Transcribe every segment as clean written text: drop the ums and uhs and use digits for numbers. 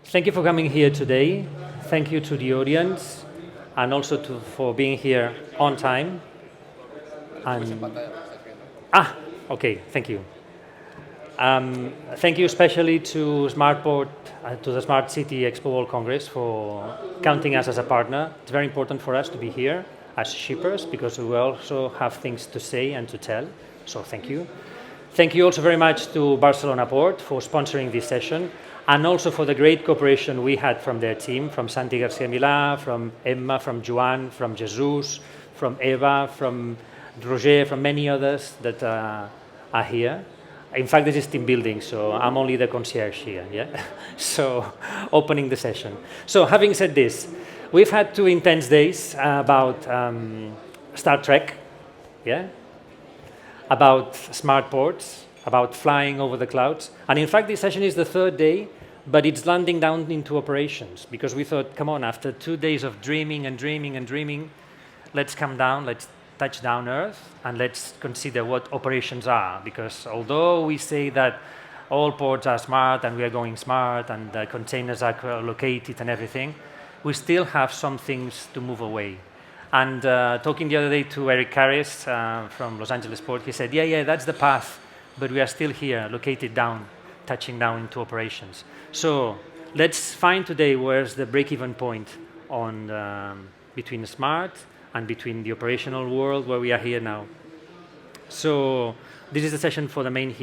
Thank you for coming here today. Thank you to the audience and also for being here on time. Okay, thank you. Thank you especially to SmartPort, to the Smart City Expo World Congress for counting us as a partner. It's very important for us to be here as shippers because we also have things to say and to tell. So thank you. Thank you also very much to Barcelona Port for sponsoring this session and also for the great cooperation we had from their team, from Santi Garcia Milà, from Emma, from Joan, from Jesus, from Eva, from Roger, from many others that are here. In fact, this is team building, so I'm only the concierge here, yeah? So, opening the session. So, having said this, we've had 2 intense days about Star Trek, yeah? About smart ports, about flying over the clouds. And in fact, this session is the 3rd day, but it's landing down into operations because we thought, come on, after 2 days of dreaming and dreaming and dreaming, let's come down, let's touch down Earth, and let's consider what operations are. Because although we say that all ports are smart and we are going smart and the containers are located and everything, we still have some things to move away. And talking the other day to Eric Carris from Los Angeles Port, he said, yeah, that's the path, but we are still here, located down, touching down into operations. So let's find today where's the break-even point on between smart and between the operational world where we are here now. So this is the session for the main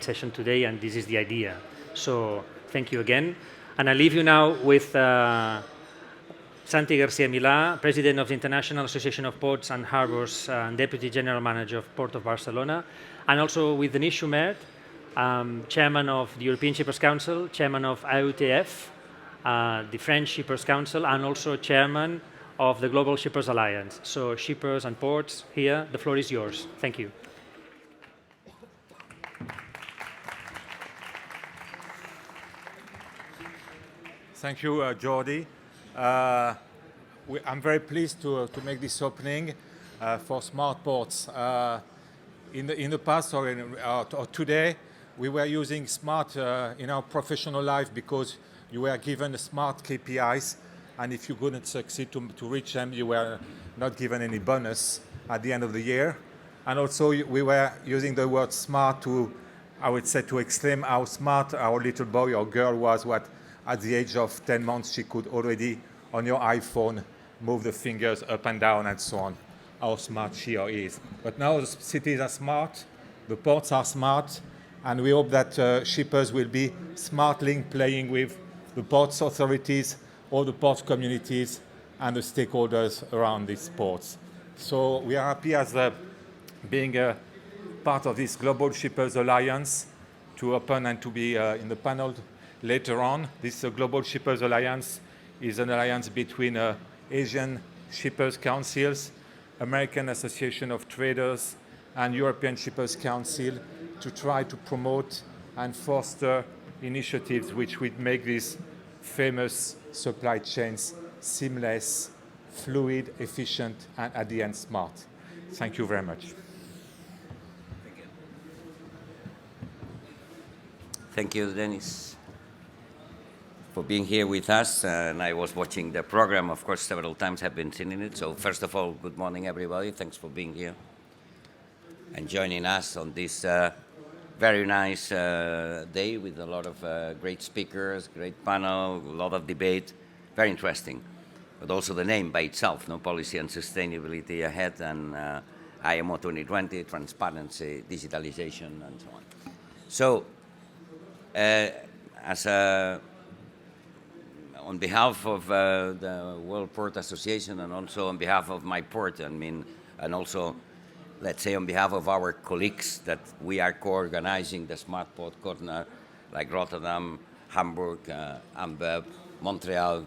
session today, and this is the idea. So thank you again. And I leave you now with Santi Garcia Milà, President of the International Association of Ports and Harbors and Deputy General Manager of Port of Barcelona, and also with Denis Schumert, Chairman of the European Shippers Council, Chairman of IOTF, the French Shippers Council, and also Chairman of the Global Shippers Alliance. So shippers and ports here, the floor is yours. Thank you. Thank you, Jordi. I'm very pleased to make this opening for SmartPorts. In the past or today, we were using smart in our professional life because you were given smart KPIs, and if you couldn't succeed to reach them, you were not given any bonus at the end of the year. And also, we were using the word smart to, I would say, to exclaim how smart our little boy or girl was, what at the age of 10 months she could already, on your iPhone, move the fingers up and down and so on, how smart she or he is. But now the cities are smart, the ports are smart, and we hope that shippers will be smartly playing with the ports authorities, all the port communities, and the stakeholders around these ports. So we are happy as being a part of this Global Shippers Alliance to open and to be in the panel later on. This Global Shippers Alliance is an alliance between Asian Shippers Councils, American Association of Traders, and European Shippers Council to try to promote and foster initiatives which would make these famous supply chains seamless, fluid, efficient, and at the end smart. Thank you very much. Thank you, Denis, for being here with us. And I was watching the program, of course, several times. Have been seeing it. So first of all, good morning, everybody. Thanks for being here and joining us on this very nice day with a lot of great speakers, great panel, a lot of debate, very interesting. But also the name by itself, no policy and sustainability ahead, and IMO 2020, transparency, digitalization, and so on. So, on behalf of the World Port Association and also on behalf of my port, and also, let's say, on behalf of our colleagues that we are co-organizing the Smart Port Corner, like Rotterdam, Hamburg, Antwerp, Montreal,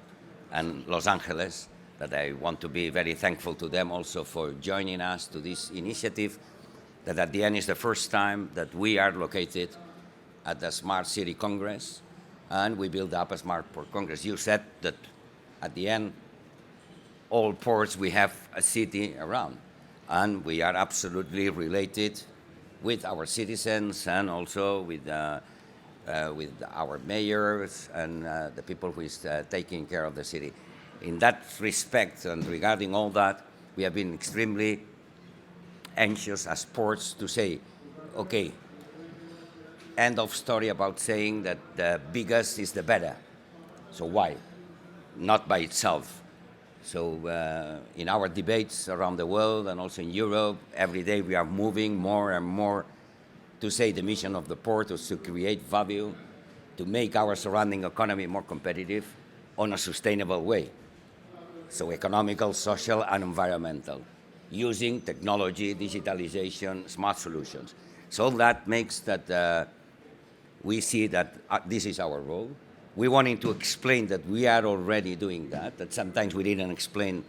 and Los Angeles, that I want to be very thankful to them also for joining us to this initiative, that at the end is the first time that we are located at the Smart City Congress, and we build up a Smart Port Congress. You said that at the end, all ports, we have a city around, and we are absolutely related with our citizens and also with with our mayors and the people who is taking care of the city. In that respect and regarding all that, we have been extremely anxious as ports to say, okay, end of story about saying that the biggest is the better. So why? Not by itself. So in our debates around the world and also in Europe, every day we are moving more and more to say the mission of the port is to create value, to make our surrounding economy more competitive on a sustainable way. So economical, social, and environmental, using technology, digitalization, smart solutions. So that makes that we see that this is our role. We wanted to explain that we are already doing that sometimes we didn't explain,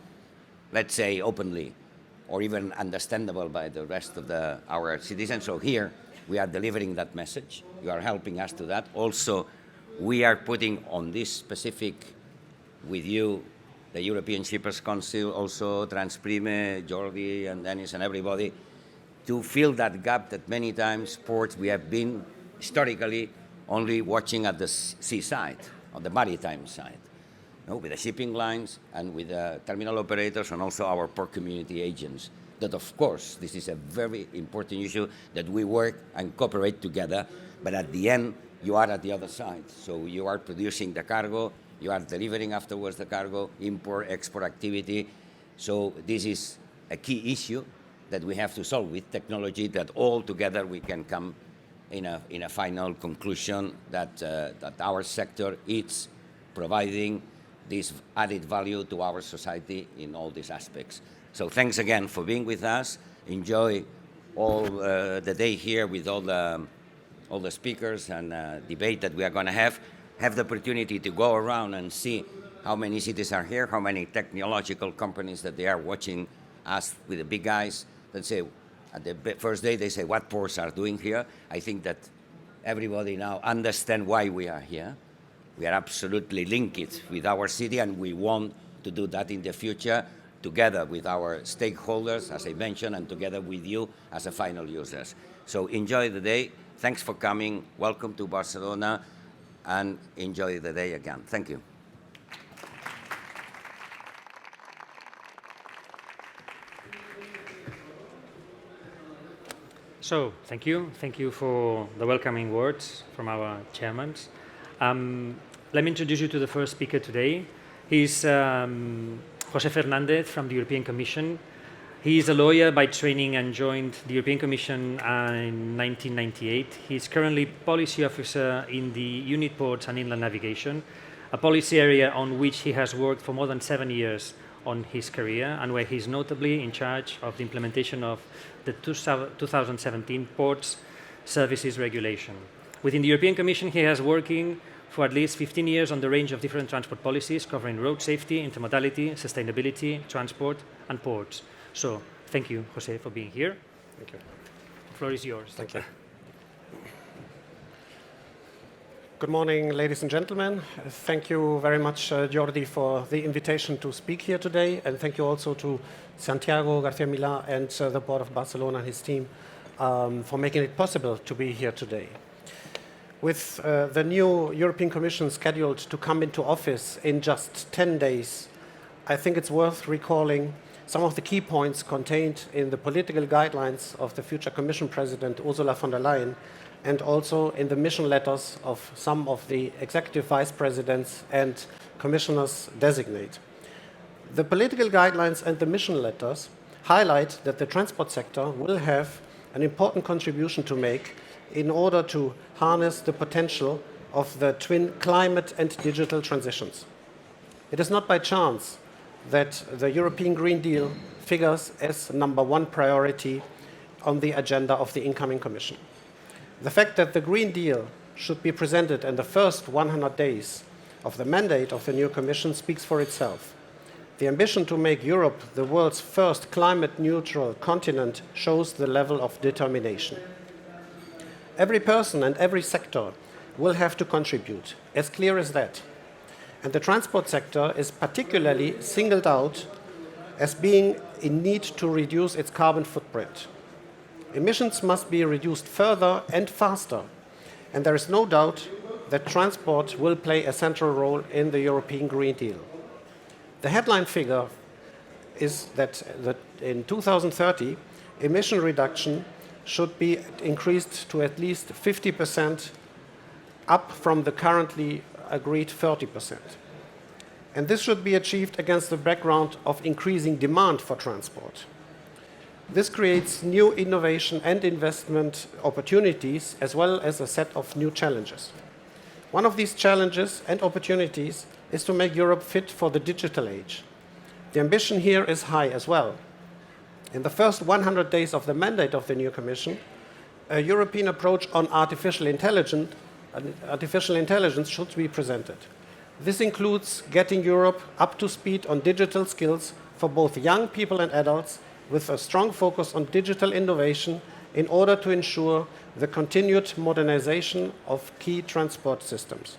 let's say, openly or even understandable by the rest of our citizens. So here we are delivering that message. You are helping us to that. Also, we are putting on this specific with you, the European Shippers Council, also Transprime, Jordi and Dennis and everybody, to fill that gap that many times ports we have been historically only watching at the seaside, on the maritime side, with the shipping lines and with the terminal operators and also our port community agents. That, of course, this is a very important issue that we work and cooperate together, but at the end, you are at the other side. So you are producing the cargo, you are delivering afterwards the cargo, import, export activity. So this is a key issue that we have to solve with technology that all together we can come in a final conclusion that our sector is providing this added value to our society in all these aspects. So thanks again for being with us. Enjoy all the day here with all the speakers and debate that we are going to have. Have the opportunity to go around and see how many cities are here, how many technological companies that they are watching us with the big eyes. Let's say at the first day they say what ports are doing here. I think that everybody now understands why we are here. We are absolutely linked with our city, and we want to do that in the future together with our stakeholders, as I mentioned, and together with you as a final users. So enjoy the day. Thanks for coming. Welcome to Barcelona, and enjoy the day again. Thank you. So, thank you. Thank you for the welcoming words from our chairman. Let me introduce you to the first speaker today. He's José Fernández from the European Commission. He is a lawyer by training and joined the European Commission in 1998. He's currently policy officer in the Unit Ports and Inland Navigation, a policy area on which he has worked for more than 7 years on his career, and where he's notably in charge of the implementation of the 2017 Ports Services Regulation. Within the European Commission, he has working for at least 15 years on the range of different transport policies covering road safety, intermodality, sustainability, transport, and ports. So, thank you, José, for being here. Thank you. The floor is yours. Thank you. Good morning, ladies and gentlemen. Thank you very much, Jordi, for the invitation to speak here today, and thank you also to Santiago García Milá and the Port of Barcelona and his team for making it possible to be here today. With the new European Commission scheduled to come into office in just 10 days, I think it's worth recalling some of the key points contained in the political guidelines of the future Commission President Ursula von der Leyen, and also in the mission letters of some of the executive vice presidents and commissioners designate. The political guidelines and the mission letters highlight that the transport sector will have an important contribution to make in order to harness the potential of the twin climate and digital transitions. It is not by chance that the European Green Deal figures as #1 priority on the agenda of the incoming Commission. The fact that the Green Deal should be presented in the first 100 days of the mandate of the new Commission speaks for itself. The ambition to make Europe the world's first climate-neutral continent shows the level of determination. Every person and every sector will have to contribute, as clear as that. And the transport sector is particularly singled out as being in need to reduce its carbon footprint. Emissions must be reduced further and faster, and there is no doubt that transport will play a central role in the European Green Deal. The headline figure is that in 2030, emission reduction should be increased to at least 50%, up from the currently agreed 30%. And this should be achieved against the background of increasing demand for transport. This creates new innovation and investment opportunities, as well as a set of new challenges. One of these challenges and opportunities is to make Europe fit for the digital age. The ambition here is high as well. In the first 100 days of the mandate of the new Commission, a European approach on artificial intelligence should be presented. This includes getting Europe up to speed on digital skills for both young people and adults, with a strong focus on digital innovation in order to ensure the continued modernization of key transport systems.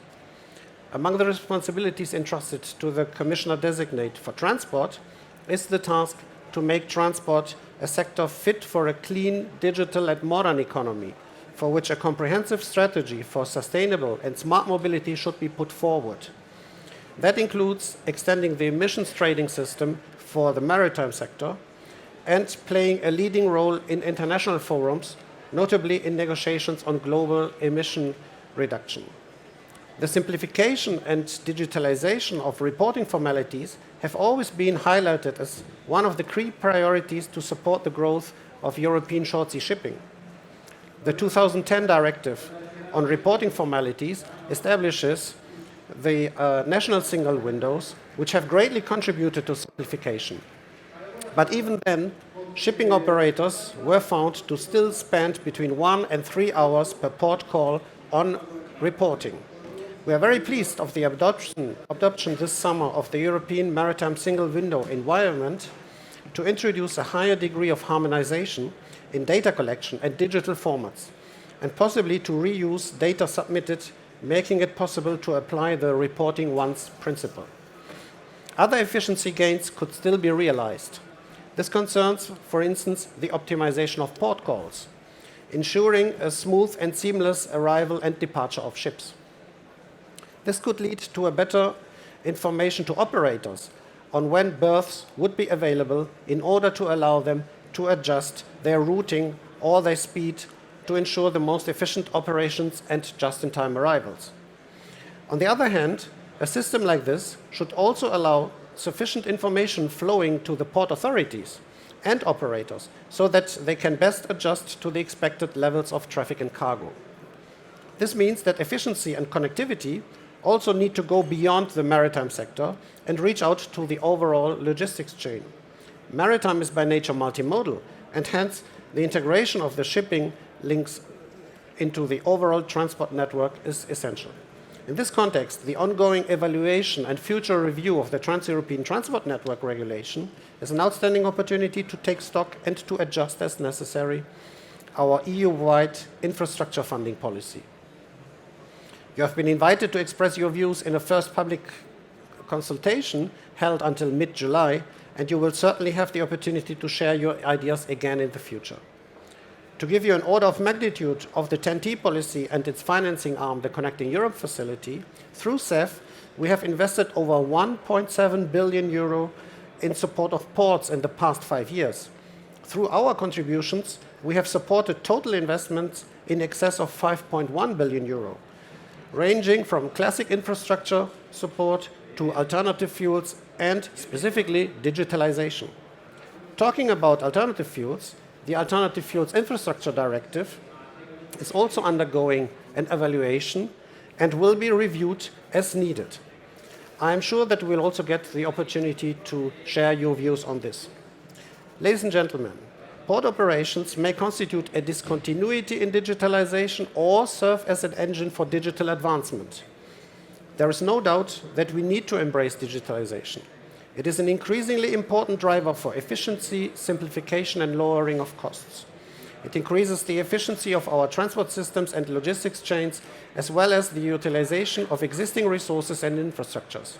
Among the responsibilities entrusted to the Commissioner-designate for transport is the task to make transport a sector fit for a clean, digital and modern economy, for which a comprehensive strategy for sustainable and smart mobility should be put forward. That includes extending the emissions trading system for the maritime sector and playing a leading role in international forums, notably in negotiations on global emission reduction. The simplification and digitalization of reporting formalities have always been highlighted as one of the key priorities to support the growth of European short-sea shipping. The 2010 directive on reporting formalities establishes the national single windows, which have greatly contributed to simplification. But even then, shipping operators were found to still spend between 1 and 3 hours per port call on reporting. We are very pleased of the adoption this summer of the European Maritime Single Window environment to introduce a higher degree of harmonization in data collection and digital formats, and possibly to reuse data submitted, making it possible to apply the reporting once principle. Other efficiency gains could still be realized. This concerns, for instance, the optimization of port calls, ensuring a smooth and seamless arrival and departure of ships. This could lead to a better information to operators on when berths would be available in order to allow them to adjust their routing or their speed to ensure the most efficient operations and just-in-time arrivals. On the other hand, a system like this should also allow sufficient information flowing to the port authorities and operators so that they can best adjust to the expected levels of traffic and cargo. This means that efficiency and connectivity also need to go beyond the maritime sector and reach out to the overall logistics chain. Maritime is by nature multimodal, and hence the integration of the shipping links into the overall transport network is essential. In this context, the ongoing evaluation and future review of the Trans-European Transport Network regulation is an outstanding opportunity to take stock and to adjust as necessary our EU-wide infrastructure funding policy. You have been invited to express your views in a first public consultation held until mid-July, and you will certainly have the opportunity to share your ideas again in the future. To give you an order of magnitude of the TEN-T policy and its financing arm, the Connecting Europe facility, through CEF, we have invested over 1.7 billion euro in support of ports in the past 5 years. Through our contributions, we have supported total investments in excess of 5.1 billion euro, ranging from classic infrastructure support to alternative fuels and specifically digitalization. Talking about alternative fuels, the Alternative Fuels Infrastructure Directive is also undergoing an evaluation and will be reviewed as needed. I am sure that we'll also get the opportunity to share your views on this. Ladies and gentlemen, port operations may constitute a discontinuity in digitalization or serve as an engine for digital advancement. There is no doubt that we need to embrace digitalization. It is an increasingly important driver for efficiency, simplification, and lowering of costs. It increases the efficiency of our transport systems and logistics chains, as well as the utilization of existing resources and infrastructures.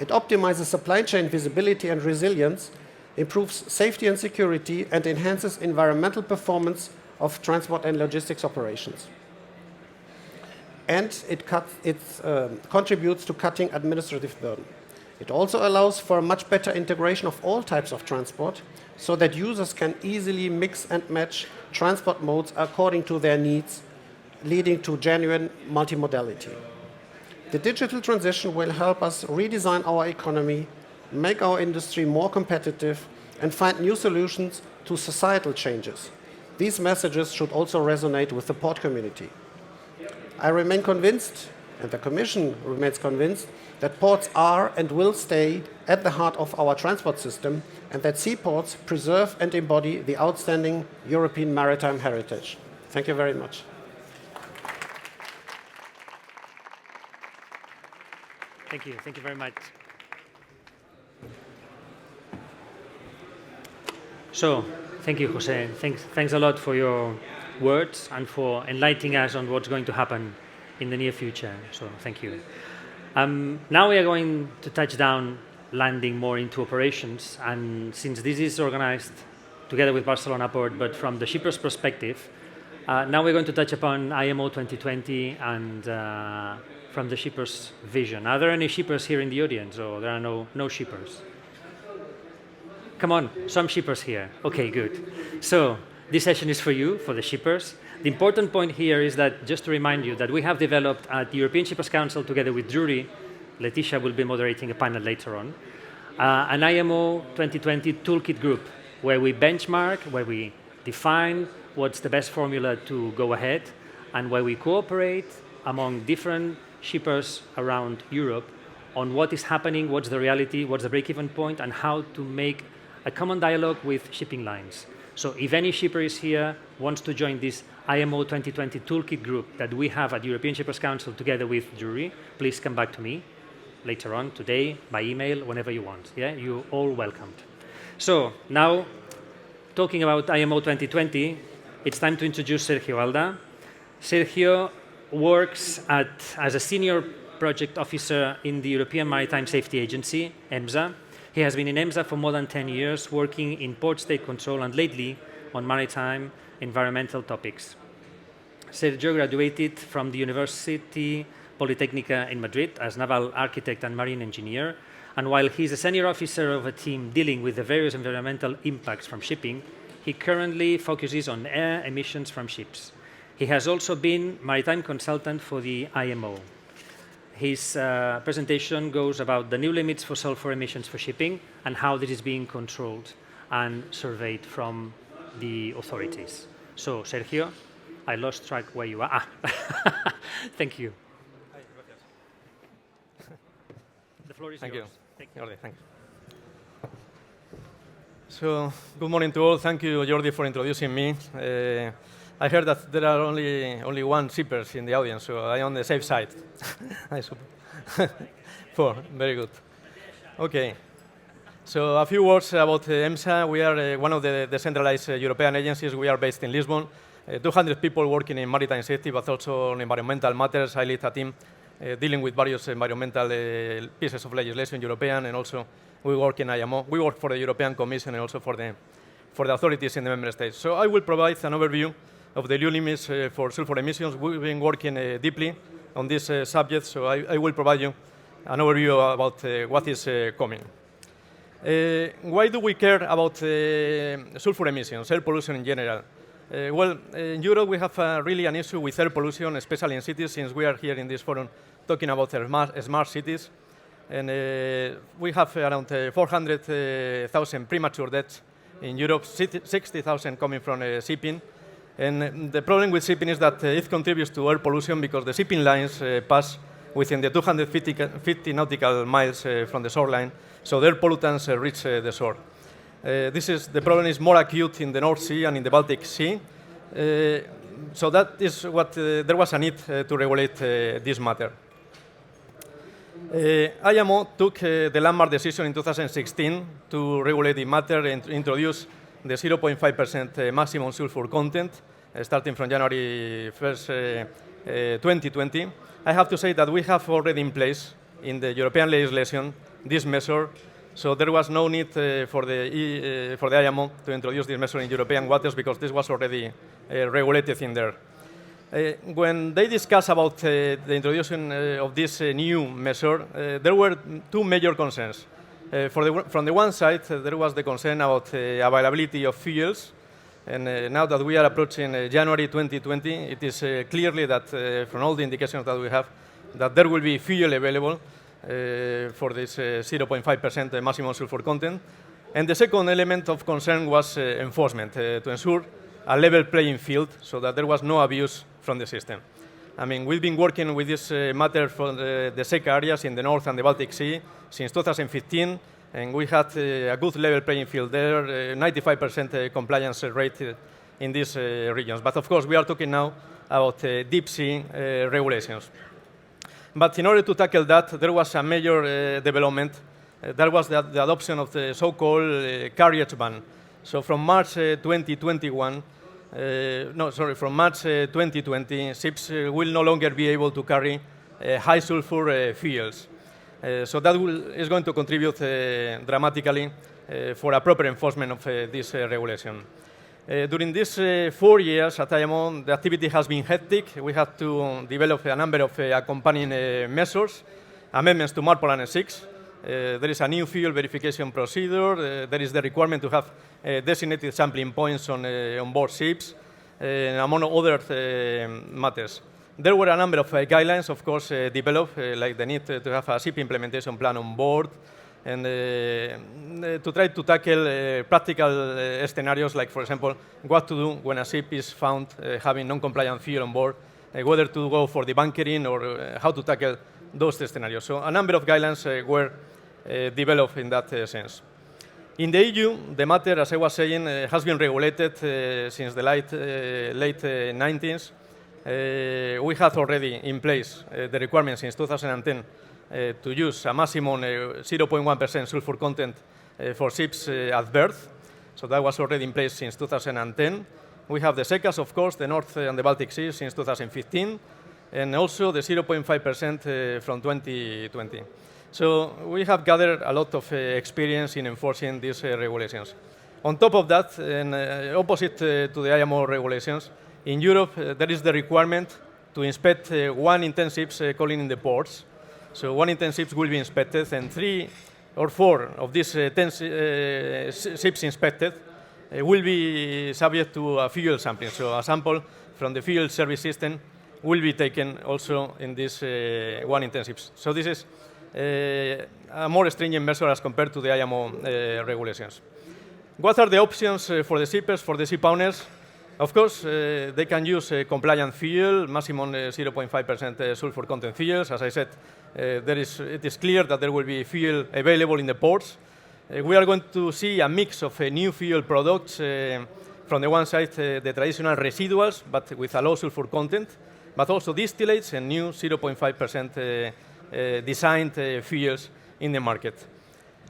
It optimizes supply chain visibility and resilience, improves safety and security, and enhances environmental performance of transport and logistics operations. and it contributes to cutting administrative burden. It also allows for a much better integration of all types of transport so that users can easily mix and match transport modes according to their needs, leading to genuine multimodality. The digital transition will help us redesign our economy, make our industry more competitive, and find new solutions to societal changes. These messages should also resonate with the port community. I remain convinced, and the Commission remains convinced, that ports are and will stay at the heart of our transport system, and that seaports preserve and embody the outstanding European maritime heritage. Thank you very much. Thank you very much. So, thank you, Jose. Thanks a lot for your words and for enlightening us on what's going to happen in the near future. So, thank you. Now we are going to touch down, landing more into operations. And since this is organized together with Barcelona Port, but from the shipper's perspective, now we're going to touch upon IMO 2020 and from the shipper's vision. Are there any shippers here in the audience, or there are no shippers? Come on, some shippers here. Okay, good. So this session is for you, for the shippers. The important point here is that, just to remind you, that we have developed at the European Shippers Council together with jury, Letitia will be moderating a panel later on, an IMO 2020 toolkit group where we benchmark, where we define what's the best formula to go ahead, and where we cooperate among different shippers around Europe on what is happening, what's the reality, what's the break-even point, and how to make a common dialogue with shipping lines. So if any shipper is here, wants to join this IMO 2020 toolkit group that we have at European Shippers Council together with jury, please come back to me later on, today, by email, whenever you want. Yeah, you're all welcomed. So now, talking about IMO 2020, it's time to introduce Sergio Alda. Sergio works as a senior project officer in the European Maritime Safety Agency, EMSA. He has been in EMSA for more than 10 years, working in port state control and lately on maritime environmental topics. Sergio graduated from the University Politecnica in Madrid as naval architect and marine engineer, and while he's a senior officer of a team dealing with the various environmental impacts from shipping, he currently focuses on air emissions from ships. He has also been maritime consultant for the IMO. His presentation goes about the new limits for sulfur emissions for shipping and how this is being controlled and surveyed from the authorities. So, Sergio, I lost track where you are. Thank you. The floor is yours. Thank you. Jordi, thanks. So, good morning to all. Thank you, Jordi, for introducing me. I heard that there are only one shippers in the audience, so I'm on the safe side. I suppose. Four, very good. Okay. So a few words about EMSA. We are one of the decentralized European agencies. We are based in Lisbon. 200 people working in maritime safety, but also on environmental matters. I lead a team dealing with various environmental pieces of legislation, European, and also we work in IMO. We work for the European Commission and also for the authorities in the member states. So I will provide an overview of the new limits for sulfur emissions. We've been working deeply on this subject, so I will provide you an overview about what is coming. Why do we care about sulfur emissions, air pollution in general? Well, in Europe we have really an issue with air pollution, especially in cities, since we are here in this forum talking about smart cities. And we have around 400,000 premature deaths in Europe, 60,000 coming from shipping. And the problem with shipping is that it contributes to air pollution because the shipping lines pass within the 250 nautical miles from the shoreline, so their pollutants reach the shore. The problem is more acute in the North Sea and in the Baltic Sea. So that is what there was a need to regulate this matter. IMO took the landmark decision in 2016 to regulate the matter and introduce the 0.5% maximum sulfur content starting from January 1st, 2020. I have to say that we have already in place in the European legislation this measure, so there was no need for the IMO to introduce this measure in European waters because this was already regulated in there. When they discussed about the introduction of this new measure, there were two major concerns. From the one side, there was the concern about availability of fuels. And now that we are approaching January 2020, it is clearly that from all the indications that we have, that there will be fuel available for this 0.5% maximum sulfur content. And the second element of concern was enforcement, to ensure a level playing field so that there was no abuse from the system. I mean, we've been working with this matter for the SECA areas in the North and the Baltic Sea since 2015, and we had a good level playing field there, 95% compliance rate in these regions. But of course, we are talking now about deep sea regulations. But in order to tackle that, there was a major development. That was the adoption of the so-called carriage ban. So from March 2021, from March 2020, ships will no longer be able to carry high sulfur fuels. So that is going to contribute dramatically for a proper enforcement of this regulation. During these 4 years at IMO, the activity has been hectic. We had to develop a number of accompanying measures, amendments to MARPOL Annex 6. There is a new fuel verification procedure. There is the requirement to have designated sampling points on board ships, among other matters. There were a number of guidelines, of course, developed, like the need to have a ship implementation plan on board, and to try to tackle practical scenarios, like, for example, what to do when a ship is found having non-compliant fuel on board, whether to go for debunkering or how to tackle those scenarios. So a number of guidelines were developed in that sense. In the EU, the matter, as I was saying, has been regulated since the late 90s. We had already in place the requirement since 2010 to use a maximum 0.1% sulfur content for ships at berth. So that was already in place since 2010. We have the SECAs, of course, the North and the Baltic Sea since 2015, and also the 0.5% from 2020. So we have gathered a lot of experience in enforcing these regulations. On top of that, and opposite to the IMO regulations, in Europe there is the requirement to inspect 1 in 10 ships calling in the ports. So 1 in 10 ships will be inspected, and 3 or 4 of these 10 ships inspected will be subject to a fuel sampling. So a sample from the fuel service system will be taken also in this 1 in 10 ships. So this is a more stringent measure as compared to the IMO regulations. What are the options for the shippers, for the ship owners? Of course, they can use compliant fuel, maximum 0.5% sulfur content fuels. As I said, it is clear that there will be fuel available in the ports. We are going to see a mix of new fuel products. From the one side, the traditional residuals, but with a low sulfur content, but also distillates and new 0.5% designed fuels in the market.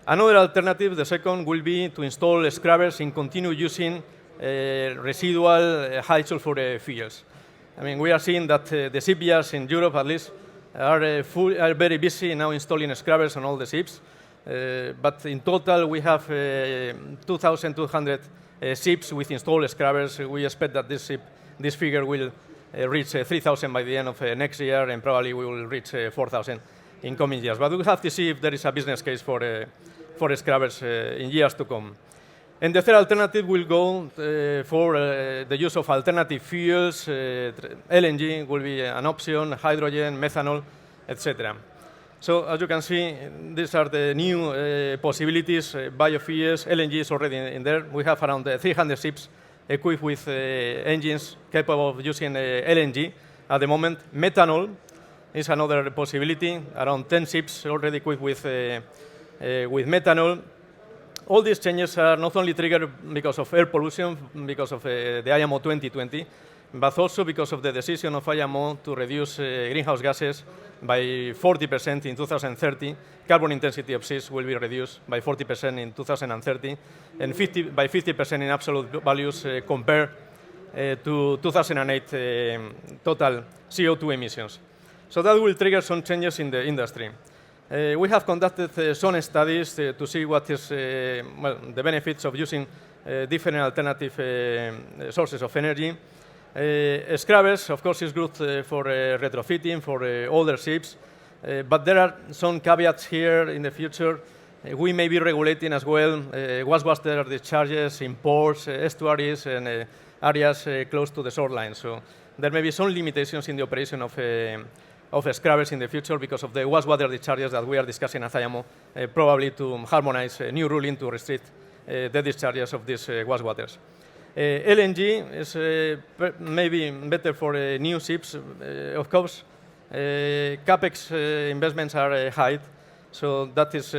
Another alternative, the second, will be to install scrubbers and continue using residual high sulfur fuels. I mean, we are seeing that the shipyards in Europe, at least, are very busy now installing scrubbers on all the ships. But in total, we have 2,200 ships with installed scrubbers. We expect that this figure will reach 3,000 by the end of next year, and probably we will reach 4,000 in coming years. But we have to see if there is a business case for scrubbers in years to come. And the third alternative will go for the use of alternative fuels. LNG will be an option, hydrogen, methanol, etc. So as you can see, these are the new possibilities. Biofuels, LNG is already in there. We have around 300 ships equipped with engines capable of using LNG at the moment. Methanol is another possibility. Around 10 ships already equipped with methanol. All these changes are not only triggered because of air pollution, because of the IMO 2020, but also because of the decision of IMO to reduce greenhouse gases by 40% in 2030. Carbon intensity of ships will be reduced by 40% in 2030, and by 50% in absolute values compared to 2008 total CO2 emissions. So that will trigger some changes in the industry. We have conducted some studies to see what is the benefits of using different alternative sources of energy. Scrubbers, of course, is good for retrofitting for older ships, but there are some caveats here in the future. We may be regulating as well wastewater discharges in ports, estuaries, and areas close to the shoreline. So there may be some limitations in the operation of scrubbers in the future because of the wastewater discharges that we are discussing at IMO, probably to harmonize a new ruling to restrict the discharges of these wastewaters. LNG is maybe better for new ships, of course. CapEx investments are high, so that is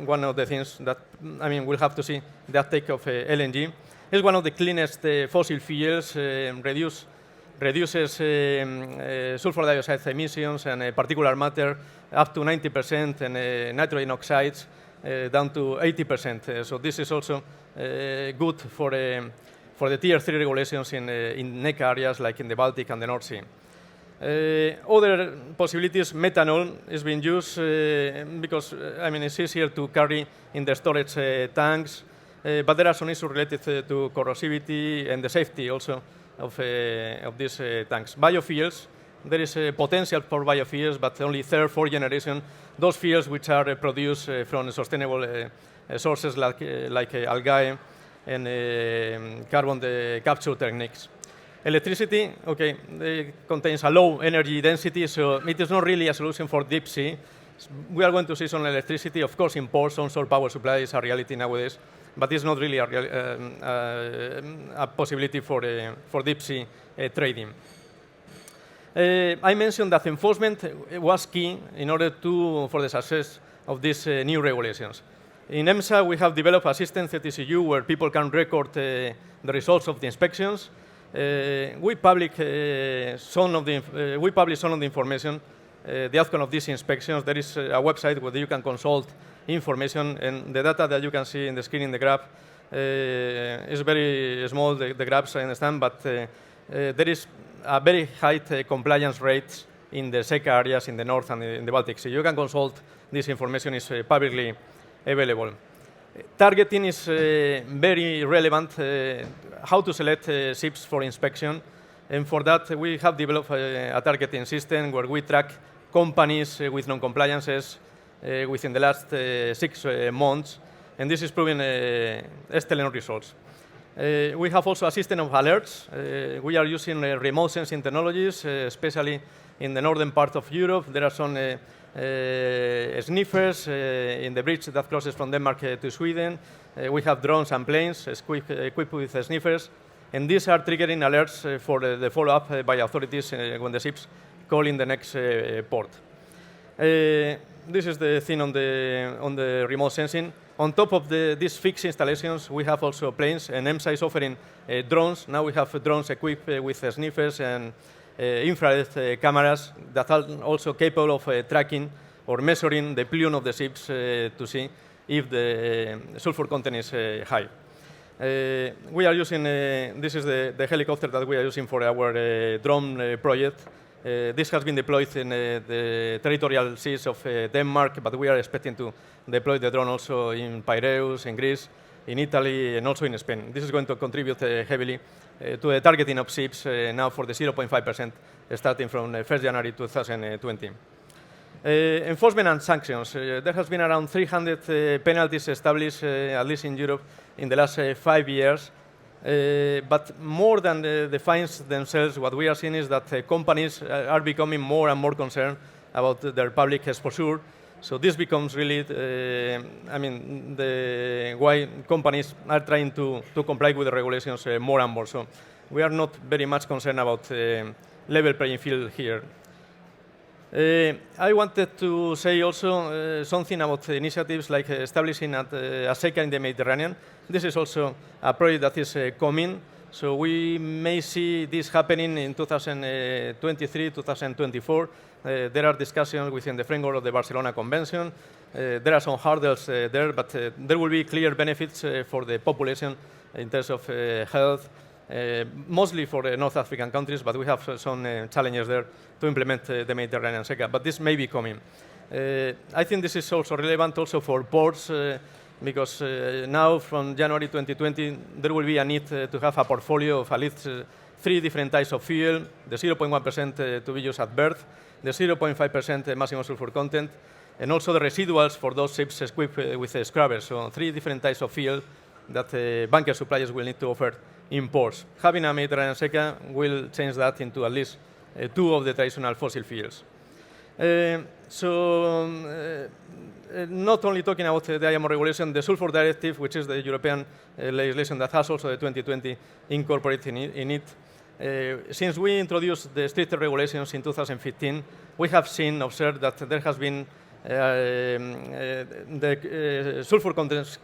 one of the things that, we'll have to see the uptake of LNG. It's one of the cleanest fossil fuels, reduces sulfur dioxide emissions and particulate matter up to 90% and nitrogen oxides down to 80%. So this is also good for the Tier 3 regulations in NEC areas like in the Baltic and the North Sea. Other possibilities, methanol is being used because it's easier to carry in the storage tanks, but there are some issues related to corrosivity and the safety also of these tanks. Biofuels, there is a potential for biofuels, but only third, fourth generation, those fuels which are produced from sustainable sources like algae and carbon capture techniques. Electricity, okay, it contains a low energy density, so it is not really a solution for deep sea. We are going to see some electricity, of course, in ports, onshore power supply is a reality nowadays, but it's not really a possibility for deep sea trading. I mentioned that enforcement was key in order for the success of these new regulations. In EMSA, we have developed a system, CTCU, where people can record the results of the inspections. We publish some of the information, the outcome of these inspections. There is a website where you can consult information, and the data that you can see in the screen in the graph is very small, the graphs, I understand, but there is a very high compliance rate in the SECA areas in the north and in the Baltic Sea. You can consult this information, is publicly available. Targeting is very relevant, how to select ships for inspection. And for that, we have developed a targeting system where we track companies with non-compliances within the last 6 months. And this is proving excellent results. We have also a system of alerts. We are using remote sensing technologies, especially in the northern part of Europe. There are some sniffers in the bridge that crosses from Denmark to Sweden. We have drones and planes equipped with sniffers. And these are triggering alerts for the follow-up by authorities when the ships call in the next port. This is the thing on the remote sensing. On top of these fixed installations, we have also planes, and EMSA is offering drones. Now we have drones equipped with sniffers and infrared cameras that are also capable of tracking or measuring the plume of the ships to see if the sulfur content is high. We are using, this is the helicopter that we are using for our drone project. This has been deployed in the territorial seas of Denmark, but we are expecting to deploy the drone also in Piraeus, in Greece, in Italy, and also in Spain. This is going to contribute heavily to the targeting of ships now for the 0.5% starting from 1st January 2020. Enforcement and sanctions. There has been around 300 penalties established, at least in Europe, in the last 5 years. But more than the fines themselves, what we are seeing is that companies are becoming more and more concerned about their public exposure. So this becomes really, why companies are trying to comply with the regulations more and more. So we are not very much concerned about level playing field here. I wanted to say also something about initiatives like establishing a SECA in the Mediterranean. This is also a project that is coming. So we may see this happening in 2023, 2024. There are discussions within the framework of the Barcelona Convention. There are some hurdles there, but there will be clear benefits for the population in terms of health, mostly for the North African countries, but we have some challenges there to implement the Mediterranean SECA, but this may be coming. I think this is also relevant also for ports, because now from January 2020, there will be a need to have a portfolio of at least three different types of fuel, the 0.1% to be used at birth, the 0.5% maximum sulfur content, and also the residuals for those ships equipped with scrubbers. So three different types of fuel that bunker suppliers will need to offer in ports. Having a Mediterranean SECA will change that into at least two of the traditional fossil fuels. Not only talking about the IMO regulation, the Sulphur Directive, which is the European legislation that has also the 2020 incorporated in it. Since we introduced the stricter regulations in 2015, we have observed that there has been the sulfur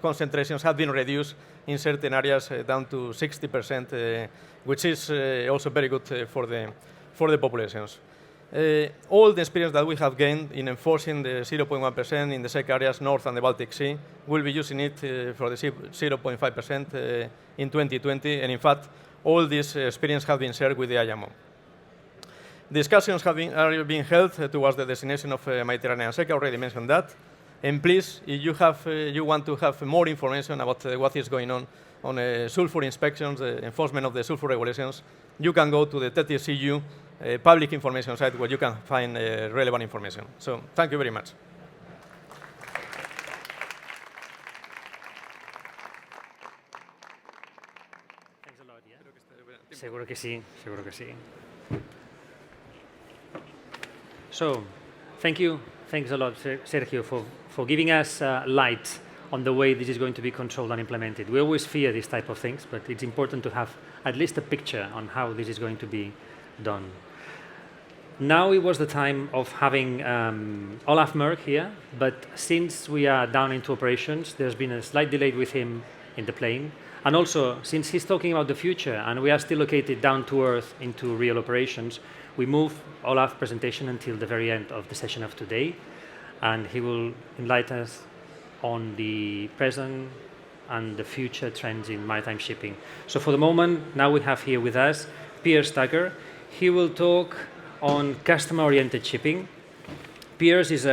concentrations have been reduced in certain areas down to 60%, which is also very good for the populations. All the experience that we have gained in enforcing the 0.1% in the SEC areas north and the Baltic Sea, we'll be using it for the 0.5% in 2020, and in fact, all this experience have been shared with the IMO. Discussions are being held towards the designation of Mediterranean SECA, already mentioned that. And please, if you want to have more information about what is going on sulfur inspections, the enforcement of the sulfur regulations, you can go to the TTCU public information site where you can find relevant information. So thank you very much. Thanks a lot, yeah? Seguro que sí, seguro que sí. So, thanks a lot, Sergio, for giving us light on the way this is going to be controlled and implemented. We always fear these type of things, but it's important to have at least a picture on how this is going to be done. Now it was the time of having Olaf Merck here, but since we are down into operations, there's been a slight delay with him in the plane. And also, since he's talking about the future and we are still located down to earth into real operations, we move Olaf's presentation until the very end of the session of today, and he will enlighten us on the present and the future trends in maritime shipping. So for the moment, now we have here with us Piers Tucker. He will talk on customer-oriented shipping. Piers is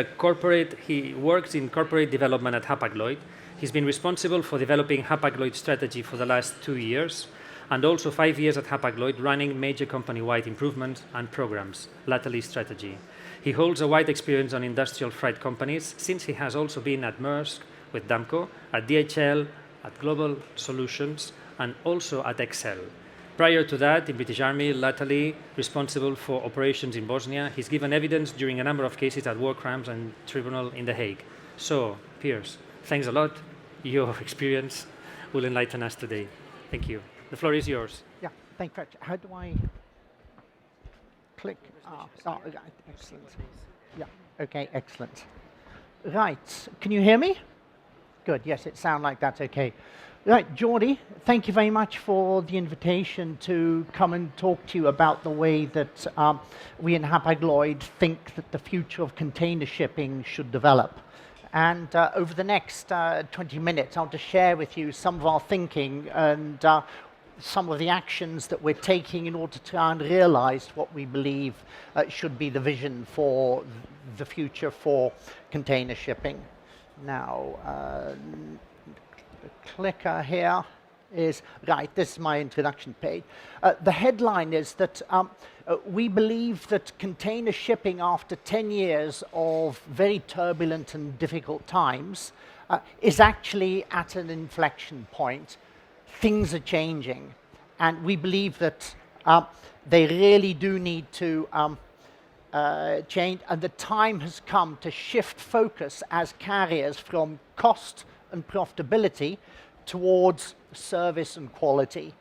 he works in corporate development at Hapag-Lloyd. He's been responsible for developing Hapag-Lloyd strategy for the last 2 years, and also 5 years at Hapag-Lloyd running major company-wide improvements and programs, latterly strategy. He holds a wide experience on industrial freight companies, since he has also been at Maersk with Damco, at DHL, at Global Solutions, and also at Excel. Prior to that, in British Army, latterly responsible for operations in Bosnia. He's given evidence during a number of cases at war crimes and tribunal in The Hague. So, Piers, thanks a lot. Your experience will enlighten us today. Thank you. The floor is yours. Yeah, thank you. How do I click? Right, excellent. Yeah, okay, excellent. Right, can you hear me? Good, yes, it sounds like that's okay. Right, Jordi, thank you very much for the invitation to come and talk to you about the way that we in Hapag-Lloyd think that the future of container shipping should develop. And over the next 20 minutes, I'll just share with you some of our thinking and some of the actions that we're taking in order to try and realize what we believe should be the vision for the future for container shipping. Now, the clicker here is, right, this is my introduction page. The headline is that we believe that container shipping, after 10 years of very turbulent and difficult times, is actually at an inflection point. Things are changing, and we believe that they really do need to change, and the time has come to shift focus as carriers from cost and profitability towards service and quality.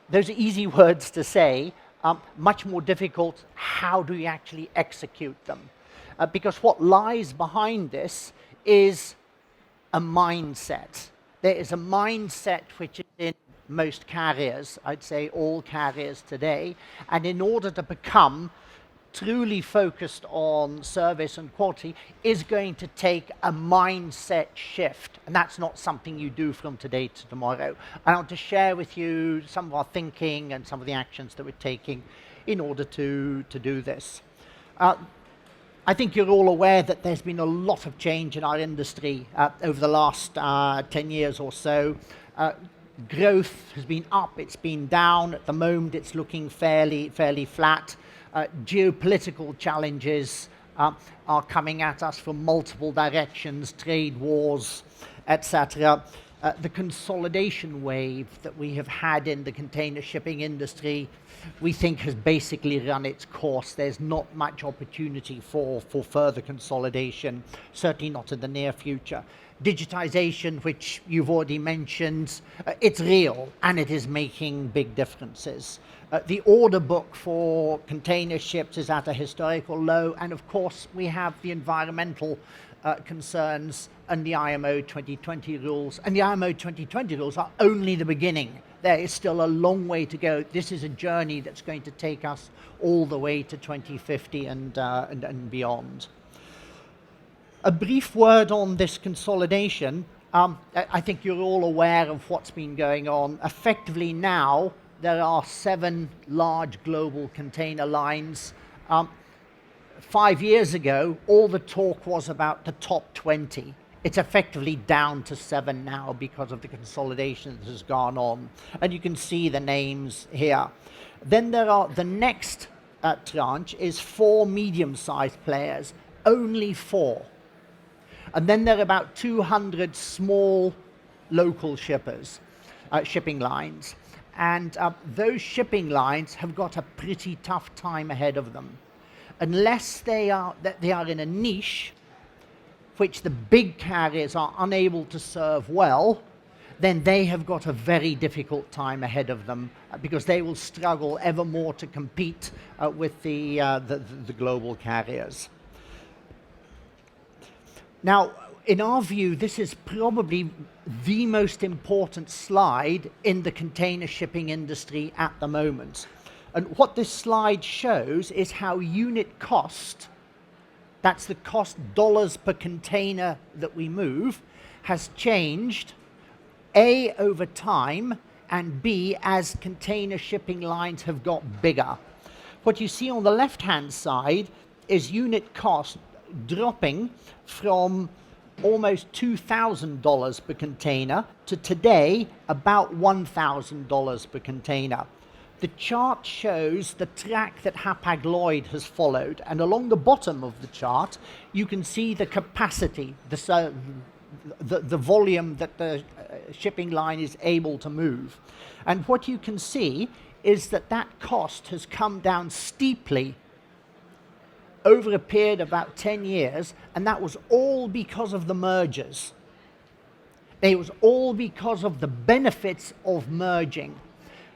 Those are easy words to say, much more difficult, how do we actually execute them? Because what lies behind this is a mindset. There is a mindset which is in most carriers, I'd say all carriers today, and in order to become truly focused on service and quality is going to take a mindset shift, and that's not something you do from today to tomorrow. And I'll just share with you some of our thinking and some of the actions that we're taking in order to do this. I think you're all aware that there's been a lot of change in our industry over the last 10 years or so. growth has been up, it's been down. At the moment, it's looking fairly flat. Geopolitical challenges are coming at us from multiple directions, trade wars, etc. The consolidation wave that we have had in the container shipping industry, we think has basically run its course. There's not much opportunity for further consolidation, certainly not in the near future. Digitization, which you've already mentioned, it's real and it is making big differences. The order book for container ships is at a historical low, and of course we have the environmental concerns and the IMO 2020 rules. And the IMO 2020 rules are only the beginning. There is still a long way to go. This is a journey that's going to take us all the way to 2050 and beyond. A brief word on this consolidation. I think you're all aware of what's been going on. Effectively now, there are 7 large global container lines. 5 years ago, all the talk was about the top 20. It's effectively down to 7 now because of the consolidation that has gone on. And you can see the names here. Then there are the next tranche is 4 medium-sized players, only 4. And then there are about 200 small local shippers, shipping lines. And those shipping lines have got a pretty tough time ahead of them. Unless they are in a niche which the big carriers are unable to serve well, then they have got a very difficult time ahead of them because they will struggle ever more to compete with the global carriers. Now, in our view, this is probably the most important slide in the container shipping industry at the moment. And what this slide shows is how unit cost, that's the cost dollars per container that we move, has changed, A, over time, and B, as container shipping lines have got bigger. What you see on the left-hand side is unit cost dropping from almost $2,000 per container to today about $1,000 per container. The chart shows the track that Hapag-Lloyd has followed, and along the bottom of the chart you can see the capacity, the volume that the shipping line is able to move. And what you can see is that that cost has come down steeply over a period of about 10 years, and that was all because of the mergers. It was all because of the benefits of merging.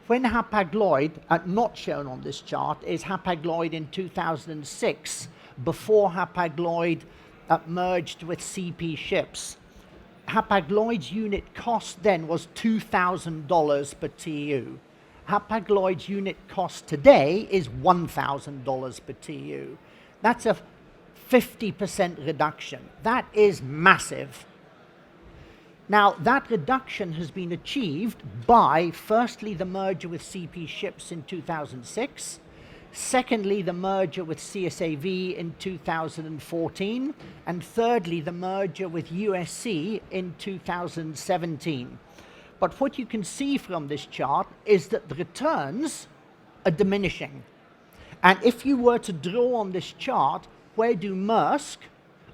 When Hapag-Lloyd, not shown on this chart, is Hapag-Lloyd in 2006, before Hapag-Lloyd merged with CP Ships. Hapag-Lloyd's unit cost then was $2,000 per TEU. Hapag-Lloyd's unit cost today is $1,000 per TEU. That's a 50% reduction. That is massive. Now, that reduction has been achieved by, firstly, the merger with CP Ships in 2006, secondly, the merger with CSAV in 2014, and thirdly, the merger with USC in 2017. But what you can see from this chart is that the returns are diminishing. And if you were to draw on this chart, where do Maersk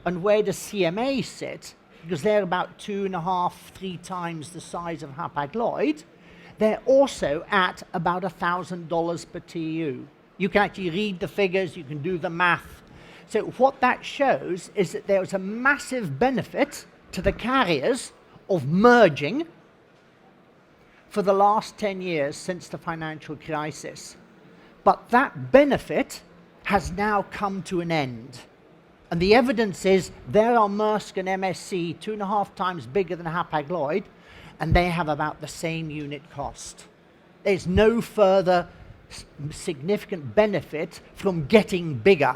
and where does CMA sit, because they're about 2.5, 3 times the size of Hapag-Lloyd, they're also at about $1,000 per TEU. You can actually read the figures, you can do the math. So what that shows is that there was a massive benefit to the carriers of merging for the last 10 years since the financial crisis. But that benefit has now come to an end. And the evidence is there are Maersk and MSC 2.5 times bigger than Hapag-Lloyd, and they have about the same unit cost. There's no further significant benefit from getting bigger.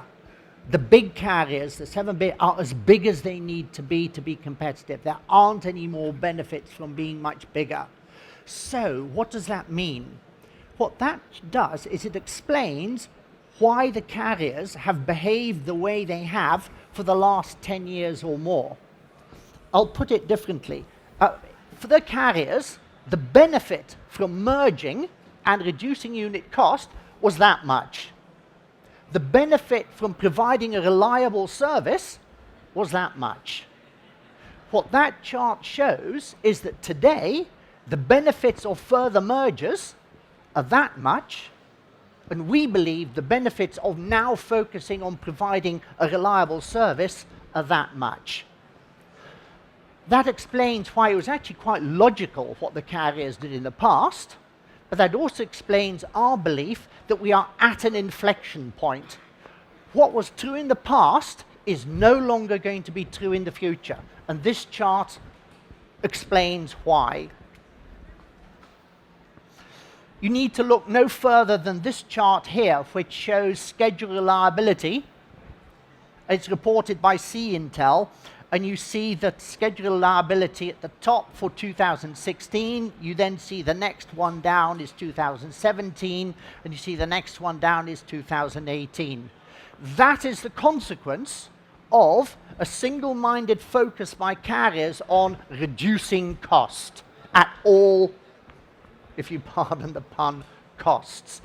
The big carriers, the 7 big, are as big as they need to be competitive. There aren't any more benefits from being much bigger. So what does that mean? What that does is it explains why the carriers have behaved the way they have for the last 10 years or more. I'll put it differently. For the carriers, the benefit from merging and reducing unit cost was that much. The benefit from providing a reliable service was that much. What that chart shows is that today, the benefits of further mergers are that much, and we believe the benefits of now focusing on providing a reliable service are that much. That explains why it was actually quite logical what the carriers did in the past, but that also explains our belief that we are at an inflection point. What was true in the past is no longer going to be true in the future, and this chart explains why. You need to look no further than this chart here, which shows schedule reliability. It's reported by Intel, and you see that schedule reliability at the top for 2016. You then see the next one down is 2017, and you see the next one down is 2018. That is the consequence of a single-minded focus by carriers on reducing cost at all, if you pardon the pun, costs.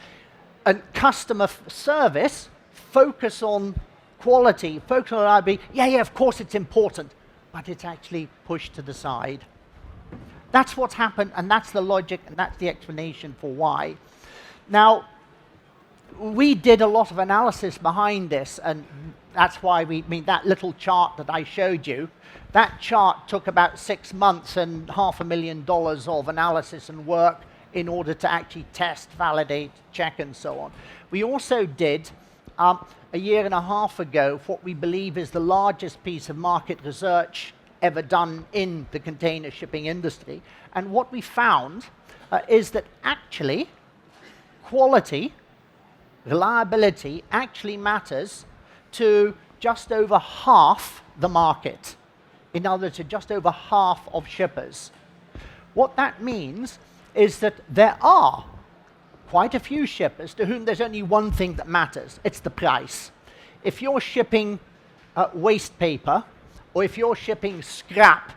And customer service, focus on quality, focus on reliability, yeah, of course it's important, but it's actually pushed to the side. That's what's happened, and that's the logic, and that's the explanation for why. Now, we did a lot of analysis behind this, and that's why that little chart that I showed you, that chart took about 6 months and $500,000 of analysis and work in order to actually test, validate, check, and so on. We also did, a year and a half ago, what we believe is the largest piece of market research ever done in the container shipping industry. And what we found is that actually quality, reliability actually matters to just over half the market. In other words, to just over half of shippers. What that means is that there are quite a few shippers to whom there's only one thing that matters. It's the price. If you're shipping waste paper, or if you're shipping scrap,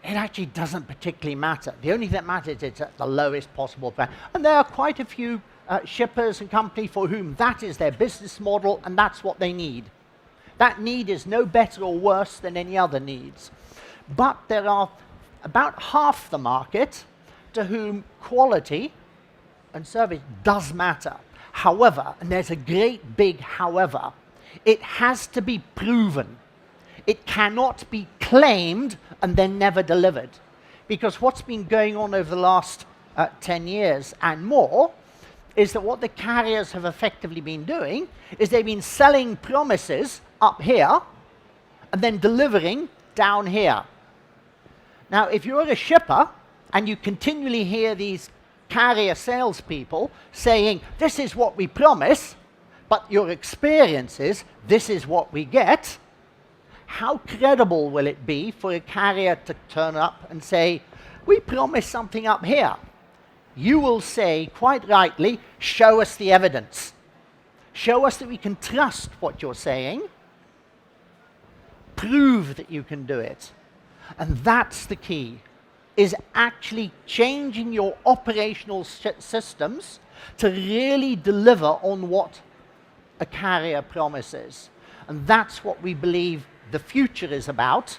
it actually doesn't particularly matter. The only thing that matters is at the lowest possible price. And there are quite a few shippers and companies for whom that is their business model, and that's what they need. That need is no better or worse than any other needs. But there are about half the market to whom quality and service does matter. However, and there's a great big however, it has to be proven. It cannot be claimed and then never delivered. Because what's been going on over the last 10 years and more is that what the carriers have effectively been doing is they've been selling promises up here and then delivering down here. Now, if you're a shipper and you continually hear these carrier salespeople saying, this is what we promise, but your experience is, this is what we get, how credible will it be for a carrier to turn up and say, we promise something up here? You will say, quite rightly, show us the evidence. Show us that we can trust what you're saying. Prove that you can do it. And that's the key, is actually changing your operational systems to really deliver on what a carrier promises. And that's what we believe the future is about,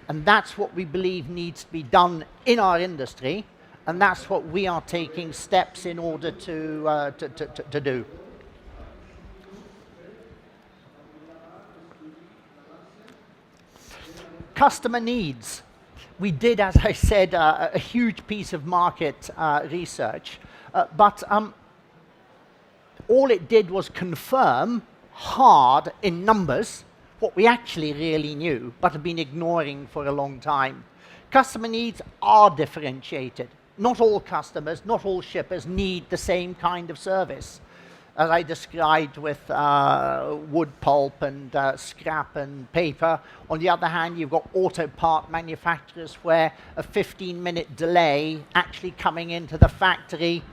and that's what we believe needs to be done in our industry, and that's what we are taking steps in order to do. Customer needs. We did, as I said, a huge piece of market research, but all it did was confirm hard in numbers what we actually really knew, but have been ignoring for a long time. Customer needs are differentiated. Not all customers, not all shippers need the same kind of service. As I described with wood pulp and scrap and paper. On the other hand, you've got auto part manufacturers where a 15-minute delay actually coming into the factory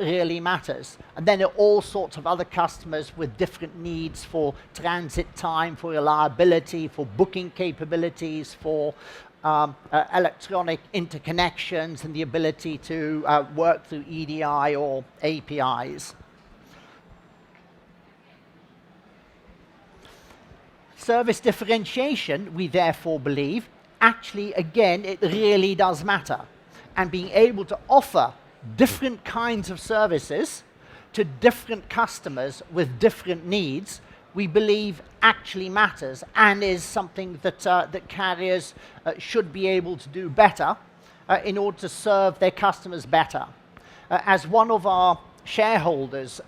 really matters. And then there are all sorts of other customers with different needs for transit time, for reliability, for booking capabilities, for electronic interconnections and the ability to work through EDI or APIs. Service differentiation, we therefore believe, actually, again, it really does matter. And being able to offer different kinds of services to different customers with different needs, we believe actually matters and is something that, that carriers should be able to do better in order to serve their customers better. As one of our shareholders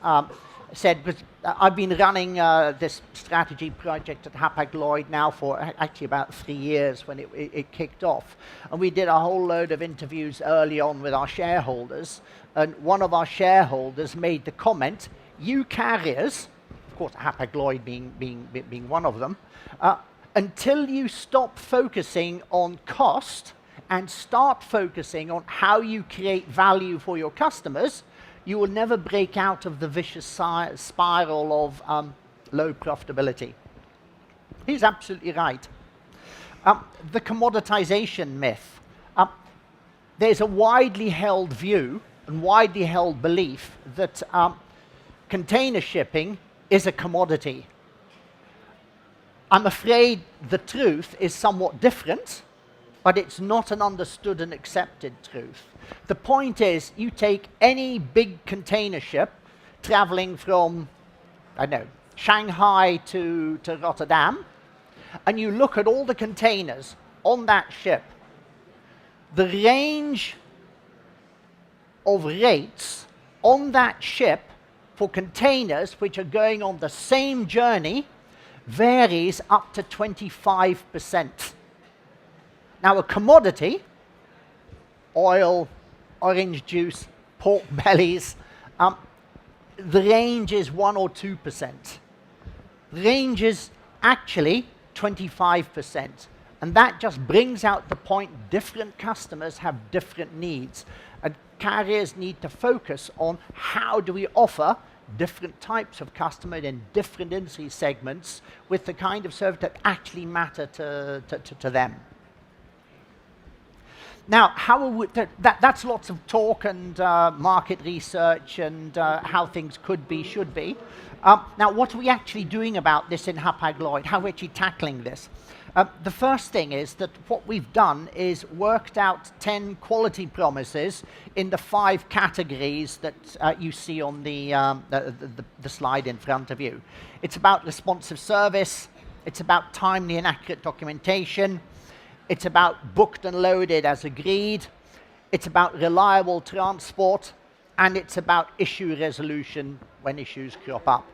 said, because I've been running this strategy project at Hapag-Lloyd now for actually about 3 years when it kicked off. And we did a whole load of interviews early on with our shareholders. And one of our shareholders made the comment, you carriers, of course Hapag-Lloyd being one of them, until you stop focusing on cost and start focusing on how you create value for your customers, you will never break out of the vicious spiral of low profitability. He's absolutely right. The commoditization myth. There's a widely held view and widely held belief that container shipping is a commodity. I'm afraid the truth is somewhat different, but it's not an understood and accepted truth. The point is, you take any big container ship traveling from, I don't know, Shanghai to Rotterdam, and you look at all the containers on that ship, the range of rates on that ship for containers which are going on the same journey varies up to 25%. Now, a commodity, oil, orange juice, pork bellies, the range is 1 or 2%. The range is actually 25%. And that just brings out the point different customers have different needs. And carriers need to focus on how do we offer different types of customer in different industry segments with the kind of service that actually matter to them. Now, that's lots of talk and market research and how things could be, should be. Now, what are we actually doing about this in Hapag-Lloyd? How are we actually tackling this? The first thing is that what we've done is worked out 10 quality promises in the 5 categories that you see on the slide in front of you. It's about responsive service, it's about timely and accurate documentation, it's about booked and loaded as agreed, it's about reliable transport, and it's about issue resolution when issues crop up.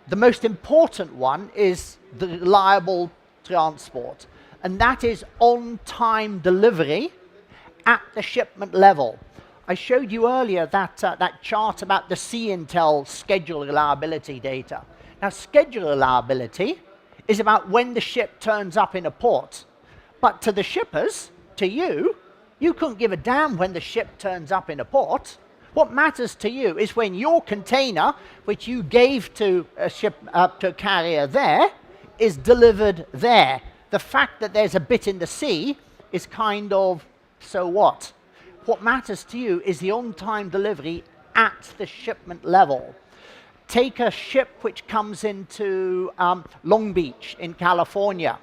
The most important one is the reliable transport, and that is on-time delivery at the shipment level. I showed you earlier that chart about the Sea-Intel schedule reliability data. Now, schedule reliability is about when the ship turns up in a port. But to the shippers, to you, you couldn't give a damn when the ship turns up in a port. What matters to you is when your container, which you gave to a carrier there, is delivered there. The fact that there's a bit in the sea is kind of, so what? What matters to you is the on-time delivery at the shipment level. Take a ship which comes into Long Beach in California.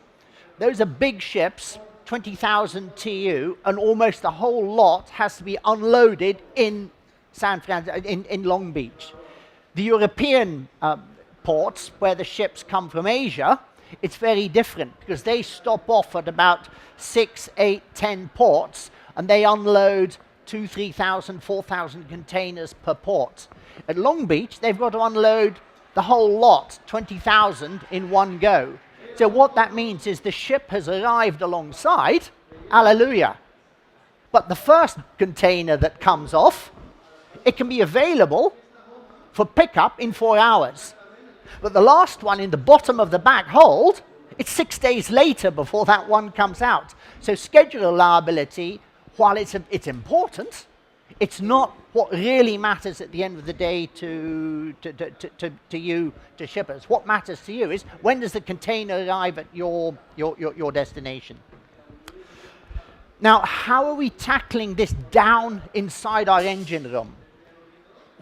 Those are big ships, 20,000 TEU, and almost the whole lot has to be unloaded in in Long Beach. The European ports, where the ships come from Asia, it's very different because they stop off at about 6, 8, 10 ports, and they unload 2,000, 3,000, 4,000 containers per port. At Long Beach, they've got to unload the whole lot, 20,000 in one go. So what that means is the ship has arrived alongside, hallelujah. But the first container that comes off, it can be available for pickup in 4 hours. But the last one in the bottom of the back hold, it's 6 days later before that one comes out. So schedule reliability, while it's important, it's not what really matters at the end of the day to you, to shippers. What matters to you is when does the container arrive at your destination. Now, how are we tackling this down inside our engine room?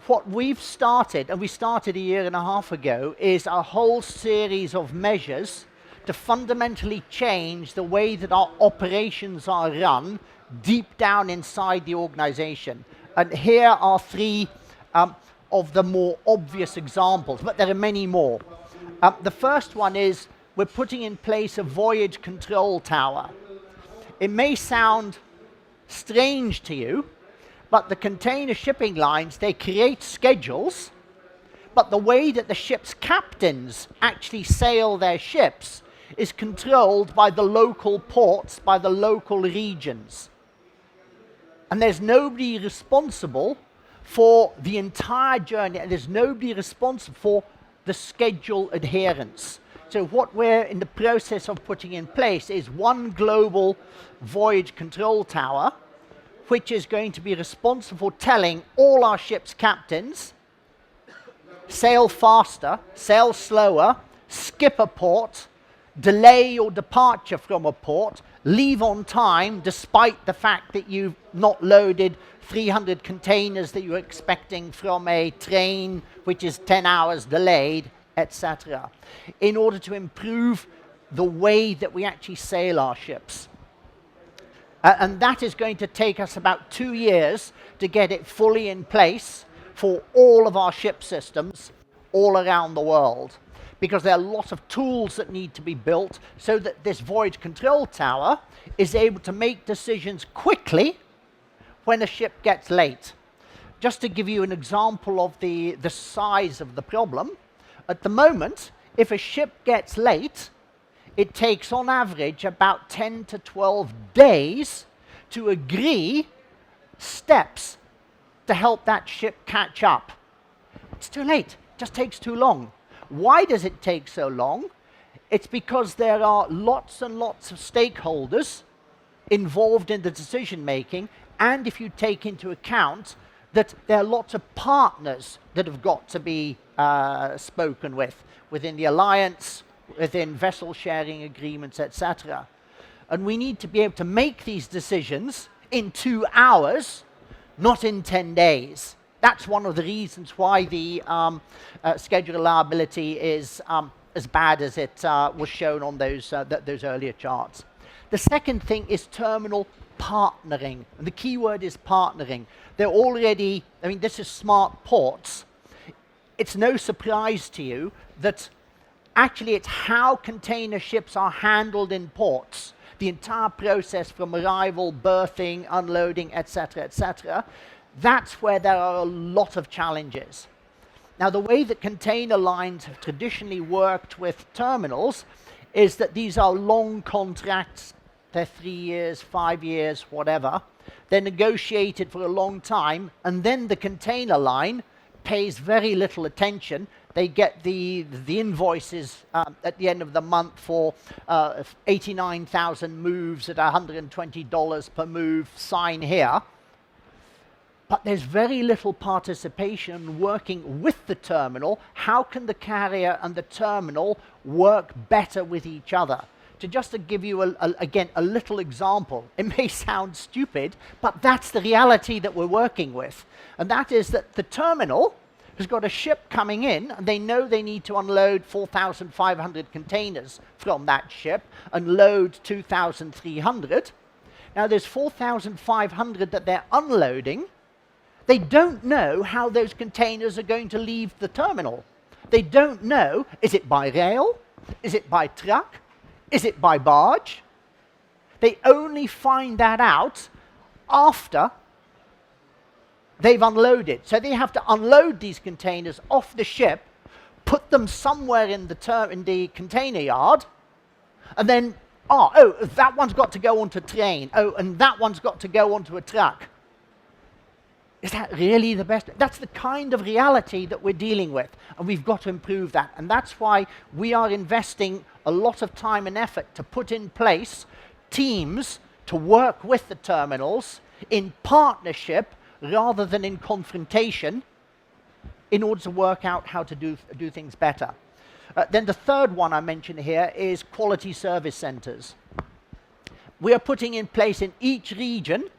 What we've started, and we started a year and a half ago, is a whole series of measures to fundamentally change the way that our operations are run deep down inside the organization. And here are three of the more obvious examples, but there are many more. The first one is we're putting in place a voyage control tower. It may sound strange to you, but the container shipping lines, they create schedules, but the way that the ship's captains actually sail their ships is controlled by the local ports, by the local regions. And there's nobody responsible for the entire journey, and there's nobody responsible for the schedule adherence. So what we're in the process of putting in place is one global voyage control tower, which is going to be responsible for telling all our ship's captains, sail faster, sail slower, skip a port, delay your departure from a port, leave on time despite the fact that you've not loaded 300 containers that you're expecting from a train which is 10 hours delayed, etc., in order to improve the way that we actually sail our ships. And that is going to take us about 2 years to get it fully in place for all of our ship systems all around the world, because there are lots of tools that need to be built so that this voyage control tower is able to make decisions quickly when a ship gets late. Just to give you an example of the size of the problem, at the moment, if a ship gets late, it takes on average about 10 to 12 days to agree steps to help that ship catch up. It's too late, it just takes too long. Why does it take so long? It's because there are lots and lots of stakeholders involved in the decision making, and if you take into account that there are lots of partners that have got to be spoken with within the alliance, within vessel sharing agreements, etc. And we need to be able to make these decisions in 2 hours, not in 10 days. That's one of the reasons why the schedule reliability is as bad as it was shown on those earlier charts. The second thing is terminal partnering. And the key word is partnering. They're already, I mean, this is SmartPorts. It's no surprise to you that actually it's how container ships are handled in ports. The entire process from arrival, berthing, unloading, etc., etc. That's where there are a lot of challenges. Now, the way that container lines have traditionally worked with terminals is that these are long contracts. They're 3 years, 5 years, whatever. They're negotiated for a long time, and then the container line pays very little attention. They get the invoices at the end of the month for 89,000 moves at $120 per move, sign here. But there's very little participation working with the terminal. How can the carrier and the terminal work better with each other? Just to give you, again, a little example. It may sound stupid, but that's the reality that we're working with. And that is that the terminal has got a ship coming in, and they know they need to unload 4,500 containers from that ship and load 2,300. Now, there's 4,500 that they're unloading. They don't know how those containers are going to leave the terminal. They don't know, is it by rail? Is it by truck? Is it by barge? They only find that out after they've unloaded. So they have to unload these containers off the ship, put them somewhere in the container yard, and then, oh, that one's got to go onto a train. Oh, and that one's got to go onto a truck. Is that really the best? That's the kind of reality that we're dealing with, and we've got to improve that. And that's why we are investing a lot of time and effort to put in place teams to work with the terminals in partnership rather than in confrontation in order to work out how to do things better. Then the third one I mentioned here is quality service centers. We are putting in place in each region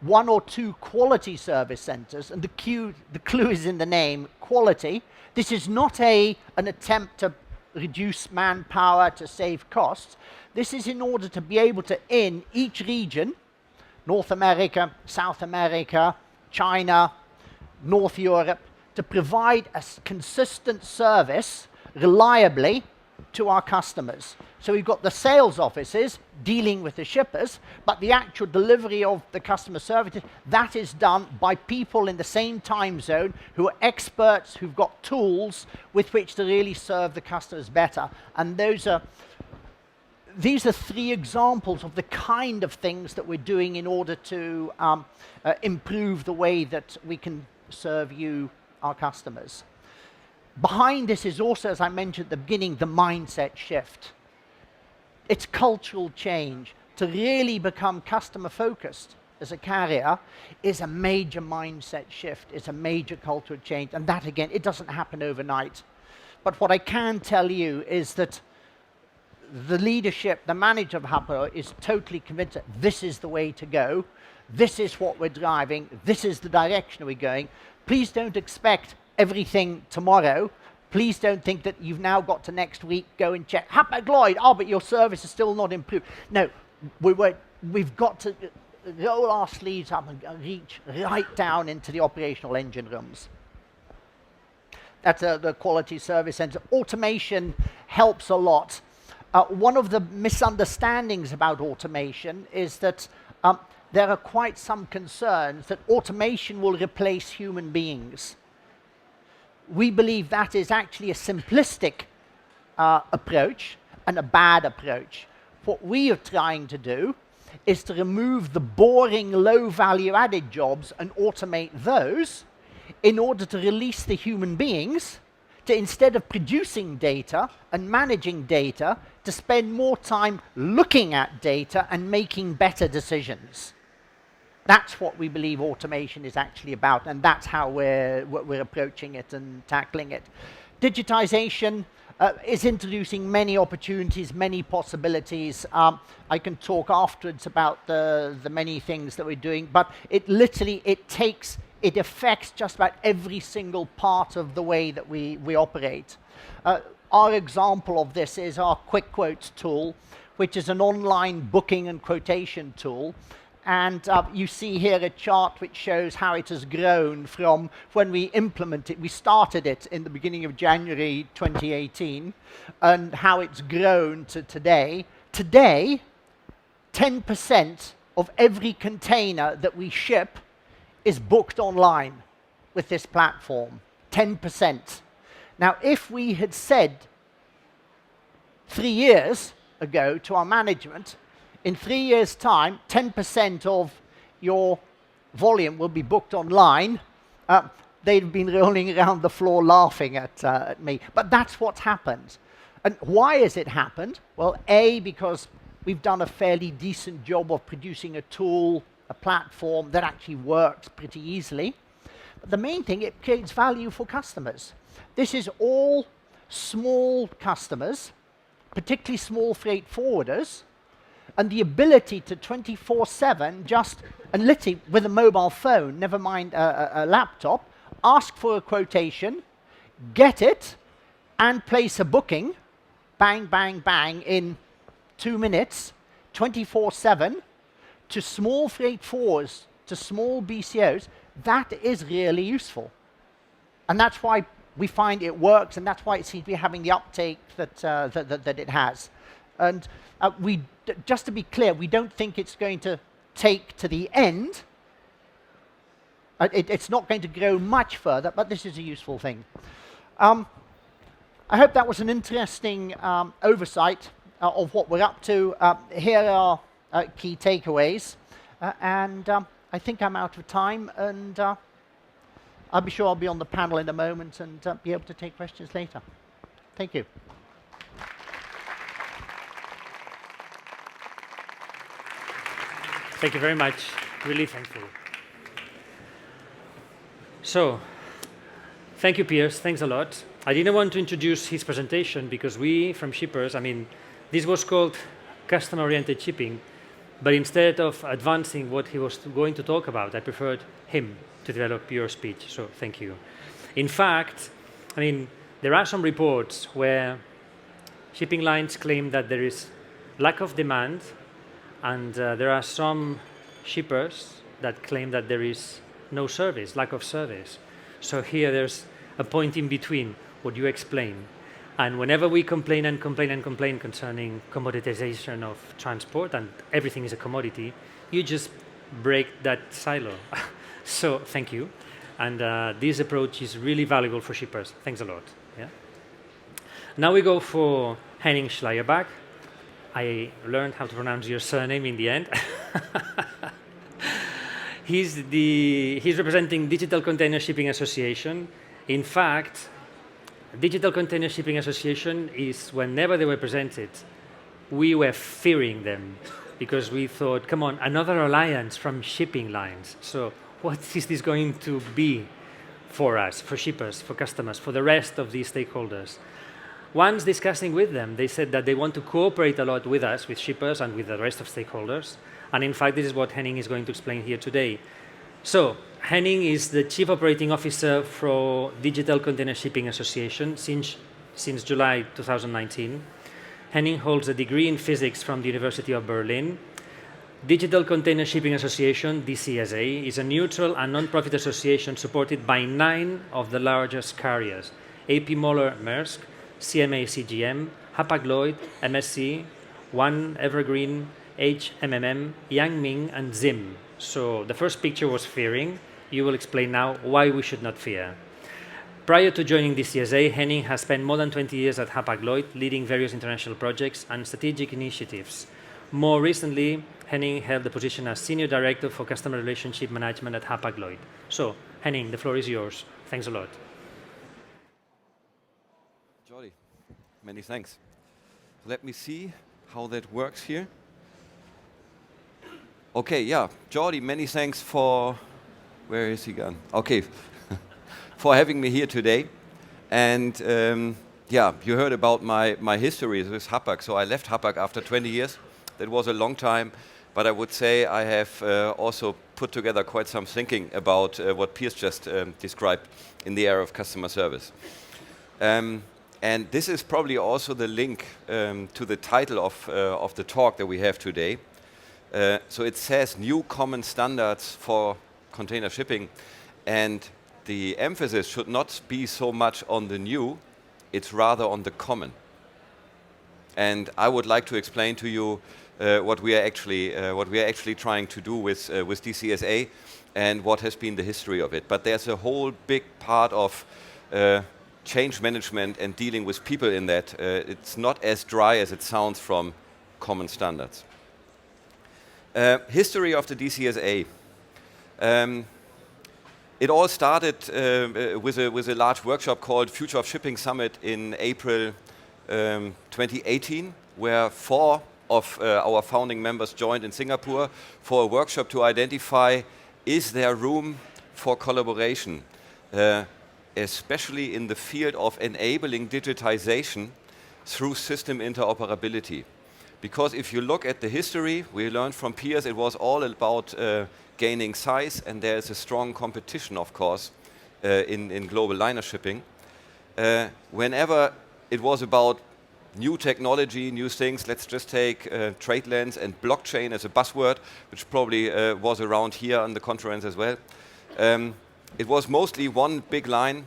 1 or 2 quality service centers, and the clue is in the name, quality. This is not an attempt to reduce manpower to save costs. This is in order to be able to, in each region, North America, South America, China, North Europe, to provide a consistent service reliably to our customers. So we've got the sales offices dealing with the shippers, but the actual delivery of the customer services, that is done by people in the same time zone who are experts, who've got tools with which to really serve the customers better. And these are 3 examples of the kind of things that we're doing in order to improve the way that we can serve you, our customers. Behind this is also, as I mentioned at the beginning, the mindset shift. It's cultural change. To really become customer focused as a carrier is a major mindset shift. It's a major cultural change. And that, again, it doesn't happen overnight. But what I can tell you is that the leadership, the manager of Happo is totally convinced that this is the way to go. This is what we're driving. This is the direction we're going. Please don't expect everything tomorrow. Please don't think that you've now got to next week, go and check. Hapag-Lloyd, but your service is still not improved. No, we've got to roll our sleeves up and reach right down into the operational engine rooms. That's the quality service center. Automation helps a lot. One of the misunderstandings about automation is that there are quite some concerns that automation will replace human beings. We believe that is actually a simplistic approach and a bad approach. What we are trying to do is to remove the boring, low value added jobs and automate those in order to release the human beings to, instead of producing data and managing data, to spend more time looking at data and making better decisions. That's what we believe automation is actually about, and that's how we're approaching it and tackling it. Digitization is introducing many opportunities, many possibilities. I can talk afterwards about the many things that we're doing, but it affects just about every single part of the way that we operate. Our example of this is our Quick Quotes tool, which is an online booking and quotation tool. And you see here a chart which shows how it has grown from when we implemented it. We started it in the beginning of January 2018, and how it's grown to today. Today, 10% of every container that we ship is booked online with this platform. 10%. Now, if we had said 3 years ago to our management, in 3 years' time, 10% of your volume will be booked online, they'd have been rolling around the floor laughing at me. But that's what's happened. And why has it happened? Well, A, because we've done a fairly decent job of producing a tool, a platform that actually works pretty easily. But the main thing, it creates value for customers. This is all small customers, particularly small freight forwarders, and the ability to 24/7 just, and literally with a mobile phone, never mind a laptop, ask for a quotation, get it, and place a booking, bang, bang, bang, in 2 minutes, 24/7, to small freight forwarders, to small BCOs. That is really useful. And that's why we find it works, and that's why it seems to be having the uptake that it has. And just to be clear, we don't think it's going to take to the end. It's not going to grow much further, but this is a useful thing. I hope that was an interesting oversight of what we're up to. Here are key takeaways. And I think I'm out of time, and I'll be sure I'll be on the panel in a moment and be able to take questions later. Thank you. Thank you very much. Really thankful. So, thank you, Piers. Thanks a lot. I didn't want to introduce his presentation because we, from shippers, this was called customer-oriented shipping, But instead of advancing what he was going to talk about, I preferred him to develop your speech, so thank you. In fact, I mean, there are some reports where shipping lines claim that there is lack of demand, and there are some shippers that claim that there is no service, lack of service. So here there's a point in between what you explain. And whenever we complain and complain and complain concerning commoditization of transport, and everything is a commodity, you just break that silo. So thank you. And this approach is really valuable for shippers. Thanks a lot. Yeah. Now we go for Henning Schleierbach. I learned how to pronounce your surname in the end. He's representing Digital Container Shipping Association. In fact, Digital Container Shipping Association is, whenever they were presented, we were fearing them because we thought, come on, another alliance from shipping lines. So what is this going to be for us, for shippers, for customers, for the rest of these stakeholders? Once discussing with them, they said that they want to cooperate a lot with us, with shippers and with the rest of stakeholders. And in fact, this is what Henning is going to explain here today. So Henning is the Chief Operating Officer for Digital Container Shipping Association since July 2019. Henning holds a degree in physics from the University of Berlin. Digital Container Shipping Association, DCSA, is a neutral and non-profit association supported by 9 of the largest carriers: AP Moller Maersk, CMA CGM, Hapag-Lloyd, MSC, One Evergreen, HMMM, Yangming, and Zim. So the first picture was fearing. You will explain now why we should not fear. Prior to joining DCSA, Henning has spent more than 20 years at Hapag-Lloyd, leading various international projects and strategic initiatives. More recently, Henning held the position as Senior Director for Customer Relationship Management at Hapag-Lloyd. So, Henning, the floor is yours. Thanks a lot. Jordi, many thanks. Let me see how that works here. Okay, yeah, Jordi, many thanks for, where is he gone? Okay, for having me here today. And yeah, you heard about my history with Hapag. So I left Hapag after 20 years. That was a long time, but I would say I have also put together quite some thinking about what Piers just described in the area of customer service. And this is probably also the link to the title of the talk that we have today. So it says new common standards for container shipping, and the emphasis should not be so much on the new, it's rather on the common. And I would like to explain to you what we are actually trying to do with DCSA and what has been the history of it. But there's a whole big part of change management and dealing with people in that. It's not as dry as it sounds from common standards. History of the DCSA. It all started with a large workshop called Future of Shipping Summit in April 2018, where 4 of our founding members joined in Singapore for a workshop to identify, is there room for collaboration, especially in the field of enabling digitization through system interoperability. Because if you look at the history, we learned from Piers, it was all about gaining size, and there is a strong competition, of course, in global liner shipping. Whenever it was about new technology, new things, let's just take trade lanes and blockchain as a buzzword, which probably was around here on the conference as well. It was mostly one big line,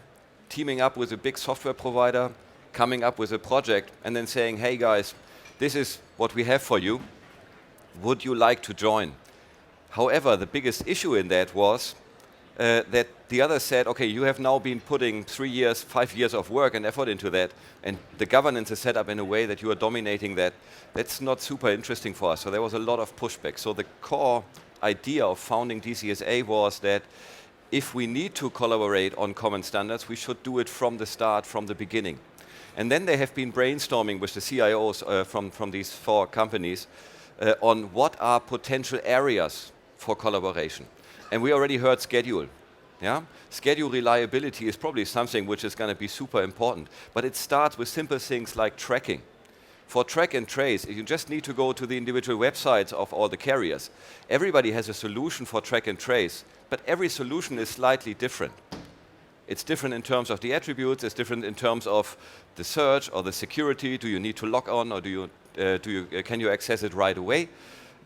teaming up with a big software provider, coming up with a project, and then saying, hey guys, this is what we have for you. Would you like to join? However, the biggest issue in that was that the others said, okay, you have now been putting 3 years, 5 years of work and effort into that, and the governance is set up in a way that you are dominating that. That's not super interesting for us. So there was a lot of pushback. So the core idea of founding DCSA was that if we need to collaborate on common standards, we should do it from the start, from the beginning. And then they have been brainstorming with the CIOs from these 4 companies on what are potential areas for collaboration. And we already heard schedule. Yeah? Schedule reliability is probably something which is going to be super important. But it starts with simple things like tracking. For track and trace, you just need to go to the individual websites of all the carriers. Everybody has a solution for track and trace, but every solution is slightly different. It's different in terms of the attributes, it's different in terms of the search or the security. Do you need to log on, or can you access it right away?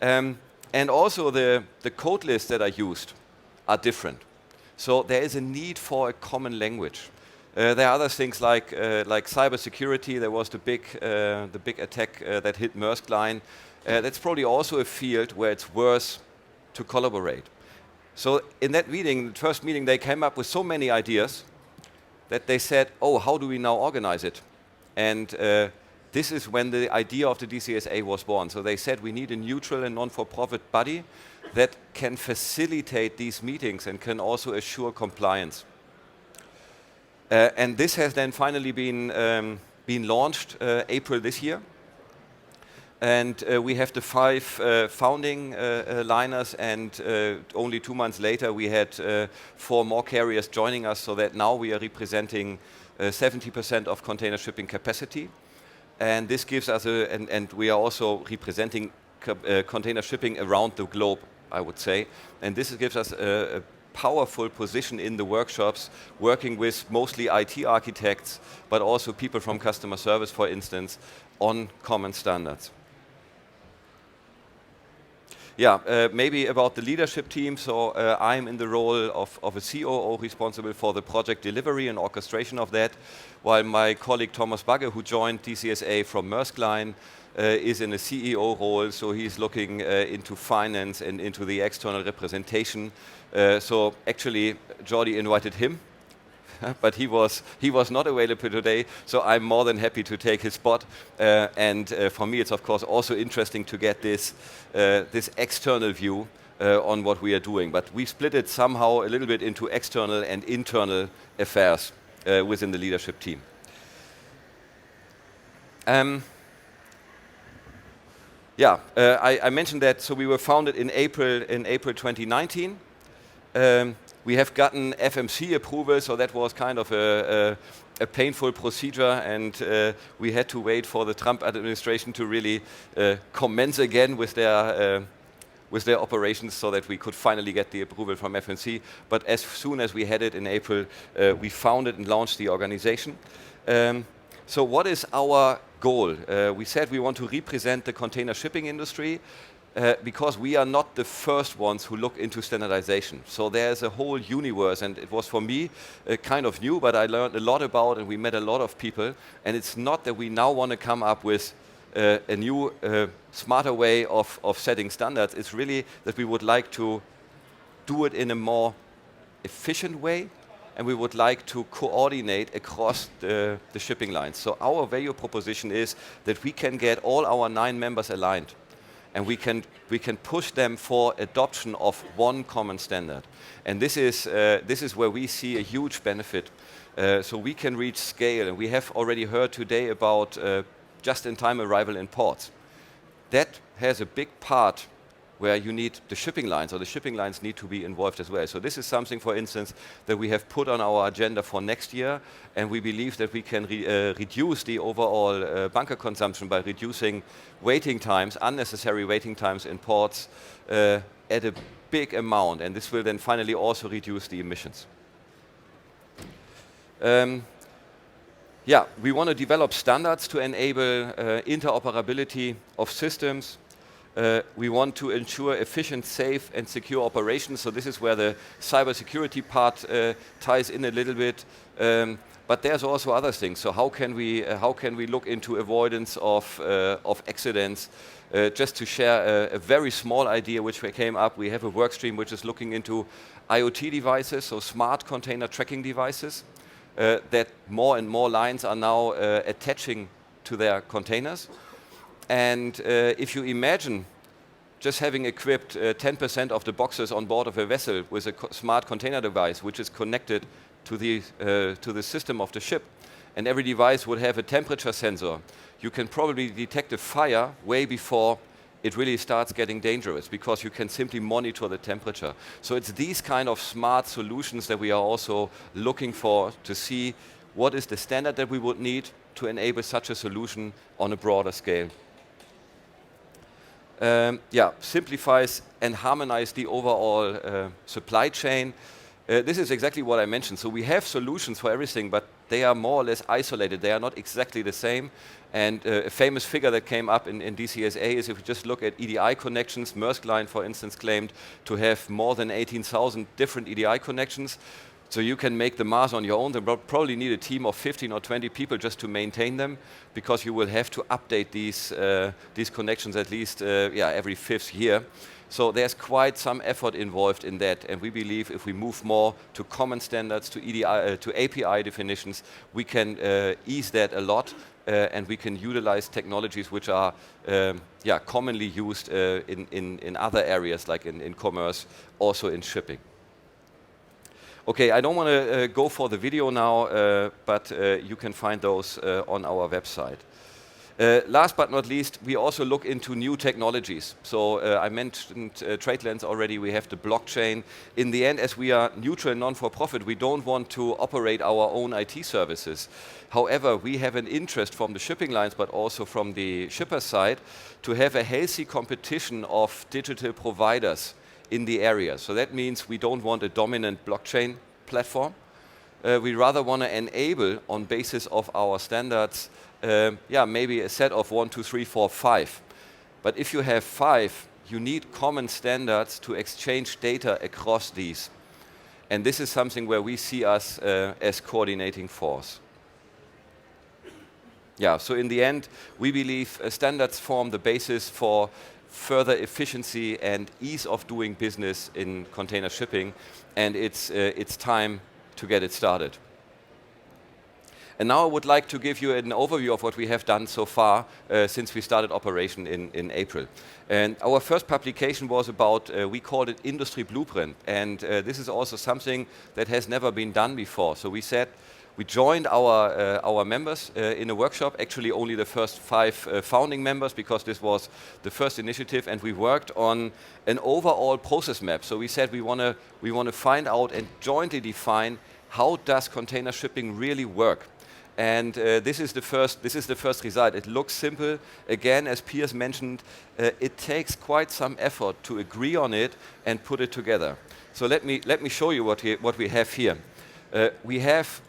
And also the code lists that are used are different. So there is a need for a common language. There are other things like cybersecurity. There was the big attack that hit Maersk Line. That's probably also a field where it's worth to collaborate. So in that meeting, the first meeting, they came up with so many ideas that they said, oh, how do we now organize it? And this is when the idea of the DCSA was born. So they said we need a neutral and non-for-profit body that can facilitate these meetings and can also assure compliance. And this has then finally been launched April this year. And we have the 5 founding liners, and only 2 months later we had 4 more carriers joining us, so that now we are representing 70% of container shipping capacity. And this gives us and we are also representing container shipping around the globe, I would say. And this gives us a powerful position in the workshops, working with mostly IT architects, but also people from customer service, for instance, on common standards. Yeah, maybe about the leadership team. So I'm in the role of a COO responsible for the project delivery and orchestration of that, while my colleague Thomas Bagge, who joined DCSA from Maersk Line, is in a CEO role. So he's looking into finance and into the external representation. So actually, Jordi invited him, but he was not available today, so I'm more than happy to take his spot. And for me, it's of course also interesting to get this external view on what we are doing. But we split it somehow a little bit into external and internal affairs within the leadership team. I mentioned that. So we were founded in April 2019. We have gotten FMC approval, so that was kind of a painful procedure, and we had to wait for the Trump administration to really commence again with their operations, so that we could finally get the approval from FMC. But as soon as we had it in April, we founded and launched the organization. So what is our goal? We said we want to represent the container shipping industry, because we are not the first ones who look into standardization. So there's a whole universe, and it was for me kind of new, but I learned a lot about, and we met a lot of people. And it's not that we now want to come up with a new, smarter way of setting standards. It's really that we would like to do it in a more efficient way, and we would like to coordinate across the shipping lines. So our value proposition is that we can get all our 9 members aligned, and we can push them for adoption of one common standard. And this is where we see a huge benefit. So we can reach scale, and we have already heard today about just-in-time arrival in ports. That has a big part where you need the shipping lines, or the shipping lines need to be involved as well. So this is something, for instance, that we have put on our agenda for next year, and we believe that we can reduce the overall bunker consumption by reducing waiting times, unnecessary waiting times in ports at a big amount, and this will then finally also reduce the emissions. We want to develop standards to enable interoperability of systems. We want to ensure efficient, safe, and secure operations. So this is where the cybersecurity part ties in a little bit. But there's also other things. So how can we look into avoidance of accidents? Just to share a very small idea which came up, we have a work stream which is looking into IoT devices, so smart container tracking devices, that more and more lines are now attaching to their containers. And if you imagine just having equipped 10% of the boxes on board of a vessel with a smart container device, which is connected to the system of the ship, and every device would have a temperature sensor, you can probably detect a fire way before it really starts getting dangerous, because you can simply monitor the temperature. So it's these kind of smart solutions that we are also looking for, to see what is the standard that we would need, to enable such a solution on a broader scale. Simplifies and harmonize the overall supply chain. This is exactly what I mentioned. So we have solutions for everything, but they are more or less isolated. They are not exactly the same. And a famous figure that came up in DCSA is if we just look at EDI connections, Maersk Line, for instance, claimed to have more than 18,000 different EDI connections. So you can make the math on your own. They probably need a team of 15 or 20 people just to maintain them, because you will have to update these connections at least every 5th year. So there's quite some effort involved in that, and we believe if we move more to common standards, to EDI, to API definitions, we can ease that a lot, and we can utilize technologies which are commonly used in other areas, like in commerce, also in shipping. Okay, I don't want to go for the video now, but you can find those on our website. Last but not least, we also look into new technologies. So I mentioned TradeLens already. We have the blockchain. In the end, as we are neutral and non-for-profit, we don't want to operate our own IT services. However, we have an interest from the shipping lines, but also from the shipper side, to have a healthy competition of digital providers in the area. So that means we don't want a dominant blockchain platform. We rather want to enable, on basis of our standards, maybe a set of 1, 2, 3, 4, 5. But if you have 5, you need common standards to exchange data across these. And this is something where we see us as coordinating force. So in the end, we believe standards form the basis for further efficiency and ease of doing business in container shipping, and it's time to get it started. And now I would like to give you an overview of what we have done so far since we started operation in April. And our first publication was about, we called it Industry Blueprint, and this is also something that has never been done before. So we said, we joined our members in a workshop, actually only the first 5 founding members, because this was the first initiative, and we worked on an overall process map. So we said we want to find out and jointly define how does container shipping really work. And this is the first result. It looks simple. Again, as Piers mentioned, it takes quite some effort to agree on it and put it together. So let me show you what we have here. We have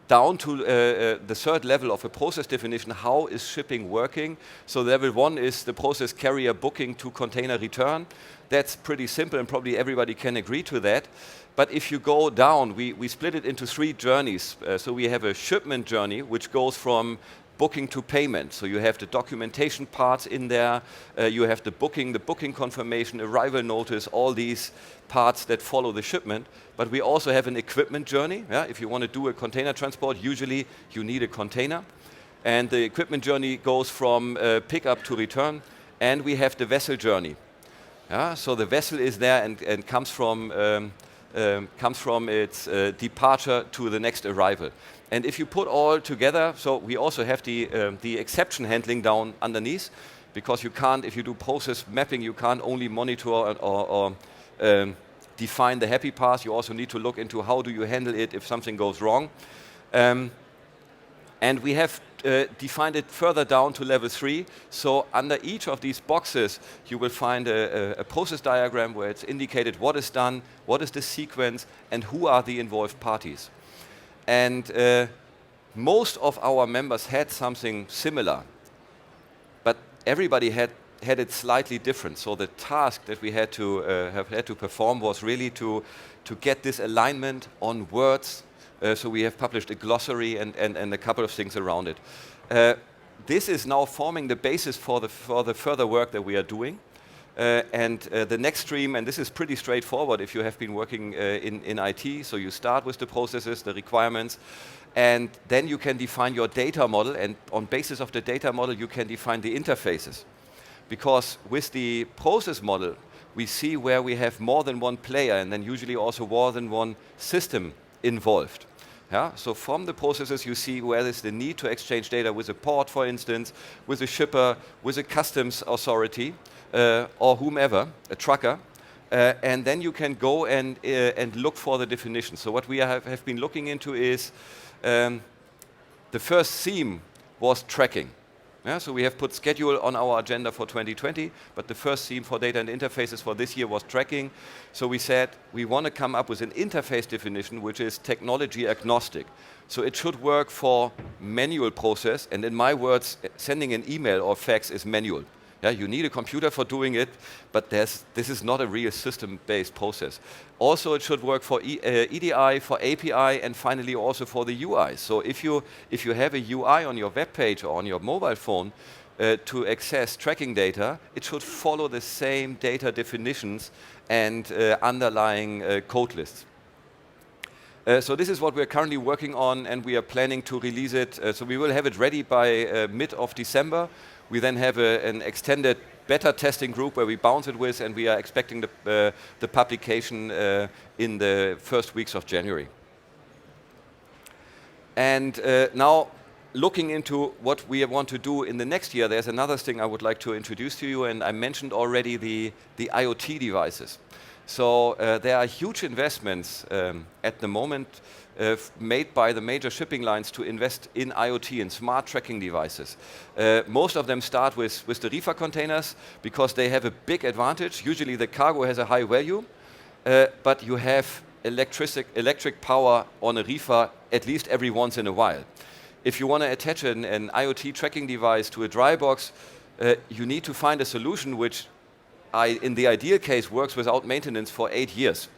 down to the third level of a process definition, how is shipping working? So level 1 is the process carrier booking to container return. That's pretty simple, and probably everybody can agree to that. But if you go down, we split it into 3 journeys. So we have a shipment journey, which goes from booking to payment. So you have the documentation parts in there, you have the booking confirmation, arrival notice, all these parts that follow the shipment. But we also have an equipment journey. If you want to do a container transport, usually you need a container. And the equipment journey goes from pickup to return. And we have the vessel journey. So the vessel is there and comes from its departure to the next arrival. And if you put all together, so we also have the exception handling down underneath, because you can't, if you do process mapping, you can't only monitor or define the happy path. You also need to look into how do you handle it if something goes wrong. And we have defined it further down to level 3. So under each of these boxes, you will find a process diagram where it's indicated what is done, what is the sequence, and who are the involved parties. And most of our members had something similar, but everybody had it slightly different. So the task that we had to perform was really to get this alignment on words. So we have published a glossary and a couple of things around it. This is now forming the basis for the further work that we are doing. And the next stream, and this is pretty straightforward if you have been working in IT, so you start with the processes, the requirements, and then you can define your data model, and on basis of the data model you can define the interfaces. Because with the process model, we see where we have more than one player, and then usually also more than one system involved. So from the processes you see where there's the need to exchange data with a port, for instance, with a shipper, with a customs authority, or whomever, a trucker, and then you can go and look for the definition. So what we have been looking into is The first theme was tracking. Yeah, so we have put schedule on our agenda for 2020, but the first theme for data and interfaces for this year was tracking. So we said we want to come up with an interface definition which is technology agnostic. So it should work for manual process, and in my words, sending an email or fax is manual. Yeah, you need a computer for doing it, but this is not a real system-based process. Also, it should work for EDI, for API, and finally also for the UI. So if you have a UI on your web page or on your mobile phone to access tracking data, it should follow the same data definitions and underlying code lists. So this is what we're currently working on, and we are planning to release it. So we will have it ready by mid of December. We then have an extended beta testing group where we bounce it with, and we are expecting the publication in the first weeks of January. And now, looking into what we want to do in the next year, there's another thing I would like to introduce to you, and I mentioned already the IoT devices. So there are huge investments at the moment made by the major shipping lines to invest in IoT and smart tracking devices. Most of them start with the reefer containers because they have a big advantage. Usually the cargo has a high value, but you have electric power on a reefer at least every once in a while. If you want to attach an IoT tracking device to a dry box, you need to find a solution which in the ideal case works without maintenance for 8 years.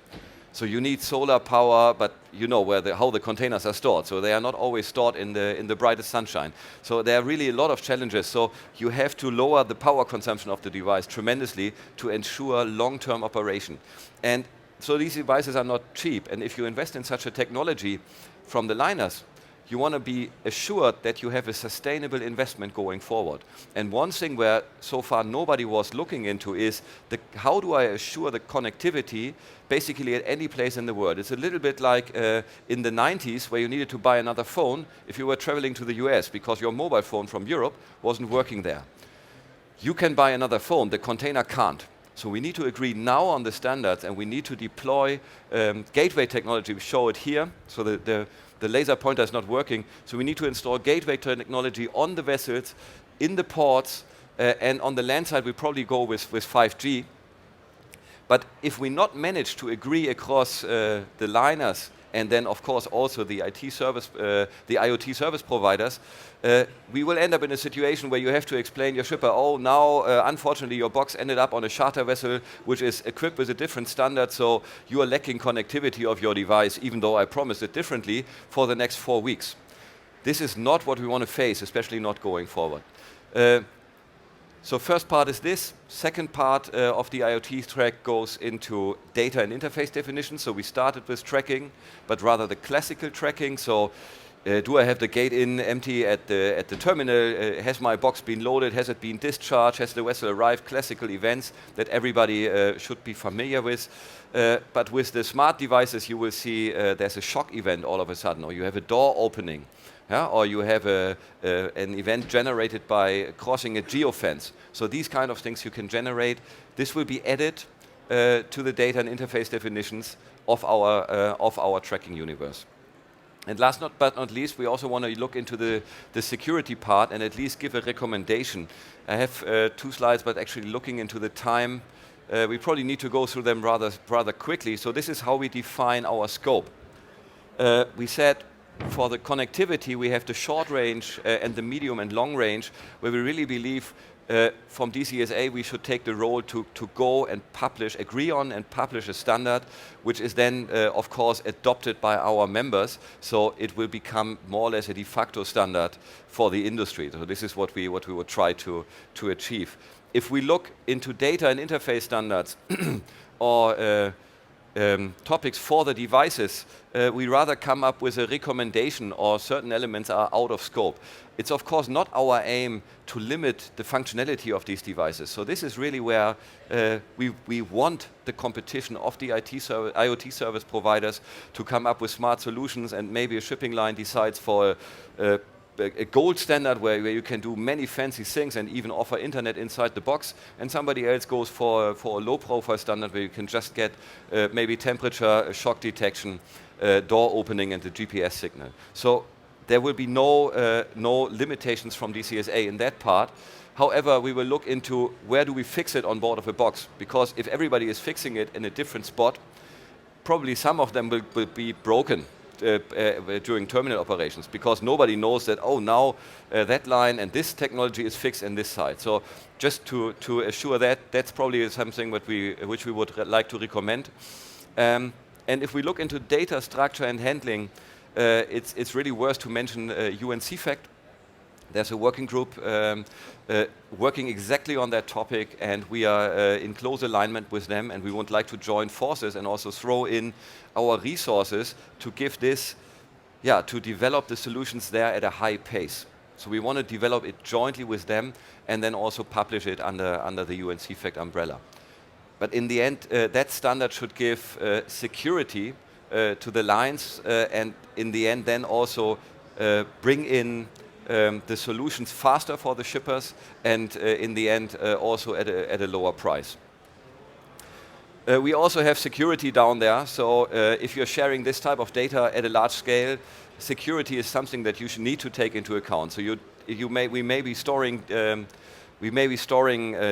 So you need solar power, but you know how the containers are stored. So they are not always stored in the brightest sunshine. So there are really a lot of challenges. So you have to lower the power consumption of the device tremendously to ensure long-term operation. And so these devices are not cheap. And if you invest in such a technology from the liners, you want to be assured that you have a sustainable investment going forward. And one thing where so far nobody was looking into is how do I assure the connectivity basically at any place in the world. It's a little bit like in the 90s where you needed to buy another phone if you were traveling to the US because your mobile phone from Europe wasn't working there. You can buy another phone, the container can't. So we need to agree now on the standards, and we need to deploy gateway technology. We show it here. So the laser pointer is not working, so we need to install gateway technology on the vessels, in the ports, and on the land side we probably go with 5G. But if we not manage to agree across the liners and then of course also the IoT service providers, we will end up in a situation where you have to explain your shipper, oh, now unfortunately your box ended up on a charter vessel which is equipped with a different standard, so you are lacking connectivity of your device, even though I promised it differently, for the next 4 weeks. This is not what we want to face, especially not going forward. So first part is this. Second part of the IoT track goes into data and interface definition. So we started with tracking, but rather the classical tracking. So do I have the gate in empty at the terminal? Has my box been loaded? Has it been discharged? Has the vessel arrived? Classical events that everybody should be familiar with. But with the smart devices, you will see there's a shock event all of a sudden, or you have a door opening. Yeah, or you have an event generated by crossing a geofence. So these kind of things you can generate. This will be added to the data and interface definitions of our tracking universe. And last but not least, we also want to look into the security part and at least give a recommendation. I have 2 slides, but actually looking into the time, we probably need to go through them rather quickly. So this is how we define our scope. We said, for the connectivity, we have the short range and the medium and long range, where we really believe from DCSA we should take the role to go and agree on and publish a standard, which is then, of course, adopted by our members. So it will become more or less a de facto standard for the industry. So this is what we would try to achieve. If we look into data and interface standards or topics for the devices, we rather come up with a recommendation or certain elements are out of scope. It's of course not our aim to limit the functionality of these devices. So this is really where we want the competition of the IoT service providers to come up with smart solutions, and maybe a shipping line decides for a gold standard where you can do many fancy things and even offer internet inside the box, and somebody else goes for a low profile standard where you can just get maybe temperature, shock detection, door opening and the GPS signal. So there will be no limitations from DCSA in that part. However, we will look into where do we fix it on board of a box, because if everybody is fixing it in a different spot, probably some of them will be broken during terminal operations, because nobody knows that, oh, now that line and this technology is fixed in this side. So just to assure that, that's probably something which we would like to recommend. And if we look into data structure and handling, it's really worth to mention UNCFACT. There's a working group working exactly on that topic, and we are in close alignment with them, and we would like to join forces and also throw in our resources to give this, to develop the solutions there at a high pace. So we want to develop it jointly with them and then also publish it under the UNCFACT umbrella. But in the end, that standard should give security to the lines, and in the end then also bring in the solutions faster for the shippers, and in the end also at a lower price. We also have security down there, so if you're sharing this type of data at a large scale, security is something that you should need to take into account. So we may be storing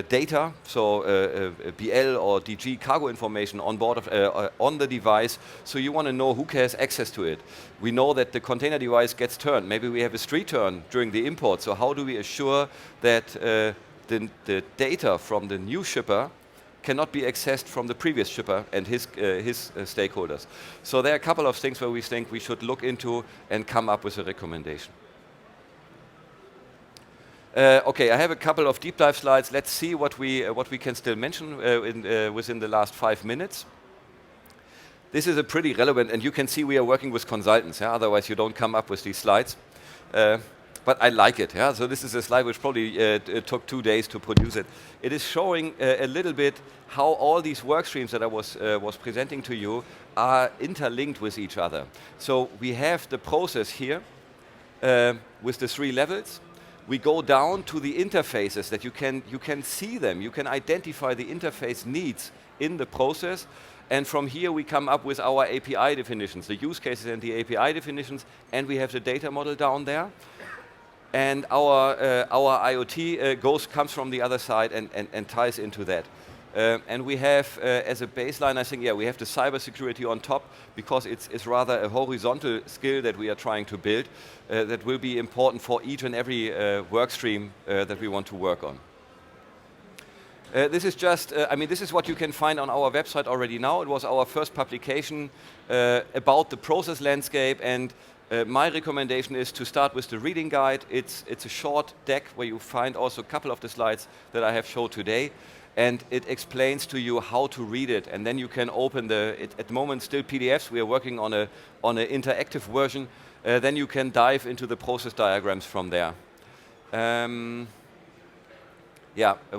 data, so BL or DG cargo information on board of, on the device, so you want to know who has access to it. We know that the container device gets turned. Maybe we have a street turn during the import, so how do we assure that the data from the new shipper cannot be accessed from the previous shipper and his stakeholders? So there are a couple of things where we think we should look into and come up with a recommendation. Okay, I have a couple of deep dive slides. Let's see what we can still mention within the last 5 minutes. This is a pretty relevant, and you can see we are working with consultants. Yeah? Otherwise, you don't come up with these slides. But I like it. Yeah? So this is a slide which probably took 2 days to produce it. It is showing a little bit how all these work streams that I was presenting to you are interlinked with each other. So we have the process here with the 3 levels. We go down to the interfaces that you can see them. You can identify the interface needs in the process. And from here we come up with our API definitions, the use cases and the API definitions, and we have the data model down there. And our IoT comes from the other side and ties into that. And we have, as a baseline, I think, we have the cybersecurity on top, because it's rather a horizontal skill that we are trying to build that will be important for each and every work stream that we want to work on. This is just, this is what you can find on our website already now. It was our first publication about the process landscape, and my recommendation is to start with the reading guide. It's a short deck where you find also a couple of the slides that I have showed today, and it explains to you how to read it, and then you can open at the moment still PDFs. We are working on an interactive version. Then you can dive into the process diagrams from there.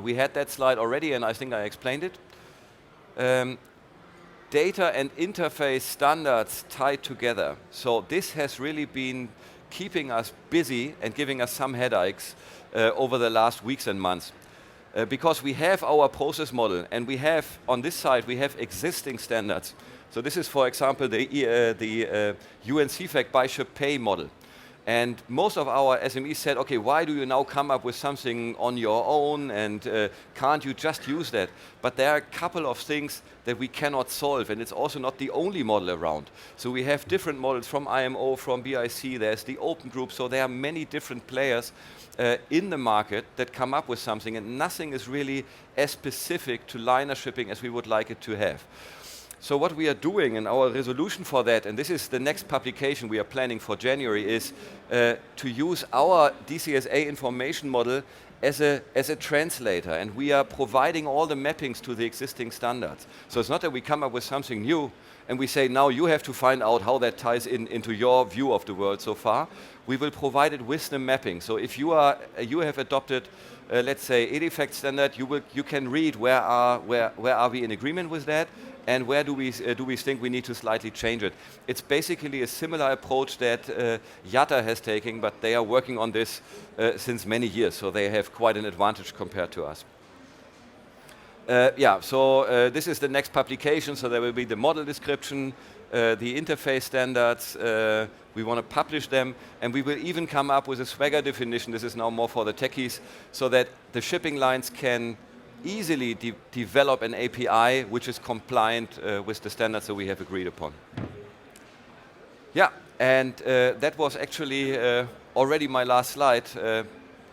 We had that slide already, and I think I explained it. Data and interface standards tied together. So this has really been keeping us busy and giving us some headaches over the last weeks and months. Because we have our process model, and we have, on this side, we have existing standards. So this is, for example, the UNCFACT buy, ship, pay model. And most of our SMEs said, okay, why do you now come up with something on your own, and can't you just use that? But there are a couple of things that we cannot solve, and it's also not the only model around. So we have different models from IMO, from BIC, there's the open group, so there are many different players in the market that come up with something, and nothing is really as specific to liner shipping as we would like it to have. So what we are doing, and our resolution for that, and this is the next publication we are planning for January, is to use our DCSA information model as a translator, and we are providing all the mappings to the existing standards. So it's not that we come up with something new and we say, now you have to find out how that ties into your view of the world so far. We will provide it with the mapping. So if you have adopted, let's say, EDIFACT standard, you can read where are we in agreement with that, and where do we think we need to slightly change it. It's basically a similar approach that IATA has taken, but they are working on this since many years, so they have quite an advantage compared to us. Yeah, so this is the next publication, so there will be the model description, the interface standards, we want to publish them, and we will even come up with a Swagger definition. This is now more for the techies, so that the shipping lines can easily develop an API which is compliant with the standards that we have agreed upon. Yeah, and that was actually already my last slide.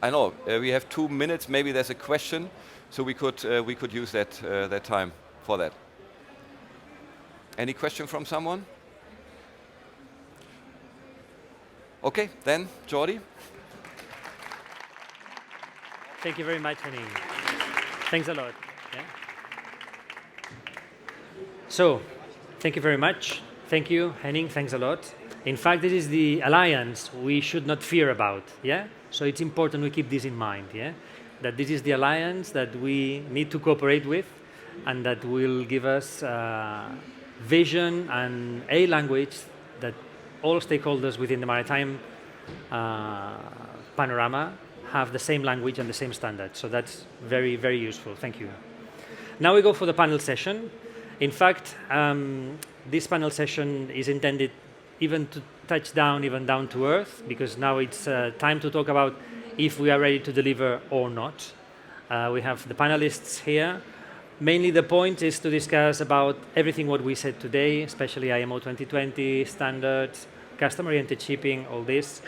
I know we have 2 minutes. Maybe there's a question, so we could use that time for that. Any question from someone? Okay, then Jordi. Thank you very much, Henning. Thanks a lot. Yeah. So, thank you very much. Thank you, Henning. Thanks a lot. In fact, this is the alliance we should not fear about. Yeah. So it's important we keep this in mind. Yeah. That this is the alliance that we need to cooperate with, and that will give us vision and a language that all stakeholders within the maritime panorama have the same language and the same standards. So that's very, very useful. Thank you. Now we go for the panel session. In fact, this panel session is intended even to touch down, even down to earth, because now it's time to talk about if we are ready to deliver or not. We have the panelists here. Mainly the point is to discuss about everything what we said today, especially IMO 2020, standards, customer-oriented shipping, all this.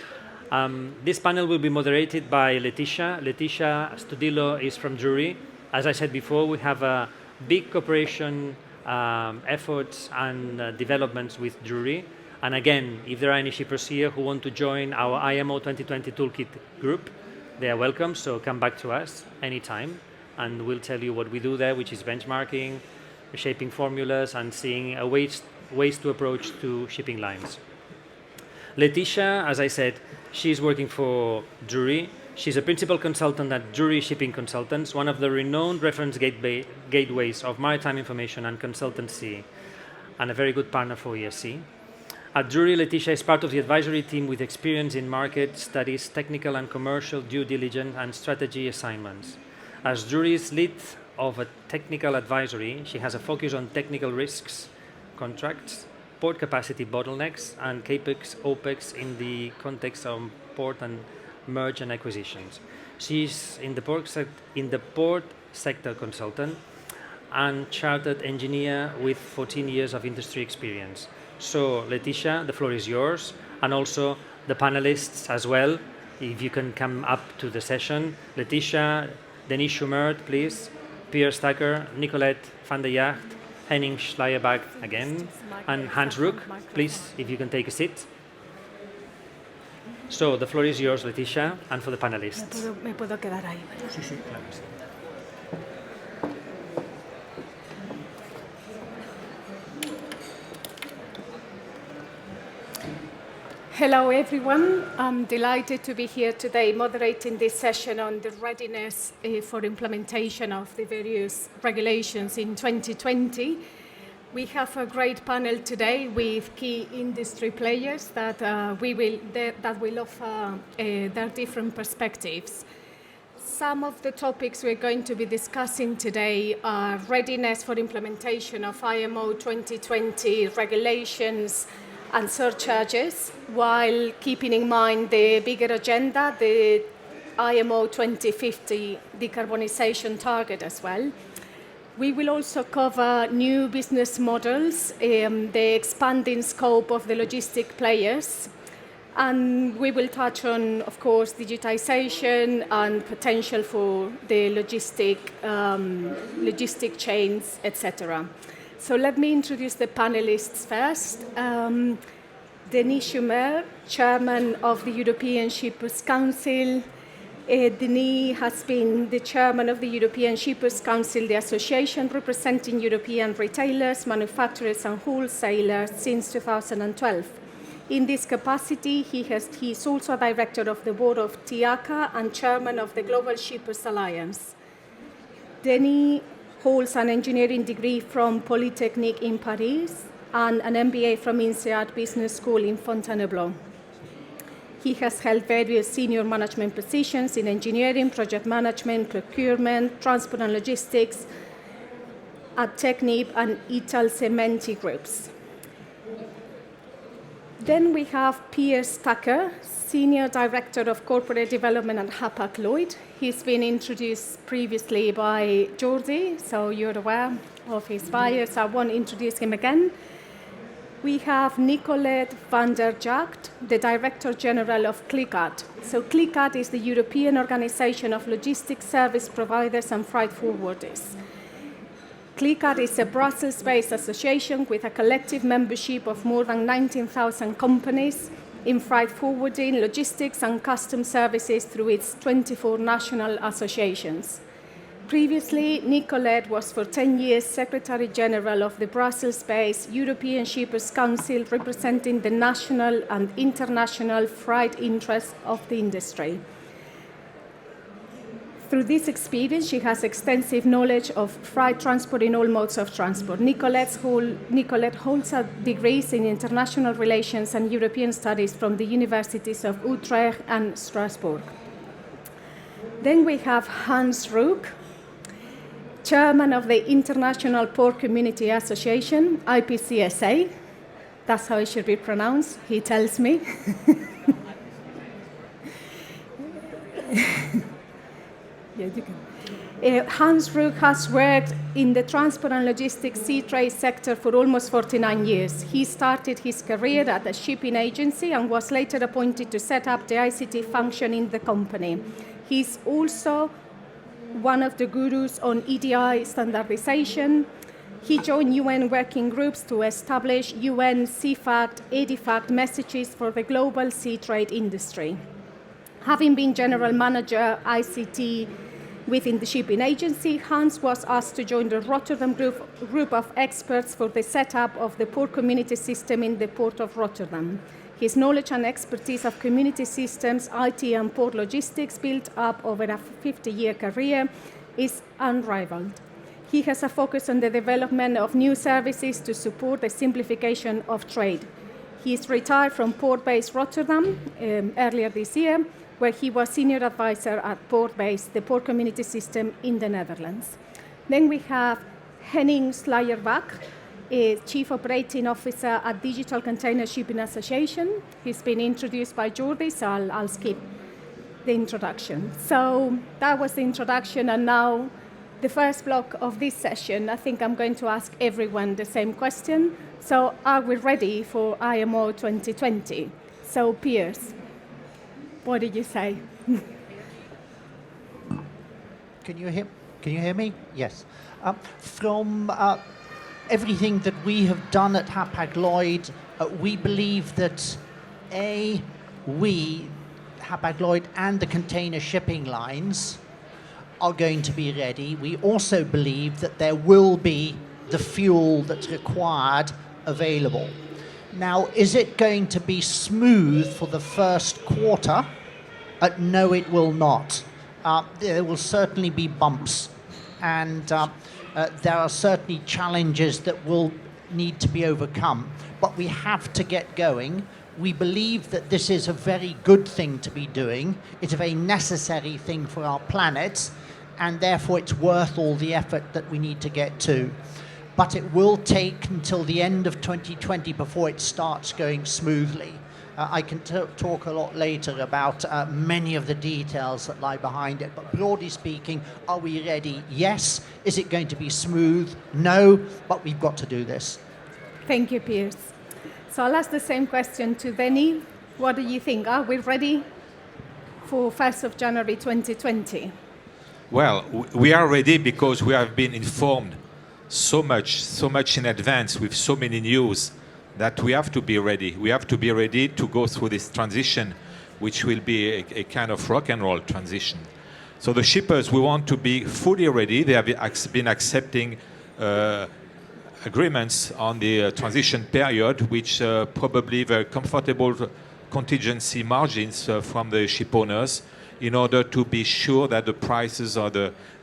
This panel will be moderated by Leticia. Leticia Studillo is from Jury. As I said before, we have a big cooperation efforts and developments with Jury. And again, if there are any shippers here who want to join our IMO 2020 Toolkit group, they are welcome, so come back to us anytime. And we'll tell you what we do there, which is benchmarking, shaping formulas, and seeing ways to approach to shipping lines. Leticia, as I said, she's working for Jury. She's a principal consultant at Jury Shipping Consultants, one of the renowned reference gateways of maritime information and consultancy, and a very good partner for ESC. At Jury, Leticia is part of the advisory team with experience in market studies, technical and commercial due diligence, and strategy assignments. As Jury's lead of a technical advisory, she has a focus on technical risks, contracts, port capacity bottlenecks, and CAPEX, OPEX in the context of port and merge and acquisitions. She's in the port sector consultant and chartered engineer with 14 years of industry experience. So, Leticia, the floor is yours, and also the panelists as well, if you can come up to the session. Leticia, Denis Schumert, please, Pierre Stacker, Nicolette van der Jacht, Henning Schleierbach again, and Hans Rook, please, if you can take a seat. So, the floor is yours, Leticia, and for the panelists. Me puedo quedar ahí, ¿verdad? Sí, sí, claro. Hello, everyone. I'm delighted to be here today moderating this session on the readiness for implementation of the various regulations in 2020. We have a great panel today with key industry players that will offer their different perspectives. Some of the topics we're going to be discussing today are readiness for implementation of IMO 2020 regulations and surcharges, while keeping in mind the bigger agenda, the IMO 2050 decarbonisation target as well. We will also cover new business models, the expanding scope of the logistic players, and we will touch on, of course, digitization and potential for the logistic chains, etc. So let me introduce the panelists first. Denis Schumert, Chairman of the European Shippers Council. Denis has been the Chairman of the European Shippers Council, the association representing European retailers, manufacturers and wholesalers since 2012. In this capacity, he is also a Director of the Board of TIACA and Chairman of the Global Shippers Alliance. Denis holds an engineering degree from Polytechnique in Paris and an MBA from INSEAD Business School in Fontainebleau. He has held various senior management positions in engineering, project management, procurement, transport and logistics, at Technip and Italcementi groups. Then we have Piers Tucker, Senior Director of Corporate Development at Hapag-Lloyd. He's been introduced previously by Jordi, so you're aware of his bio, so I won't introduce him again. We have Nicolette van der Jagt, the Director General of CLICAT. So CLICAT is the European Organization of Logistics Service Providers and Freight Forwarders. CLICAT is a Brussels-based association with a collective membership of more than 19,000 companies in freight forwarding, logistics and customs services through its 24 national associations. Previously, Nicolette was for 10 years Secretary General of the Brussels-based European Shippers Council, representing the national and international freight interests of the industry. Through this experience, she has extensive knowledge of freight transport in all modes of transport. Nicolette holds a degrees in international relations and European studies from the universities of Utrecht and Strasbourg. Then we have Hans Ruck, Chairman of the International Port Community Association, IPCSA. That's how it should be pronounced, he tells me. Yeah, you can. Hans Ruck has worked in the transport and logistics sea trade sector for almost 49 years. He started his career at a shipping agency and was later appointed to set up the ICT function in the company. He's also one of the gurus on EDI standardization. He joined UN working groups to establish UN CFAT, EDIFACT messages for the global sea trade industry. Having been General Manager ICT within the shipping agency, Hans was asked to join the Rotterdam group of experts for the setup of the port community system in the port of Rotterdam. His knowledge and expertise of community systems, IT and port logistics built up over a 50-year career is unrivaled. He has a focus on the development of new services to support the simplification of trade. He is retired from Port-Based Rotterdam earlier this year, where he was senior advisor at Port-Based, the port community system in the Netherlands. Then we have Henning Sluyerbach, Chief Operating Officer at Digital Container Shipping Association. He's been introduced by Jordi, so I'll skip the introduction. So that was the introduction, and now the first block of this session, I think I'm going to ask everyone the same question. So are we ready for IMO 2020? So Piers, what did you say? Can you hear me? Yes. From everything that we have done at Hapag-Lloyd, we believe that we, Hapag-Lloyd and the container shipping lines, are going to be ready. We also believe that there will be the fuel that's required available. Now, is it going to be smooth for the first quarter? No, it will not. There will certainly be bumps, and there are certainly challenges that will need to be overcome. But we have to get going. We believe that this is a very good thing to be doing. It's a very necessary thing for our planet, and therefore it's worth all the effort that we need to get to. But it will take until the end of 2020 before it starts going smoothly. I can talk a lot later about many of the details that lie behind it, but broadly speaking, are we ready? Yes. Is it going to be smooth? No, but we've got to do this. Thank you, Piers. So I'll ask the same question to Denny. What do you think? Are we ready for 1st of January 2020? Well, we are ready because we have been informed so much in advance with so many news that we have to be ready. We have to be ready to go through this transition, which will be a kind of rock and roll transition. So the shippers, we want to be fully ready. They have been accepting agreements on the transition period, which probably very comfortable contingency margins from the ship owners in order to be sure that the prices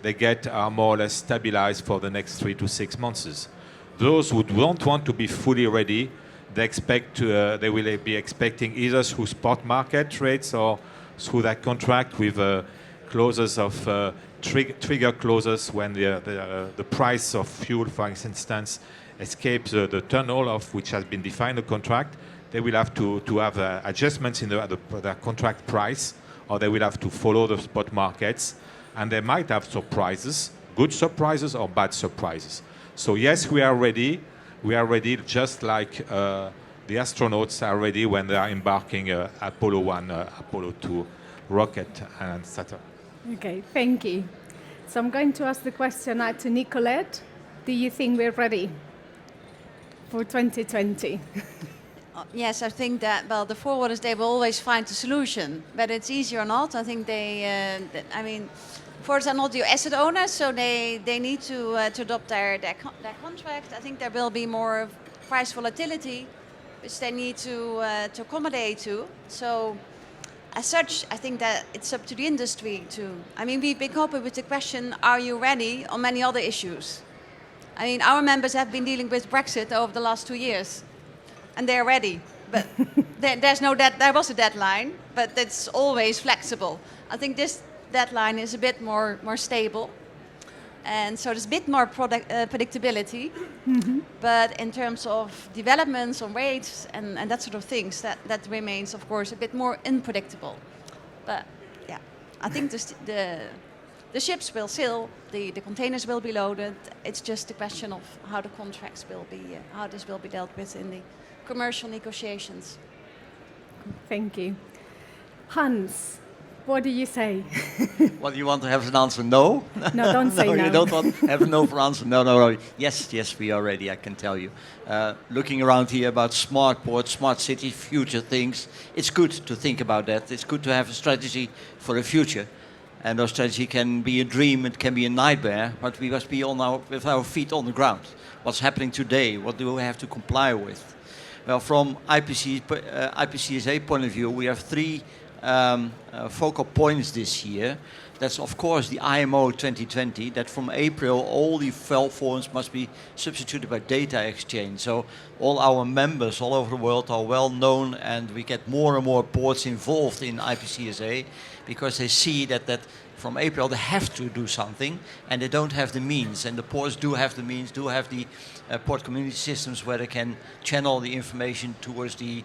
they get are more or less stabilized for the next 3 to 6 months. Those who don't want to be fully ready, they will be expecting either through spot market rates or through that contract with clauses of trigger clauses when the price of fuel, for instance, escapes the turn-off which has been defined in the contract. They will have to have adjustments in the contract price, or they will have to follow the spot markets, and they might have surprises, good surprises or bad surprises. So yes, we are ready. We are ready, just like the astronauts are ready when they are embarking Apollo 1, Apollo 2 rocket and Saturn. Okay, thank you. So I'm going to ask the question now to Nicolette. Do you think we're ready for 2020? Yes, I think that, well, the forwarders, they will always find a solution, whether it's easy or not. I think forwarders are not your asset owners, so they need to adopt their contract. I think there will be more price volatility, which they need to accommodate to. So, as such, I think that it's up to the industry to. I mean, we've been coping with the question, are you ready, on many other issues. I mean, our members have been dealing with Brexit over the last 2 years. And they're ready, but there was a deadline, but it's always flexible. I think this deadline is a bit more stable, and so there's a bit more predictability. Mm-hmm. But in terms of developments on rates and that sort of things, that remains, of course, a bit more unpredictable. But yeah, I think the ships will sail, the containers will be loaded. It's just a question of how the contracts will be, how this will be dealt with in the commercial negotiations. Thank you. Hans, what do you say? Well, you want to have an answer no? No, don't say no. You don't want to have a no for answer? No. Yes, we are ready, I can tell you. Looking around here about smart ports, smart cities, future things, it's good to think about that. It's good to have a strategy for the future. And our strategy can be a dream, it can be a nightmare, but we must be with our feet on the ground. What's happening today? What do we have to comply with? Well, from IPCSA point of view, we have 3 focal points this year. That's, of course, the IMO 2020, that from April, all the file forms must be substituted by data exchange. So all our members all over the world are well known, and we get more and more ports involved in IPCSA because they see that from April they have to do something and they don't have the means. And the ports do have the means, do have the port community systems where they can channel the information towards the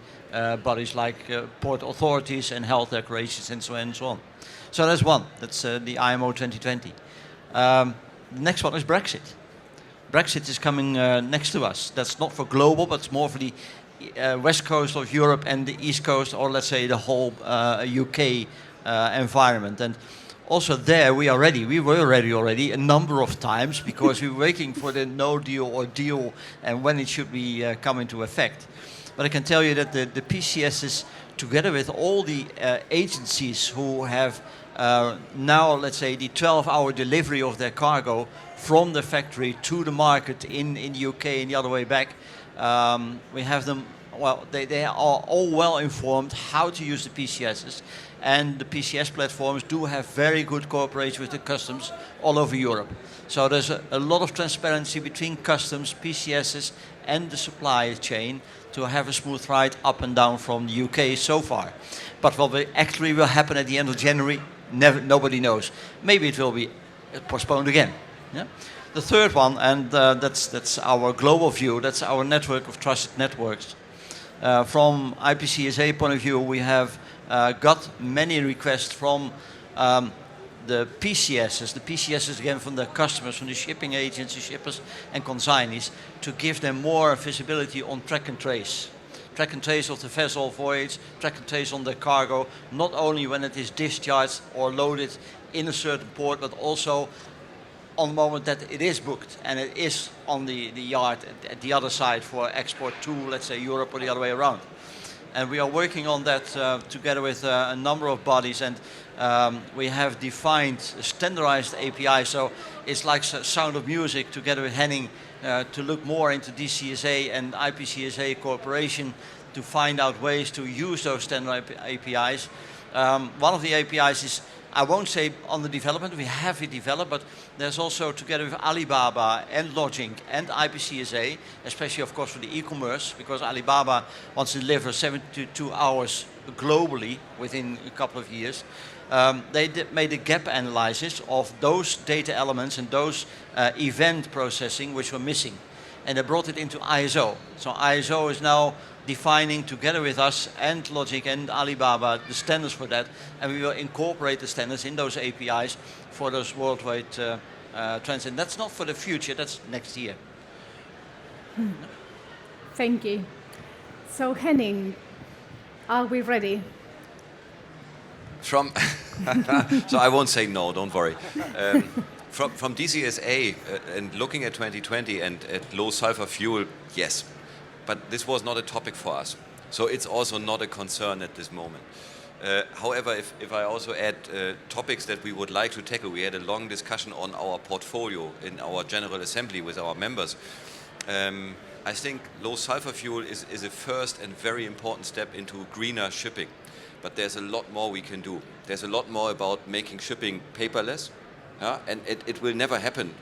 bodies like port authorities and health declarations and so on and so on. So that's one, that's the IMO 2020. The next one is Brexit. Brexit is coming next to us. That's not for global, but it's more for the west coast of Europe and the east coast, or let's say the whole UK environment. And also there we are ready. We were ready already a number of times because we were waiting for the no deal or deal and when it should be come into effect. But I can tell you that the PCSs, together with all the agencies who have now, let's say, the 12-hour delivery of their cargo from the factory to the market in the UK and the other way back, we have them, well, they are all well informed how to use the PCSs. And the PCS platforms do have very good cooperation with the customs all over Europe. So there's a lot of transparency between customs, PCSs and the supply chain to have a smooth ride up and down from the UK so far. But what actually will happen at the end of January, nobody knows. Maybe it will be postponed again. Yeah? The third one, and that's our global view, that's our network of trusted networks. From IPCSA point of view, we have got many requests from the PCSs again from the customers, from the shipping agents, the shippers and consignees, to give them more visibility on track and trace. Track and trace of the vessel voyage, track and trace on the cargo, not only when it is discharged or loaded in a certain port, but also on the moment that it is booked and it is on the yard at the other side for export to, let's say, Europe or the other way around. And we are working on that together with a number of bodies, and we have defined standardized API. So it's like Sound of Music together with Henning to look more into DCSA and IPCSA cooperation to find out ways to use those standard APIs. One of the APIs is, I won't say on the development, we have it developed, but there's also together with Alibaba and Lodging and IPCSA, especially of course for the e-commerce, because Alibaba wants to deliver 72 hours globally within a couple of years. They made a gap analysis of those data elements and those event processing which were missing. And they brought it into ISO. So ISO is now defining together with us and Logic and Alibaba the standards for that. And we will incorporate the standards in those APIs for those worldwide trends. And that's not for the future, that's next year. Thank you. So Henning, are we ready? So I won't say no, don't worry. From DCSA and looking at 2020 and at low sulfur fuel, yes. But this was not a topic for us. So it's also not a concern at this moment. However, if I also add topics that we would like to tackle, we had a long discussion on our portfolio in our General Assembly with our members. I think low sulfur fuel is a first and very important step into greener shipping. But there's a lot more we can do. There's a lot more about making shipping paperless. And it will never happen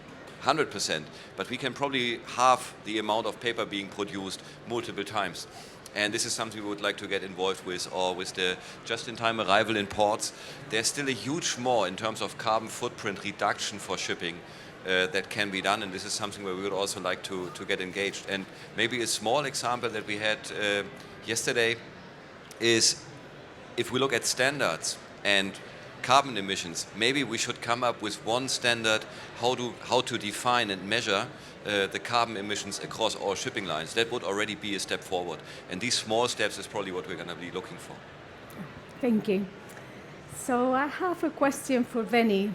100%, but we can probably halve the amount of paper being produced multiple times. And this is something we would like to get involved with, or with the just-in-time arrival in ports. There's still a huge more in terms of carbon footprint reduction for shipping that can be done, and this is something where we would also like to get engaged. And maybe a small example that we had yesterday is, if we look at standards and carbon emissions, maybe we should come up with one standard how to define and measure the carbon emissions across all shipping lines. That would already be a step forward. And these small steps is probably what we're going to be looking for. Thank you. So I have a question for Veni.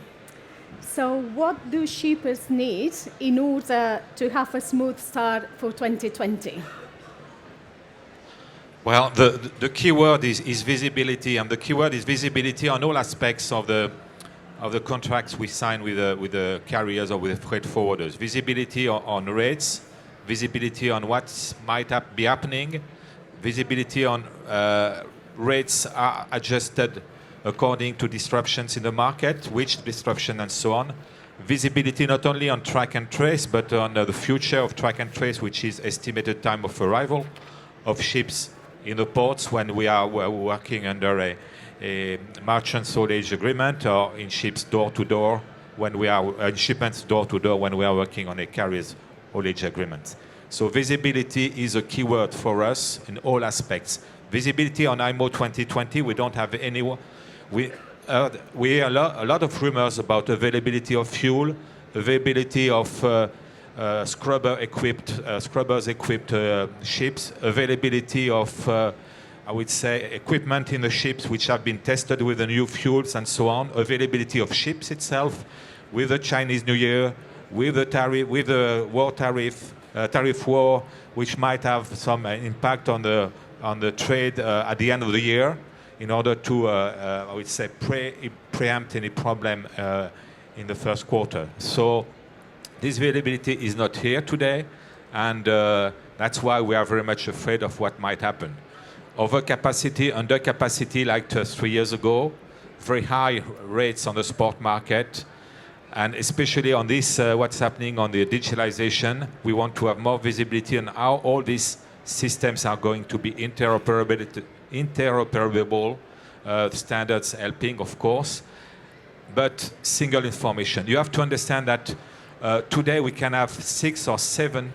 So what do shippers need in order to have a smooth start for 2020? Well, the key word is visibility, and the key word is visibility on all aspects of the contracts we sign with the carriers or with the freight forwarders. Visibility on rates, visibility on what might be happening, visibility on rates are adjusted according to disruptions in the market, which disruption and so on. Visibility not only on track and trace, but on the future of track and trace, which is estimated time of arrival of ships in the ports when we are working under a merchant haulage agreement, or in ships door-to-door when we are in shipments door-to-door when we are working on a carrier's haulage agreement. So visibility is a key word for us in all aspects. Visibility on IMO 2020, we don't have any. We hear a lot of rumors about availability of fuel, availability of scrubbers-equipped ships, availability of, I would say, equipment in the ships which have been tested with the new fuels and so on, availability of ships itself, with the Chinese New Year, with the tariff, with the war tariff war, which might have some impact on the trade at the end of the year, in order to, I would say, preempt any problem in the first quarter. So this availability is not here today, and that's why we are very much afraid of what might happen. Overcapacity, undercapacity, like 3 years ago, very high rates on the spot market, and especially on this, what's happening on the digitalization. We want to have more visibility on how all these systems are going to be interoperable, standards helping, of course, but single information. You have to understand that today we can have 6 or 7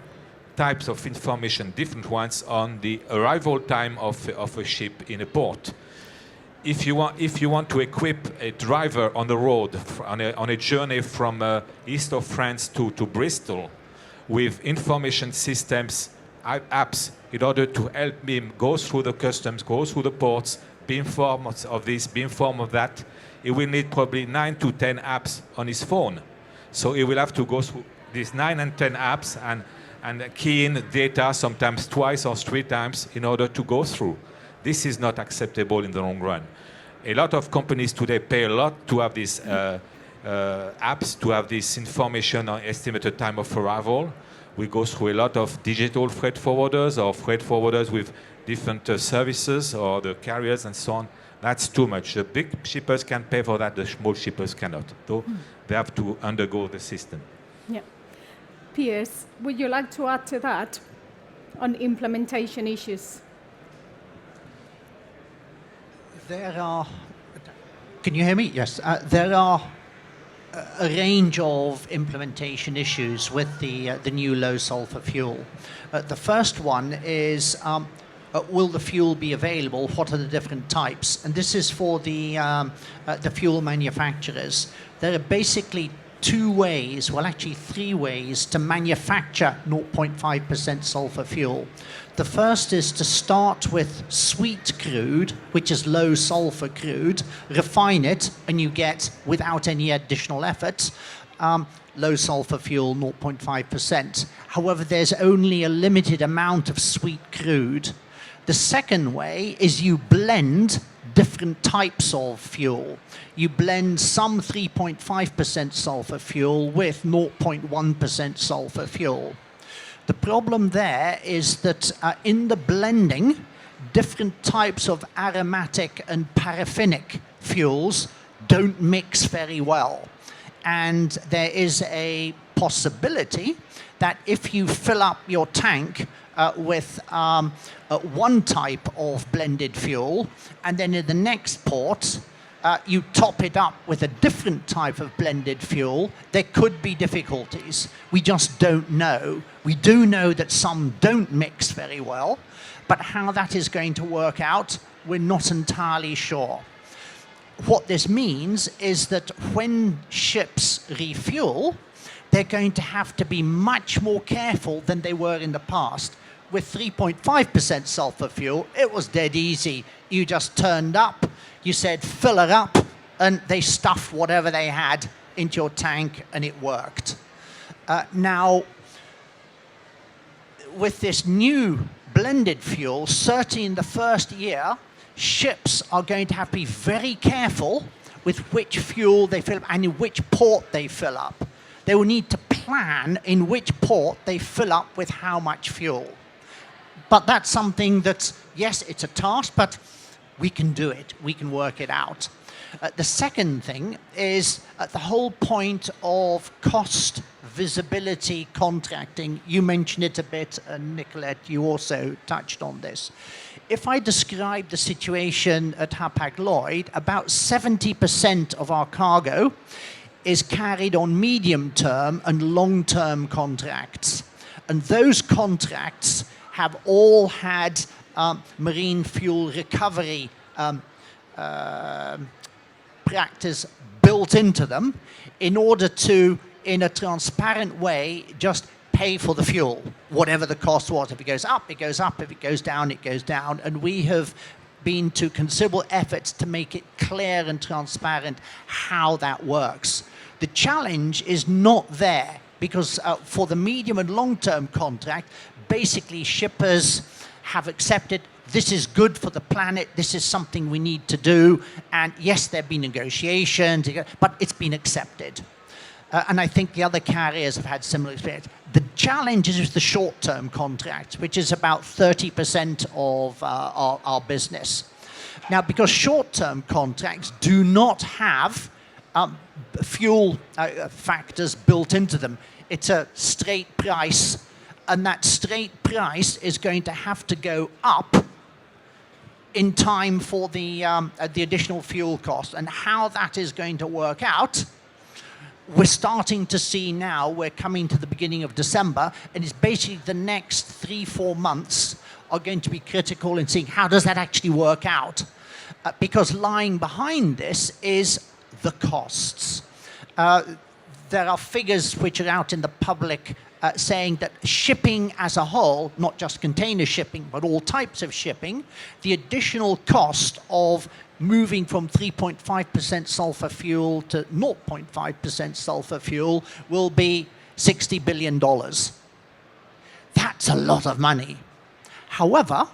types of information, different ones, on the arrival time of a ship in a port. If you want to equip a driver on the road on a journey from east of France to Bristol with information systems, apps, in order to help him go through the customs, go through the ports, be informed of this, be informed of that, he will need probably 9 to 10 apps on his phone. So he will have to go through these 9 and 10 apps and key in data sometimes twice or 3 times in order to go through. This is not acceptable in the long run. A lot of companies today pay a lot to have these apps, to have this information on estimated time of arrival. We go through a lot of digital freight forwarders or freight forwarders with different services, or the carriers and so on. That's too much. The big shippers can pay for that, the small shippers cannot. So they have to undergo the system. Yeah. Piers, would you like to add to that on implementation issues? There are Can you hear me? Yes. There are a range of implementation issues with the new low sulfur fuel. The first one is, will the fuel be available? What are the different types? And this is for the fuel manufacturers. There are basically two ways, well actually three ways, to manufacture 0.5% sulfur fuel. The first is to start with sweet crude, which is low sulfur crude, refine it, and you get, without any additional effort, low sulfur fuel, 0.5%. However, there's only a limited amount of sweet crude. The second way is you blend different types of fuel. You blend some 3.5% sulfur fuel with 0.1% sulfur fuel. The problem there is that in the blending, different types of aromatic and paraffinic fuels don't mix very well. And there is a possibility that if you fill up your tank with one type of blended fuel, and then in the next port, you top it up with a different type of blended fuel, there could be difficulties. We just don't know. We do know that some don't mix very well, but how that is going to work out, we're not entirely sure. What this means is that when ships refuel, they're going to have to be much more careful than they were in the past. With 3.5% sulfur fuel, it was dead easy. You just turned up, you said fill her up, and they stuffed whatever they had into your tank, and it worked. Now, with this new blended fuel, certainly in the first year, ships are going to have to be very careful with which fuel they fill up and in which port they fill up. They will need to plan in which port they fill up with how much fuel. But that's something that, yes, it's a task, but we can do it. We can work it out. The second thing is the whole point of cost, visibility, contracting. You mentioned it a bit, and Nicolette, you also touched on this. If I describe the situation at Hapag-Lloyd, about 70% of our cargo is carried on medium-term and long-term contracts. And those contracts have all had marine fuel recovery practice built into them in order to, in a transparent way, just pay for the fuel, whatever the cost was. If it goes up, it goes up. If it goes down, it goes down. And we have been to considerable efforts to make it clear and transparent how that works. The challenge is not there because for the medium and long-term contract, basically shippers have accepted this is good for the planet, this is something we need to do, and yes, there have been negotiations, but it's been accepted. And I think the other carriers have had similar experience. The challenge is the short-term contracts, which is about 30% of our business. Now, because short-term contracts do not have fuel factors built into them, it's a straight price, and that straight price is going to have to go up in time for the additional fuel cost. And how that is going to work out, we're starting to see now. We're coming to the beginning of December, and it's basically the next 3-4 months are going to be critical in seeing how does that actually work out. Because lying behind this is the costs. There are figures which are out in the public saying that shipping as a whole, not just container shipping, but all types of shipping, the additional cost of moving from 3.5% sulfur fuel to 0.5% sulfur fuel will be $60 billion. That's a lot of money. However,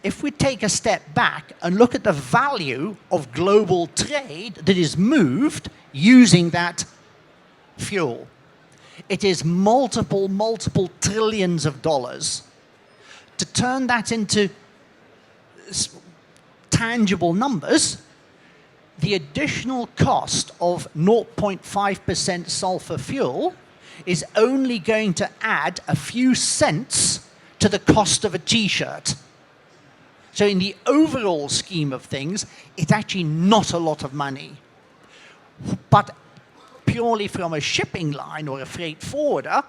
if we take a step back and look at the value of global trade that is moved using that fuel, it is multiple trillions of dollars. To turn that into tangible numbers, the additional cost of 0.5% sulfur fuel is only going to add a few cents to the cost of a t-shirt. So in the overall scheme of things, it's actually not a lot of money. But purely from a shipping line or a freight forwarder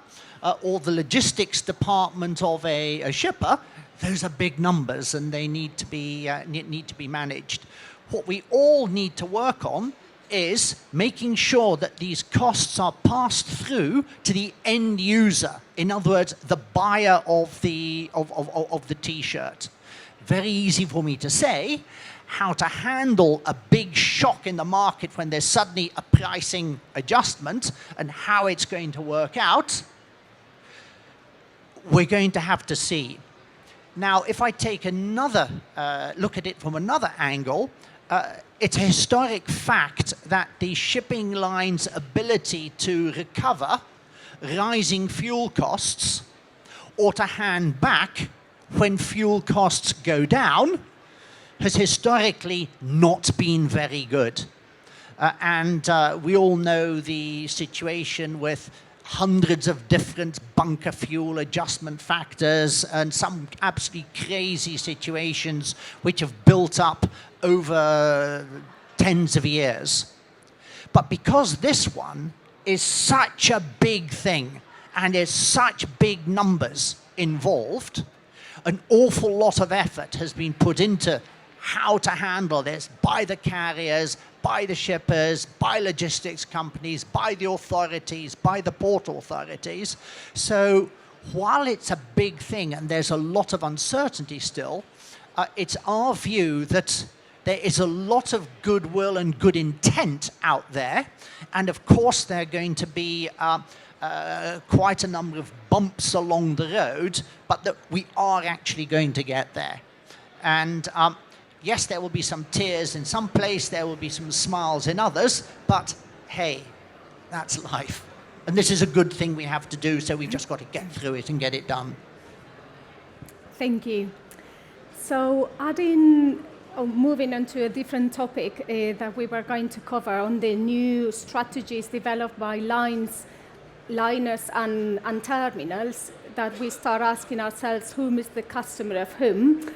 or the logistics department of a shipper, those are big numbers and they need to be managed. What we all need to work on is making sure that these costs are passed through to the end user. In other words, the buyer of the T-shirt. Very easy for me to say. How to handle a big shock in the market when there's suddenly a pricing adjustment and how it's going to work out, we're going to have to see. Now, if I take another look at it from another angle, it's a historic fact that the shipping line's ability to recover rising fuel costs or to hand back when fuel costs go down has historically not been very good. And we all know the situation with hundreds of different bunker fuel adjustment factors and some absolutely crazy situations which have built up over tens of years. But because this one is such a big thing and there's such big numbers involved, an awful lot of effort has been put into how to handle this by the carriers, by the shippers, by logistics companies, by the authorities, by the port authorities. So while it's a big thing and there's a lot of uncertainty still, it's our view that there is a lot of goodwill and good intent out there. And of course, there are going to be quite a number of bumps along the road, but that we are actually going to get there. And yes, there will be some tears in some place, there will be some smiles in others, but hey, that's life. And this is a good thing we have to do, so we've just got to get through it and get it done. Thank you. So moving on to a different topic that we were going to cover on the new strategies developed by liners and terminals, that we start asking ourselves, whom is the customer of whom?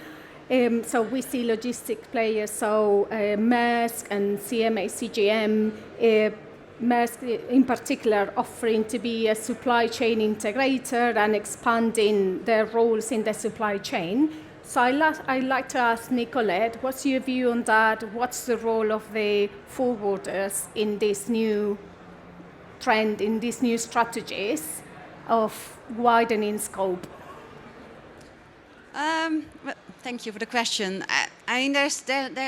So we see logistic players, so Maersk and CMA CGM, Maersk in particular offering to be a supply chain integrator and expanding their roles in the supply chain. So I'd like to ask Nicolette, what's your view on that? What's the role of the forwarders in this new trend, in these new strategies of widening scope? Thank you for the question. I mean, there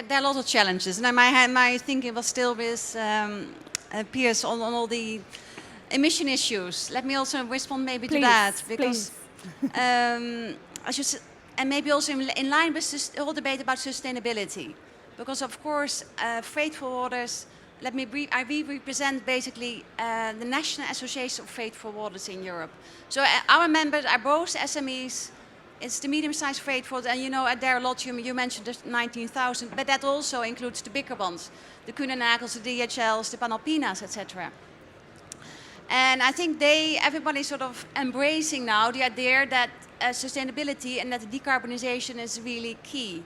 are a lot of challenges, and my thinking was still with Piers on all the emission issues. Let me also respond maybe to that, because and maybe also in line with the whole debate about sustainability, because of course freight forwarders. We represent basically the National Association of Freight Forwarders in Europe. So our members are both SMEs. It's the medium-sized freight forwarders, and there are a lot. You mentioned the 19,000, but that also includes the bigger ones, the Kuehne+Nagels, the DHLs, the Panalpinas, etc. And I think everybody's sort of embracing now the idea that sustainability and that decarbonization is really key.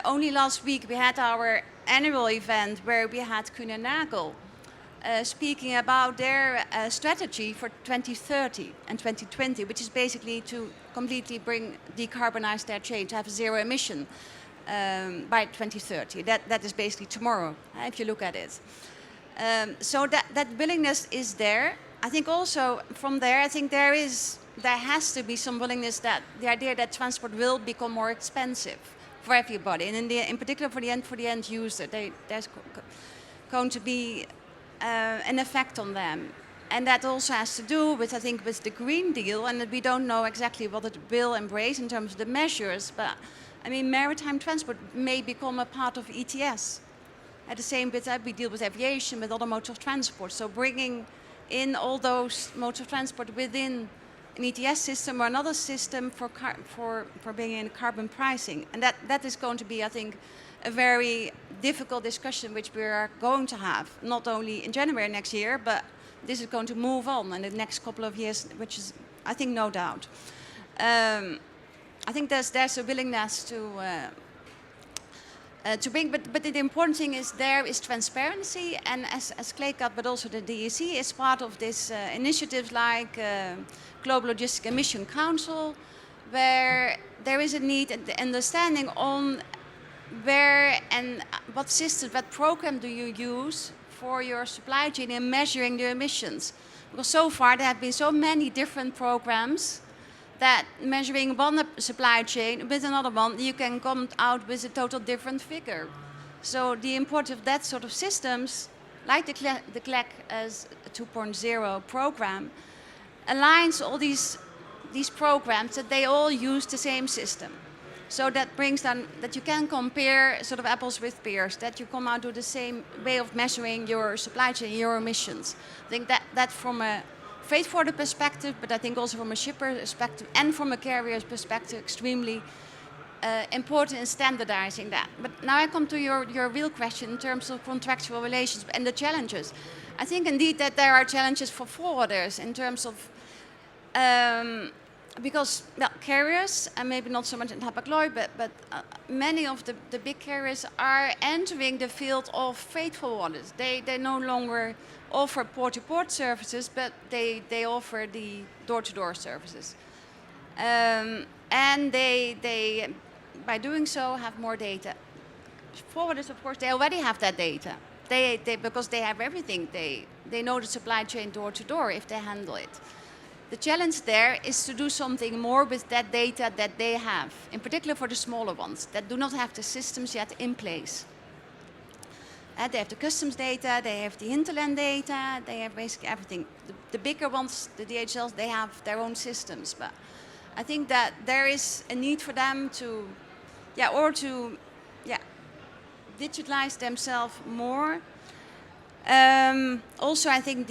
Only last week we had our annual event where we had Kuehne+Nagel speaking about their strategy for 2030 and 2020, which is basically to completely decarbonize their chain, to have zero emission by 2030. That is basically tomorrow, if you look at it. So that willingness is there. I think also from there, I think there has to be some willingness that the idea that transport will become more expensive for everybody, and in particular for the end user, there's going to be an effect on them, and that also has to do with, I think, with the Green Deal, and we don't know exactly what it will embrace in terms of the measures. But I mean, maritime transport may become a part of ETS. At the same time, we deal with aviation, with other modes of transport. So bringing in all those modes of transport within an ETS system or another system for bringing in carbon pricing. And that is going to be, I think, a very difficult discussion which we are going to have, not only in January next year, but this is going to move on in the next couple of years, which is, I think, no doubt. I think there's a willingness to bring, but the important thing is there is transparency, and as ClayCut, but also the DEC is part of this initiatives like Global Logistic Emission Council, where there is a need and the understanding on where and what system, what program do you use for your supply chain in measuring the emissions. Because so far there have been so many different programs that measuring one supply chain with another one, you can come out with a total different figure. So the importance of that sort of systems, like the CLEC as a 2.0 program, aligns all these programs that they all use the same system. So that brings down that you can compare sort of apples with pears, that you come out to the same way of measuring your supply chain, your emissions. I think that from a freight forwarder perspective, but I think also from a shipper perspective and from a carrier's perspective, extremely important in standardizing that. But now I come to your real question in terms of contractual relations and the challenges. I think indeed that there are challenges for forwarders in terms of because carriers, and maybe not so much in Hapag-Lloyd, but many of the big carriers are entering the field of freight forwarders. They no longer offer port-to-port services, but they offer the door-to-door services. And they, by doing so, have more data. Forwarders, of course, they already have that data. Because they have everything. They know the supply chain door-to-door if they handle it. The challenge there is to do something more with that data that they have, in particular for the smaller ones that do not have the systems yet in place. They have the customs data, they have the hinterland data, they have basically everything. The bigger ones, the DHLs, they have their own systems. But I think that there is a need for them to, digitalize themselves more. Also, I think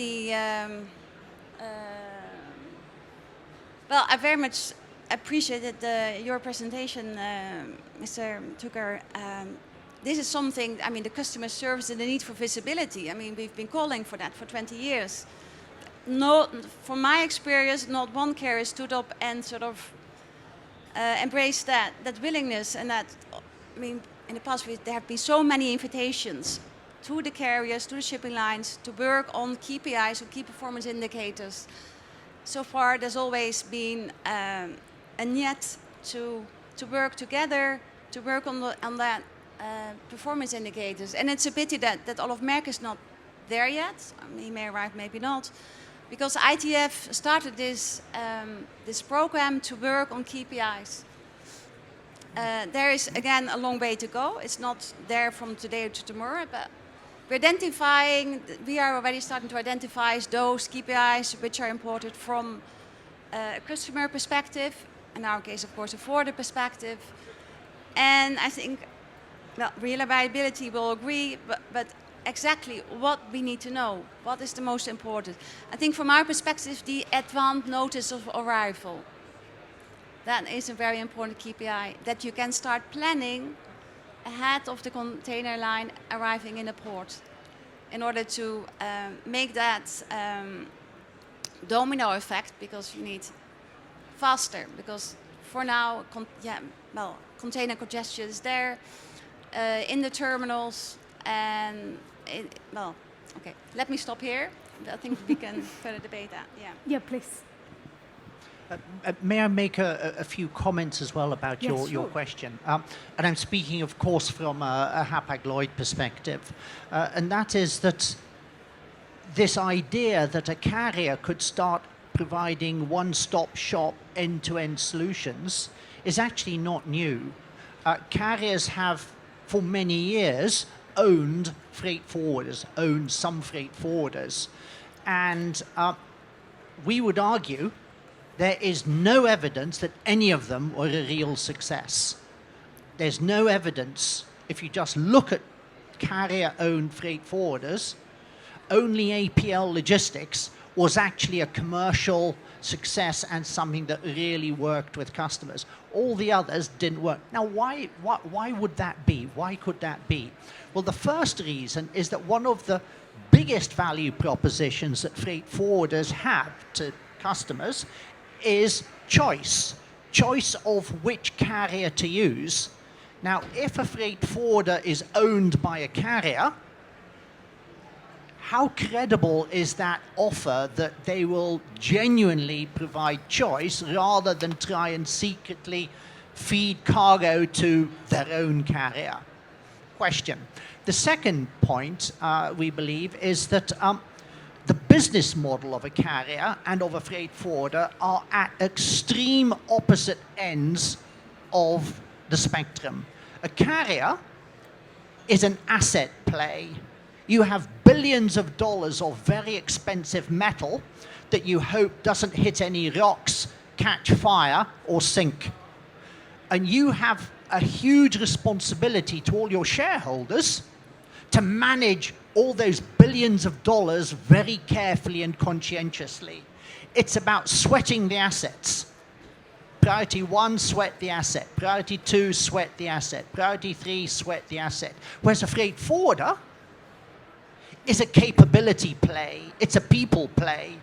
well, I very much appreciated your presentation, Mr. Tucker. This is something, I mean, the customer service and the need for visibility. I mean, we've been calling for that for 20 years. No, from my experience, not one carrier stood up and sort of embraced that willingness. And that, I mean, in the past, there have been so many invitations to the carriers, to the shipping lines, to work on KPIs, or key performance indicators. So far, there's always been a need to work together, to work on that performance indicators. And it's a pity that Olaf Merck is not there yet. I mean, he may arrive, maybe not. Because ITF started this program to work on KPIs. There is, again, a long way to go. It's not there from today to tomorrow, but we are already starting to identify those KPIs which are important from a customer perspective, in our case, of course, a forwarder perspective. And I think, well, reliability will agree, but exactly what we need to know, what is the most important. I think from our perspective, the advanced notice of arrival, that is a very important KPI, that you can start planning ahead of the container line arriving in a port in order to make that domino effect, because you need faster, because for now, container congestion is there in the terminals, and okay, let me stop here. I think we can further debate that. Yeah, please. May I make a few comments as well about your question? And I'm speaking, of course, from a Hapag-Lloyd perspective. And that is that this idea that a carrier could start providing one-stop shop end-to-end solutions is actually not new. Carriers have, for many years, owned freight forwarders, owned some freight forwarders. And we would argue there is no evidence that any of them were a real success. There's no evidence, if you just look at carrier-owned freight forwarders, only APL Logistics was actually a commercial success and something that really worked with customers. All the others didn't work. Now, why would that be? Why could that be? Well, the first reason is that one of the biggest value propositions that freight forwarders have to customers is choice. choice of which carrier to use. Now, if a freight forwarder is owned by a carrier, how credible is that offer that they will genuinely provide choice rather than try and secretly feed cargo to their own carrier? Question. The second point, we believe, is that the business model of a carrier and of a freight forwarder are at extreme opposite ends of the spectrum. A carrier is an asset play. You have billions of dollars of very expensive metal that you hope doesn't hit any rocks, catch fire, or sink. And you have a huge responsibility to all your shareholders to manage all those billions of dollars very carefully and conscientiously. It's about sweating the assets. Priority 1, sweat the asset. Priority 2, sweat the asset. Priority 3, sweat the asset. Whereas a freight forwarder is a capability play. It's a people play.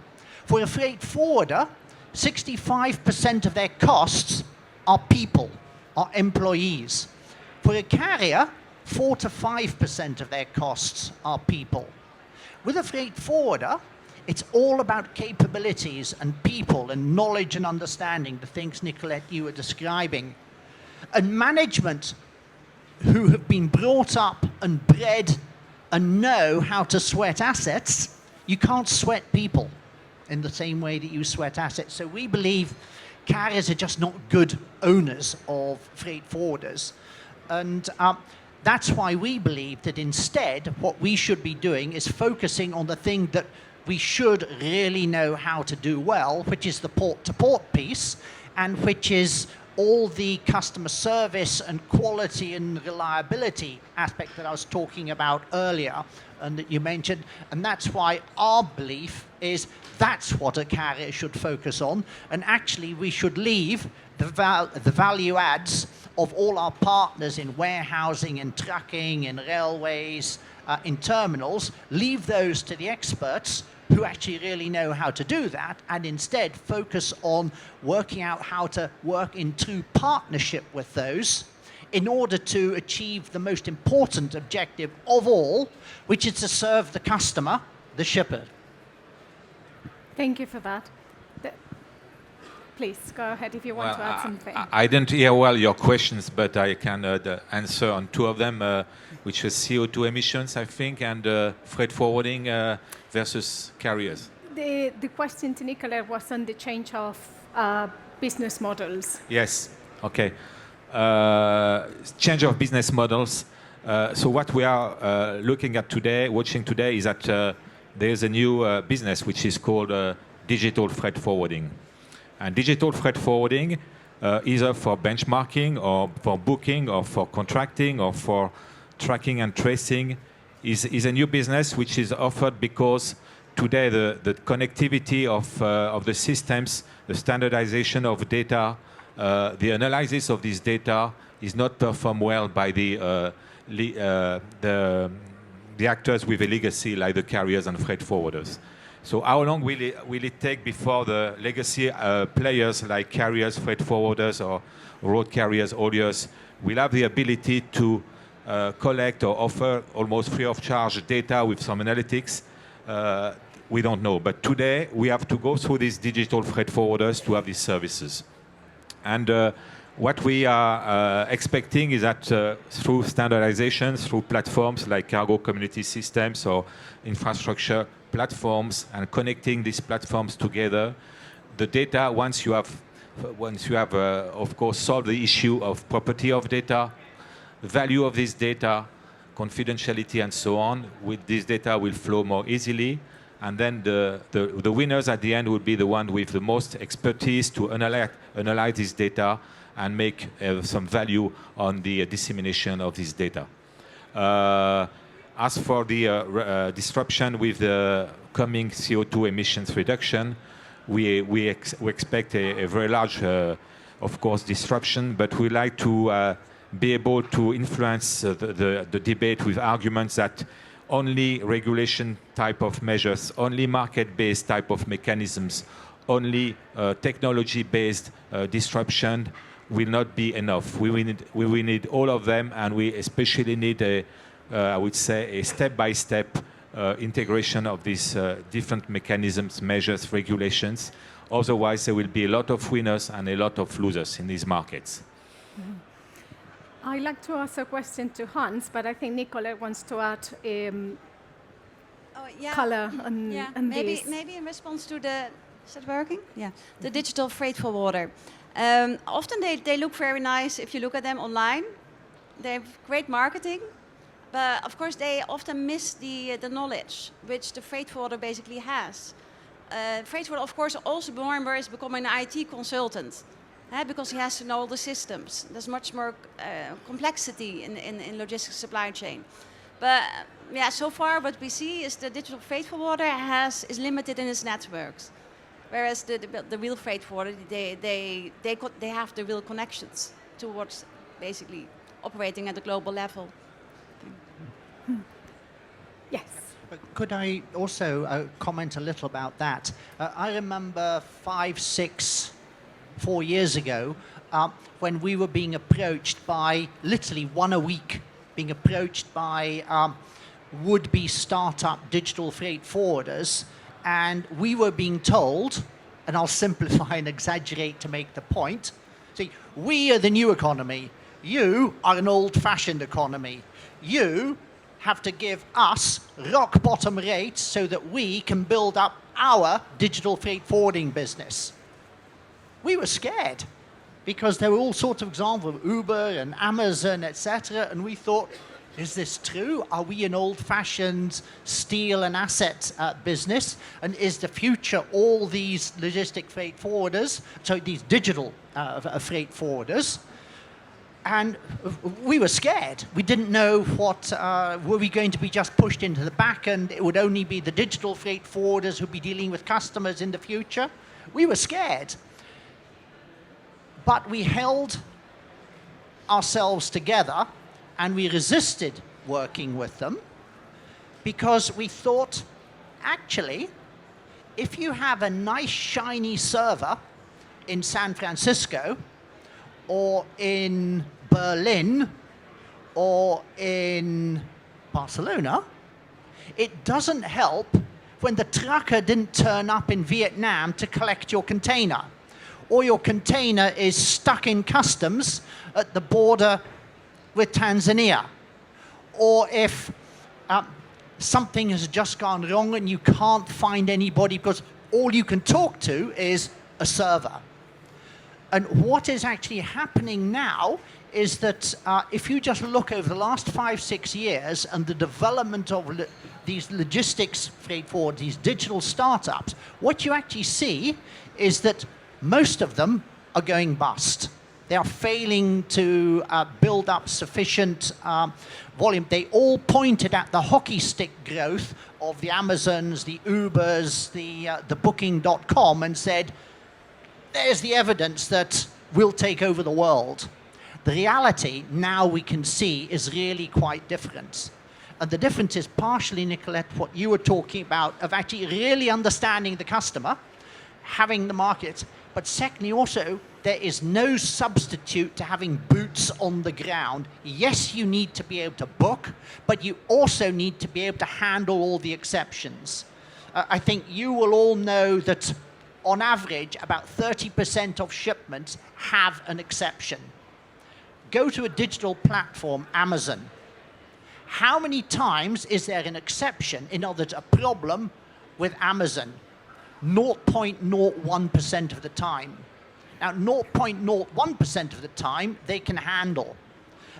For a freight forwarder, 65% of their costs are people, are employees. For a carrier, 4 to 5% of their costs are people. With a freight forwarder, it's all about capabilities and people and knowledge and understanding, the things, Nicolette, you were describing. And management who have been brought up and bred and know how to sweat assets, you can't sweat people in the same way that you sweat assets. So we believe carriers are just not good owners of freight forwarders. And that's why we believe that instead what we should be doing is focusing on the thing that we should really know how to do well, which is the port-to-port piece, and which is all the customer service and quality and reliability aspect that I was talking about earlier and that you mentioned. And that's why our belief is that's what a carrier should focus on. And actually we should leave the value adds of all our partners in warehousing, in trucking, in railways, in terminals, leave those to the experts who actually really know how to do that, and instead focus on working out how to work in true partnership with those in order to achieve the most important objective of all, which is to serve the customer, the shipper. Thank you for that. Please go ahead if you want to add something. I didn't hear well your questions, but I can answer on two of them, which is CO2 emissions, I think, and freight forwarding versus carriers. The question to Nicolette was on the change of business models. Yes, okay. Change of business models. So what we are looking at today, watching today, is that there is a new business which is called digital freight forwarding. And digital freight forwarding, either for benchmarking or for booking or for contracting or for tracking and tracing, is a new business which is offered because today the connectivity of the systems, the standardization of data, the analysis of this data is not performed well by the actors with a legacy like the carriers and freight forwarders. So how long will it take before the legacy players like carriers, freight forwarders, or road carriers, hauliers will have the ability to collect or offer almost free of charge data with some analytics? We don't know. But today we have to go through these digital freight forwarders to have these services. And what we are expecting is that through standardization, through platforms like cargo community systems or infrastructure platforms, and connecting these platforms together, the data, once you have of course solved the issue of property of data, value of this data, confidentiality and so on, with this data will flow more easily, and then the winners at the end will be the one with the most expertise to analyze this data and make some value on the dissemination of this data. As for the disruption with the coming CO2 emissions reduction, we expect a very large, of course, disruption, but we like to be able to influence the debate with arguments that only regulation type of measures, only market-based type of mechanisms, only technology-based disruption will not be enough. We will need all of them, and we especially need I would say, a step-by-step integration of these different mechanisms, measures, regulations. Otherwise, there will be a lot of winners and a lot of losers in these markets. I'd like to ask a question to Hans, but I think Nicolette wants to add color on this. Maybe in response to the, is that working? Yeah, the digital freight forwarder. Often they look very nice if you look at them online. They have great marketing, but of course they often miss the knowledge which the freight forwarder basically has. Freight forwarder, of course, also more and more is becoming an IT consultant. Because he has to know all the systems. There's much more complexity in logistics supply chain. But so far what we see is the digital freight forwarder is limited in its networks, whereas the real freight forwarder they have the real connections towards basically operating at a global level. Yes. Could I also comment a little about that? I remember 4 years ago, when we were being approached by, literally one a week, being approached by would-be startup digital freight forwarders, and we were being told, and I'll simplify and exaggerate to make the point, see, we are the new economy, you are an old-fashioned economy, you have to give us rock-bottom rates so that we can build up our digital freight forwarding business. We were scared because there were all sorts of examples of Uber and Amazon, etc. And we thought, is this true? Are we an old-fashioned steel and asset business? And is the future all these logistic freight forwarders, so these digital freight forwarders? And we were scared. We didn't know what, were we going to be just pushed into the back and it would only be the digital freight forwarders who'd be dealing with customers in the future? We were scared. But we held ourselves together and we resisted working with them because we thought, actually, if you have a nice shiny server in San Francisco or in Berlin or in Barcelona, it doesn't help when the trucker didn't turn up in Vietnam to collect your container, or your container is stuck in customs at the border with Tanzania, or if something has just gone wrong and you can't find anybody because all you can talk to is a server. And what is actually happening now is that if you just look over the last 5-6 years and the development of these logistics freight forward, these digital startups, what you actually see is that most of them are going bust. They are failing to build up sufficient volume. They all pointed at the hockey stick growth of the Amazons, the Ubers, the Booking.com and said, there's the evidence that we'll take over the world. The reality, now we can see, is really quite different. And the difference is partially, Nicolette, what you were talking about, of actually really understanding the customer, having the market, but secondly also, there is no substitute to having boots on the ground. Yes, you need to be able to book, but you also need to be able to handle all the exceptions. I think you will all know that on average, about 30% of shipments have an exception. Go to a digital platform, Amazon. How many times is there an exception, in other words, a problem with Amazon? 0.01% of the time. Now, 0.01% of the time, they can handle.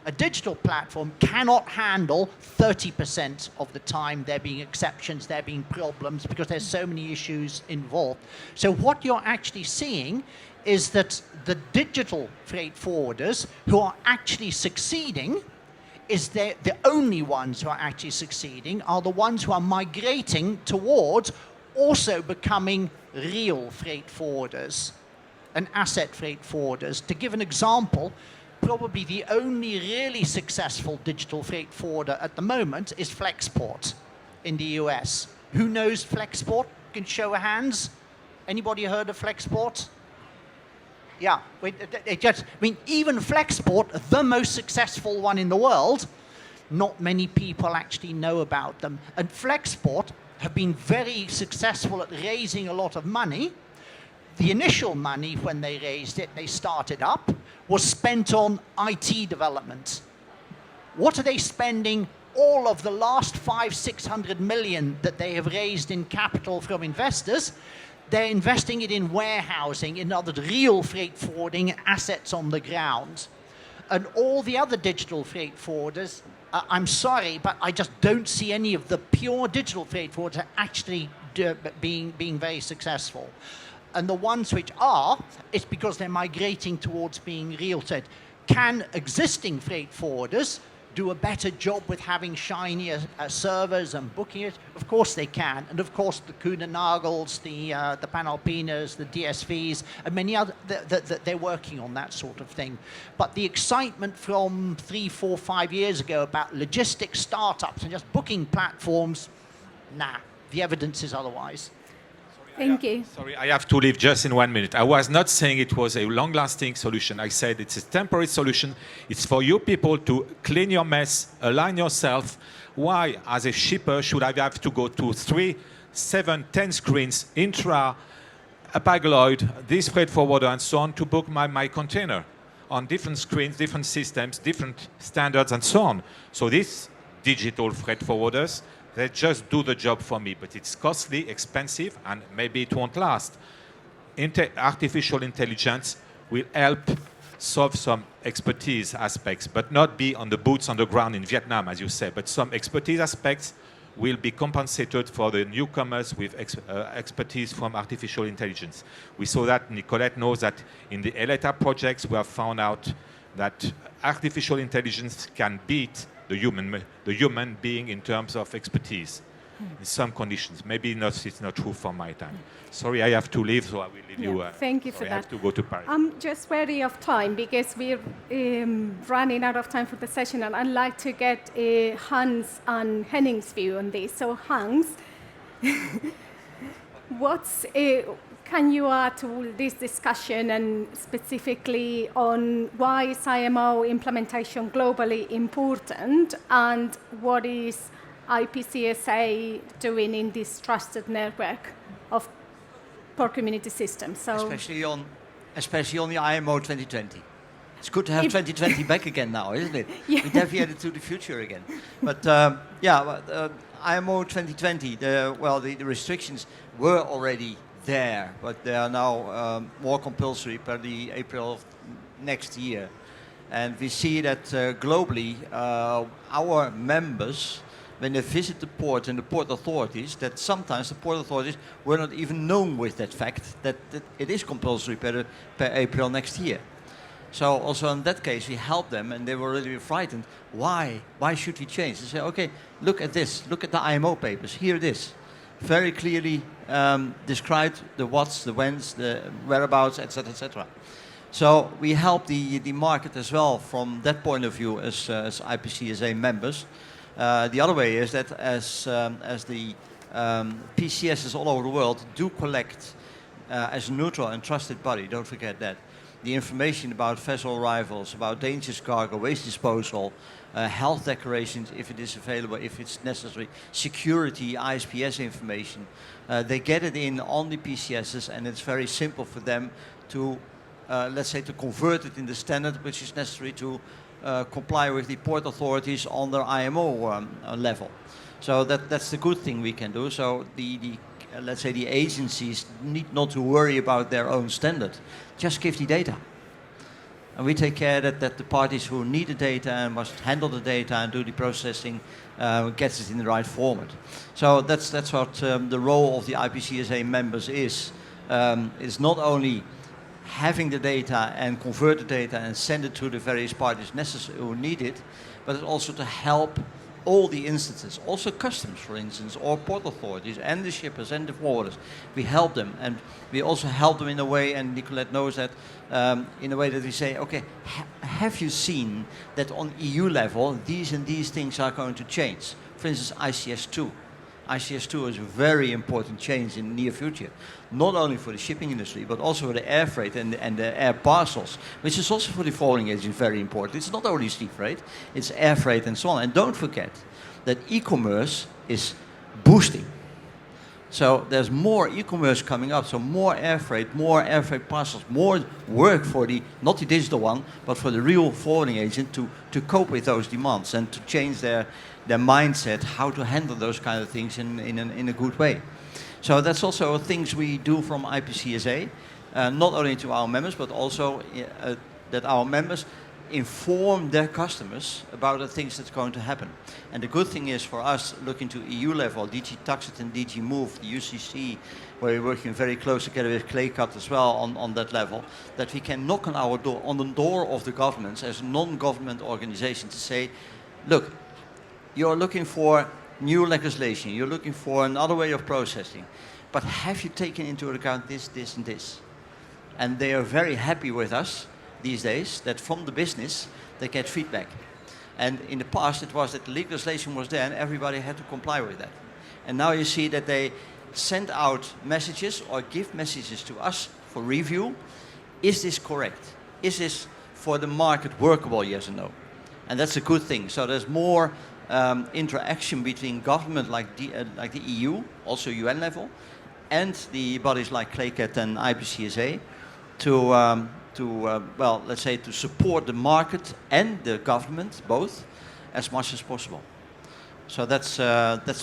A digital platform cannot handle 30% of the time there being exceptions, there being problems, because there's so many issues involved. So what you're actually seeing is that the digital freight forwarders who are actually succeeding, the only ones who are actually succeeding are the ones who are migrating towards also becoming real freight forwarders and asset freight forwarders. To give an example, probably the only really successful digital freight forwarder at the moment is Flexport in the US. Who knows Flexport? Can show of hands? Anybody heard of Flexport? Yeah, even Flexport, the most successful one in the world, not many people actually know about them. And Flexport have been very successful at raising a lot of money. The initial money, when they raised it, they started up, was spent on IT development. What are they spending all of the last 500-600 million that they have raised in capital from investors? They're investing it in warehousing, in other real freight forwarding assets on the ground. And all the other digital freight forwarders, I'm sorry, but I just don't see any of the pure digital freight forwarders actually being very successful. And the ones which are, it's because they're migrating towards being real. Can existing freight forwarders do a better job with having shinier servers and booking it? Of course they can. And of course the Kuehne+Nagels, the Panalpinas, the DSVs, and many other, they're working on that sort of thing. But the excitement from 3, 4, 5 years ago about logistics startups and just booking platforms, nah, the evidence is otherwise. Thank you. Sorry, I have to leave just in 1 minute. I was not saying it was a long-lasting solution. I said it's a temporary solution. It's for you people to clean your mess, align yourself. Why, as a shipper, should I have to go to 3, 7, 10 screens, intra, Apagloid, this freight forwarder, and so on, to book my container on different screens, different systems, different standards, and so on. So these digital freight forwarders, they just do the job for me, but it's costly, expensive, and maybe it won't last. Artificial intelligence will help solve some expertise aspects, but not be on the boots on the ground in Vietnam, as you say. But some expertise aspects will be compensated for the newcomers with expertise from artificial intelligence. We saw that, Nicolette knows that in the ELETA projects, we have found out that artificial intelligence can beat the human being in terms of expertise in some conditions. Maybe it's not true for my time. Sorry, I have to leave, so I will leave you. Thank you for that. I have to go to Paris. I'm just wary of time because we're running out of time for the session, and I'd like to get Hans and Henning's view on this. So Hans, can you add to this discussion, and specifically on why is IMO implementation globally important, and what is IPCSA doing in this trusted network of port community systems? So especially on the IMO 2020. It's good to have 2020 back again now, isn't it? Yeah. We deviated to the future again. But IMO 2020, the restrictions were already there, but they are now more compulsory per the April of next year. And we see that globally, our members, when they visit the port and the port authorities, that sometimes the port authorities were not even known with that fact that it is compulsory per April next year. So also in that case, we helped them, and they were really frightened. Why? Why should we change? They say, okay, look at this. Look at the IMO papers. Here it is. Very clearly described the whats, the whens, the whereabouts, etc., etc. So we help the market as well from that point of view as IPCSA members. The other way is that as the PCSs all over the world do collect as a neutral and trusted body, don't forget that, the information about vessel arrivals, about dangerous cargo, waste disposal, health declarations if it is available, if it's necessary, security, ISPS information. They get it in on the PCSs, and it's very simple for them to, let's say, to convert it in the standard which is necessary to comply with the port authorities on their IMO level. So that's the good thing we can do. So let's say the agencies need not to worry about their own standard. Just give the data. And we take care that the parties who need the data and must handle the data and do the processing gets it in the right format. So that's what the role of the IPCSA members is. It's not only having the data and convert the data and send it to the various parties necessary who need it, but it's also to help all the instances, also customs, for instance, or port authorities and the shippers and the forwarders. We help them, and we also help them in a way, and Nicolette knows that, in a way that we say, okay, have you seen that on EU level, these and these things are going to change? For instance, ICS2. ICS2 is a very important change in the near future, not only for the shipping industry, but also for the air freight and the air parcels, which is also for the forwarding agent very important. It's not only sea freight, it's air freight and so on. And don't forget that e-commerce is boosting. So there's more e-commerce coming up, so more air freight parcels, more work for the, not the digital one, but for the real forwarding agent to cope with those demands and to change their mindset, how to handle those kind of things in a good way. So that's also things we do from IPCSA, not only to our members, but also that our members inform their customers about the things that's going to happen. And the good thing is for us, looking to EU level, DG Taxit and DG Move, the UCC, where we're working very close together with Claycut as well on that level, that we can knock on our door, on the door of the governments as a non-government organization to say, look, you're looking for new legislation, you're looking for another way of processing, but have you taken into account this, this and this? And they are very happy with us these days, that from the business, they get feedback. And in the past, it was that the legislation was there and everybody had to comply with that. And now you see that they send out messages or give messages to us for review. Is this correct? Is this for the market workable, yes or no? And that's a good thing. So there's more interaction between government like the EU, also UN level, and the bodies like Claycut and IPCSA well, let's say to support the market and the government, both, as much as possible. So that's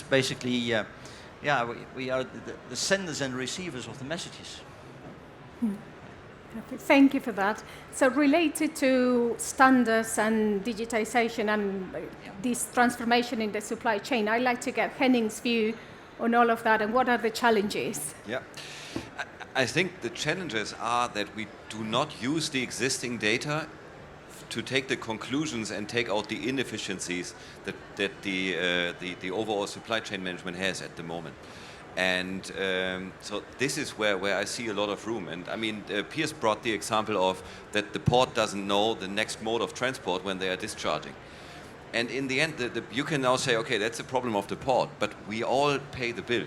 basically, we are the senders and receivers of the messages. Thank you for that. So related to standards and digitization and this transformation in the supply chain, I'd like to get Henning's view on all of that and what are the challenges? Yeah. I think the challenges are that we do not use the existing data to take the conclusions and take out the inefficiencies that the overall supply chain management has at the moment. And so this is where I see a lot of room. And I mean, Piers brought the example of that the port doesn't know the next mode of transport when they are discharging. And in the end, you can now say, okay, that's the problem of the port, but we all pay the bill.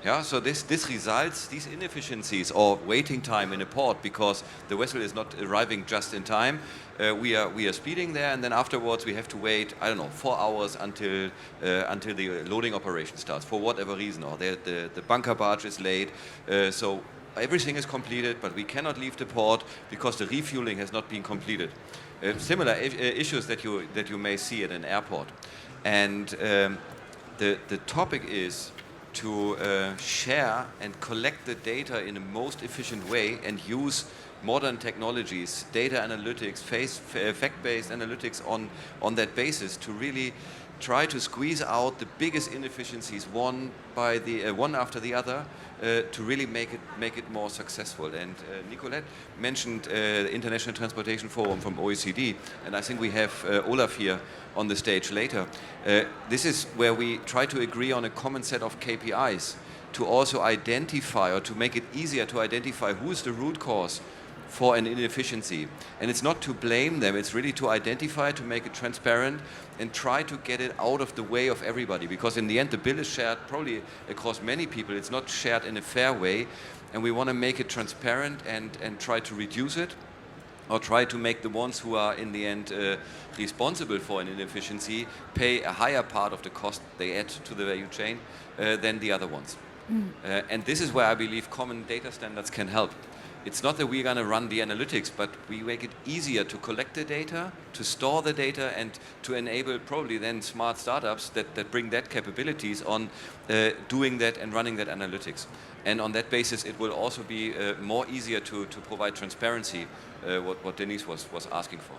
Yeah, so this results, these inefficiencies or waiting time in a port because the vessel is not arriving just in time. We are speeding there, and then afterwards we have to wait, I don't know, 4 hours until the loading operation starts for whatever reason, or the bunker barge is late. So everything is completed, but we cannot leave the port because the refueling has not been completed. Similar issues that you may see at an airport, and the topic is to share and collect the data in the most efficient way and use modern technologies, data analytics, fact-based analytics on that basis to really try to squeeze out the biggest inefficiencies one after the other to really make it more successful. And Nicolette mentioned the International Transportation Forum from OECD, and I think we have Olaf here on the stage later. This is where we try to agree on a common set of KPIs to also identify or to make it easier to identify who is the root cause for an inefficiency. And it's not to blame them, it's really to identify, to make it transparent and try to get it out of the way of everybody, because in the end the bill is shared probably across many people, it's not shared in a fair way, and we want to make it transparent and try to reduce it, or try to make the ones who are in the end responsible for an inefficiency pay a higher part of the cost they add to the value chain than the other ones. And this is where I believe common data standards can help. It's not that we're going to run the analytics, but we make it easier to collect the data, to store the data, and to enable probably then smart startups that bring that capabilities on doing that and running that analytics. And on that basis, it will also be more easier to provide transparency, what Denise was asking for.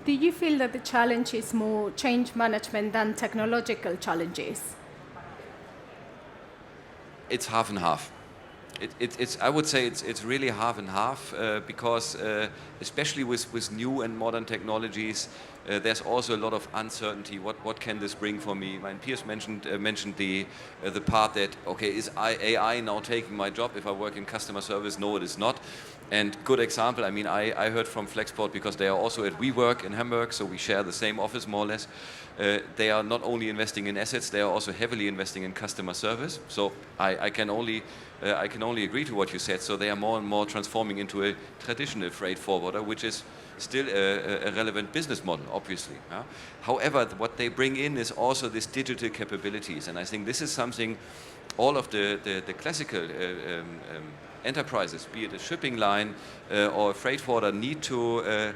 Do you feel that the challenge is more change management than technological challenges? It's half and half. I would say it's really half and half because especially with new and modern technologies, there's also a lot of uncertainty. What can this bring for me? My peers mentioned the part that, okay, is AI now taking my job if I work in customer service? No, it is not. And good example, I mean, I heard from Flexport, because they are also at WeWork in Hamburg, so we share the same office more or less. They are not only investing in assets, they are also heavily investing in customer service. So I can only agree to what you said. So they are more and more transforming into a traditional freight forwarder, which is still a relevant business model, obviously. Yeah? However, what they bring in is also this digital capabilities, and I think this is something all of the classical enterprises, be it a shipping line or a freight forwarder, need to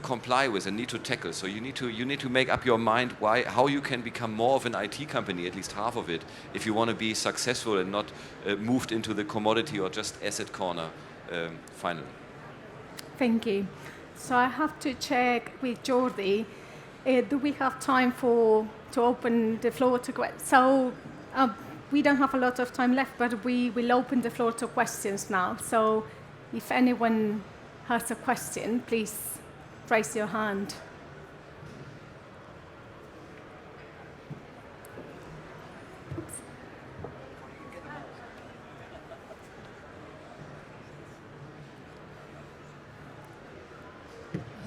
comply with and need to tackle. So you need to make up your mind how you can become more of an IT company, at least half of it, if you want to be successful and not moved into the commodity or just asset corner finally. Thank you. So I have to check with Jordi. Do we have time to open the floor to questions? So we don't have a lot of time left, but we will open the floor to questions now. So if anyone has a question, please raise your hand.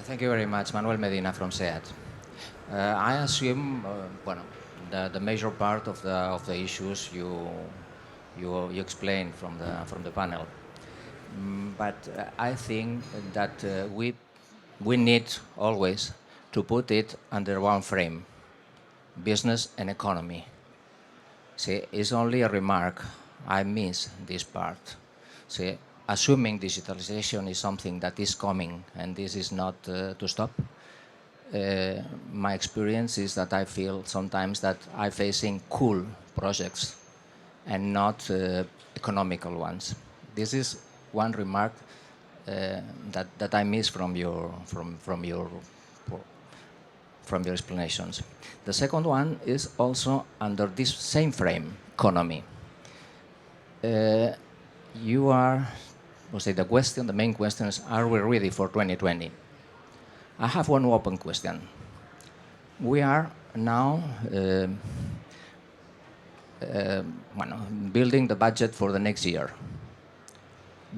Thank you very much. Manuel Medina from SEAT. I assume the major part of the issues you explained from the panel, but I think that we need always to put it under one frame: business and economy. See, it's only a remark. I miss this part. See, assuming digitalization is something that is coming and this is not to stop, my experience is that I feel sometimes that I'm facing cool projects and not economical ones. This is one remark that I miss from your explanations. The second one is also under this same frame, economy. You are, the main question is, are we ready for 2020? I have one open question. We are now building the budget for the next year.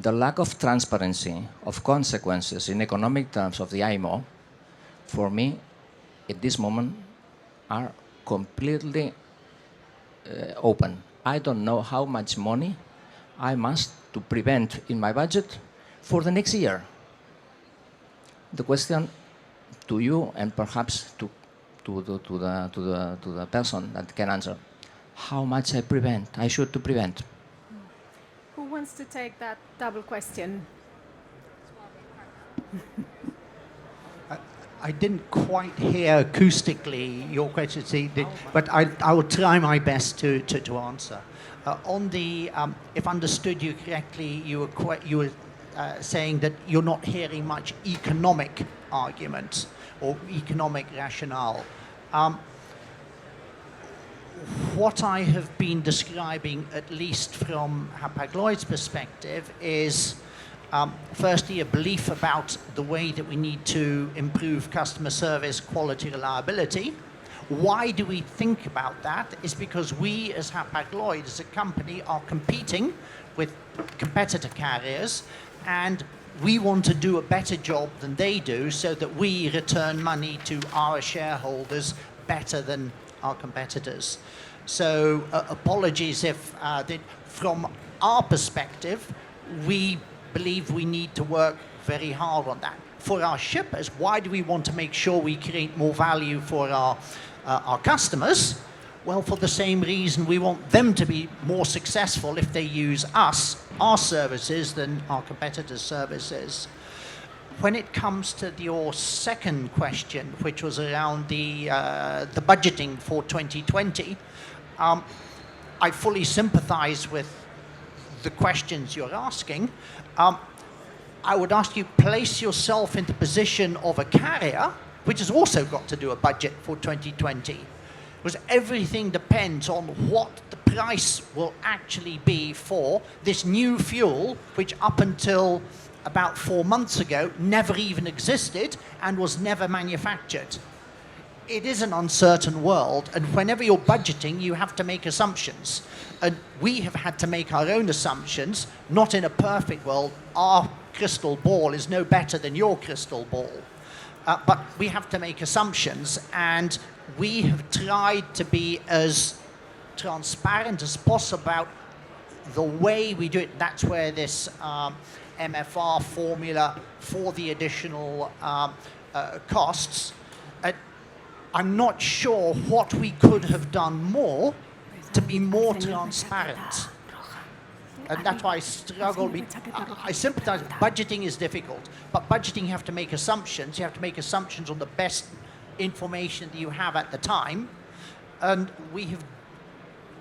The lack of transparency of consequences in economic terms of the IMO, for me, at this moment, are completely open. I don't know how much money I must to prevent in my budget for the next year. The question to you, and perhaps to the person that can answer, how much I should prevent. Who wants to take that double question? I didn't quite hear acoustically your question, but I will try my best to answer. On the, if understood you correctly, you were saying that you're not hearing much economic arguments or economic rationale. What I have been describing, at least from Hapag-Lloyd's perspective, is firstly a belief about the way that we need to improve customer service, quality, reliability. Why do we think about that? Is because we as Hapag-Lloyd, as a company, are competing with competitor carriers, and we want to do a better job than they do so that we return money to our shareholders better than our competitors. So apologies if from our perspective, we believe we need to work very hard on that. For our shippers, why do we want to make sure we create more value for our customers? Well, for the same reason we want them to be more successful if they use our services, than our competitors' services. When it comes to your second question, which was around the budgeting for 2020, I fully sympathize with the questions you're asking. I would ask you, place yourself in the position of a carrier, which has also got to do a budget for 2020. Because everything depends on what the price will actually be for this new fuel, which up until about 4 months ago never even existed and was never manufactured. It is an uncertain world, and whenever you're budgeting, you have to make assumptions. And we have had to make our own assumptions, not in a perfect world. Our crystal ball is no better than your crystal ball. But we have to make assumptions, and we have tried to be as transparent as possible about the way we do it. That's where this MFR formula for the additional costs. I'm not sure what we could have done more to be more transparent. And that's why I struggle. I sympathize. Budgeting is difficult, but budgeting, you have to make assumptions. You have to make assumptions on the best information that you have at the time. And we have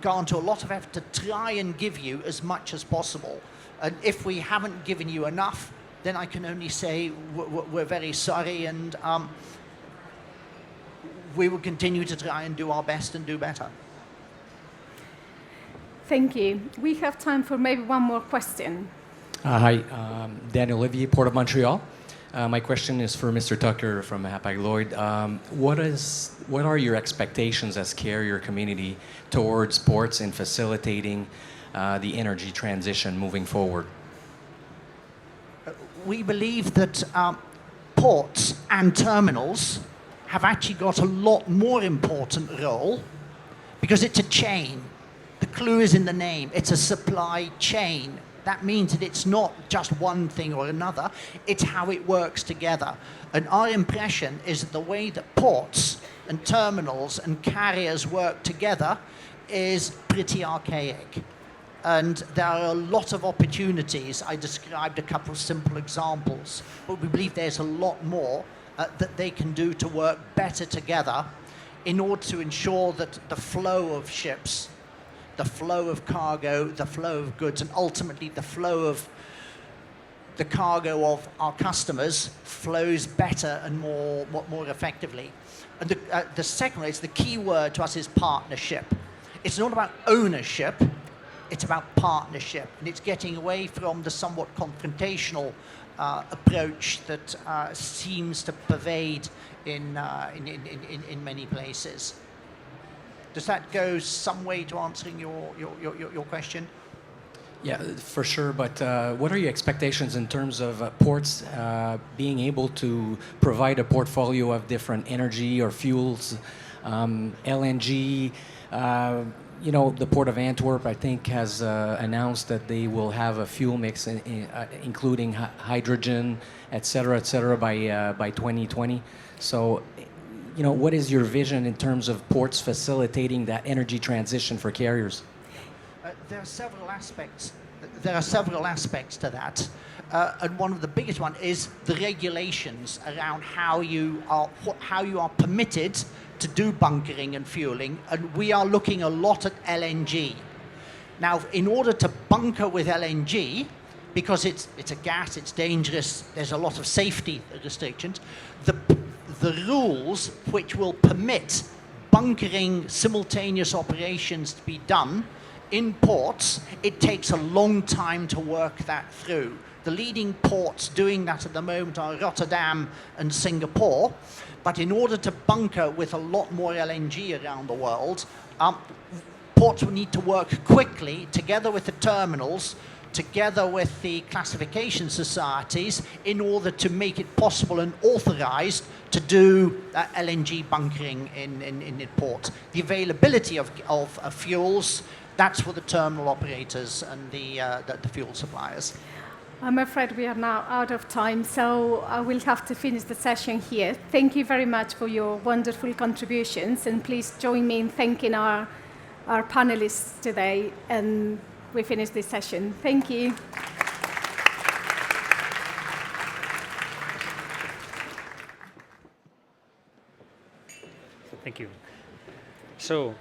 gone to a lot of effort to try and give you as much as possible. And if we haven't given you enough, then I can only say we're very sorry, and we will continue to try and do our best and do better. Thank you. We have time for maybe one more question. Hi, Daniel Olivier, Port of Montreal. My question is for Mr. Tucker from Hapag-Lloyd. What are your expectations as carrier community towards ports in facilitating the energy transition moving forward? We believe that ports and terminals have actually got a lot more important role because it's a chain. The clue is in the name. It's a supply chain. That means that it's not just one thing or another. It's how it works together. And our impression is that the way that ports and terminals and carriers work together is pretty archaic. And there are a lot of opportunities. I described a couple of simple examples, but we believe there's a lot more that they can do to work better together in order to ensure that the flow of ships, the flow of cargo, the flow of goods, and ultimately the flow of the cargo of our customers flows better and more effectively. And the second is, the key word to us is partnership. It's not about ownership, it's about partnership. And it's getting away from the somewhat confrontational approach that seems to pervade in many places. Does that go some way to answering your question? Yeah, for sure. But what are your expectations in terms of ports being able to provide a portfolio of different energy or fuels, LNG? The Port of Antwerp, I think, has announced that they will have a fuel mix including hydrogen, et cetera, by 2020. So, what is your vision in terms of ports facilitating that energy transition for carriers? There are several aspects. There are several aspects to that, and one of the biggest one is the regulations around how you are permitted to do bunkering and fueling, and we are looking a lot at LNG. Now, in order to bunker with LNG, because it's a gas, it's dangerous, there's a lot of safety restrictions, the rules which will permit bunkering simultaneous operations to be done in ports, it takes a long time to work that through. The leading ports doing that at the moment are Rotterdam and Singapore, but in order to bunker with a lot more LNG around the world, ports will need to work quickly together with the terminals, together with the classification societies, in order to make it possible and authorized to do LNG bunkering in ports. The availability of fuels, that's for the terminal operators and the fuel suppliers. I'm afraid we are now out of time, so I will have to finish the session here. Thank you very much for your wonderful contributions, and please join me in thanking our panelists today, and we finish this session. Thank you. Thank you. So,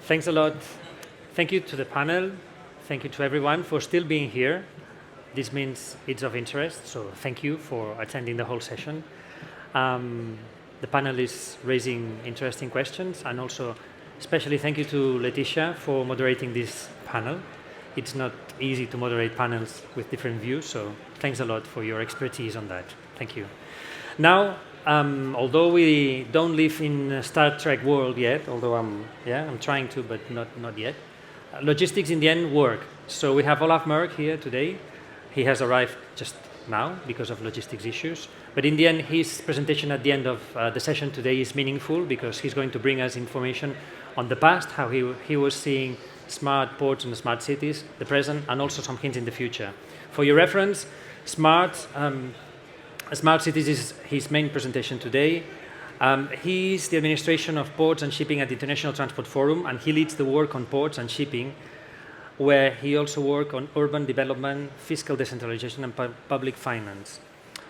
thanks a lot. Thank you to the panel. Thank you to everyone for still being here. This means it's of interest, so thank you for attending the whole session. The panel is raising interesting questions, and also especially thank you to Leticia for moderating this panel. it's not easy to moderate panels with different views, so thanks a lot for your expertise on that. Thank you. Now, although we don't live in a Star Trek world yet, although I'm trying to, but not yet, logistics in the end work. So we have Olaf Merck here today. He has arrived just now because of logistics issues. But in the end, his presentation at the end of the session today is meaningful because he's going to bring us information on the past, how he was seeing smart ports and smart cities, the present, and also some hints in the future. For your reference, Smart Cities is his main presentation today. He's the administration of ports and shipping at the International Transport Forum, and he leads the work on ports and shipping, where he also works on urban development, fiscal decentralization, and public finance.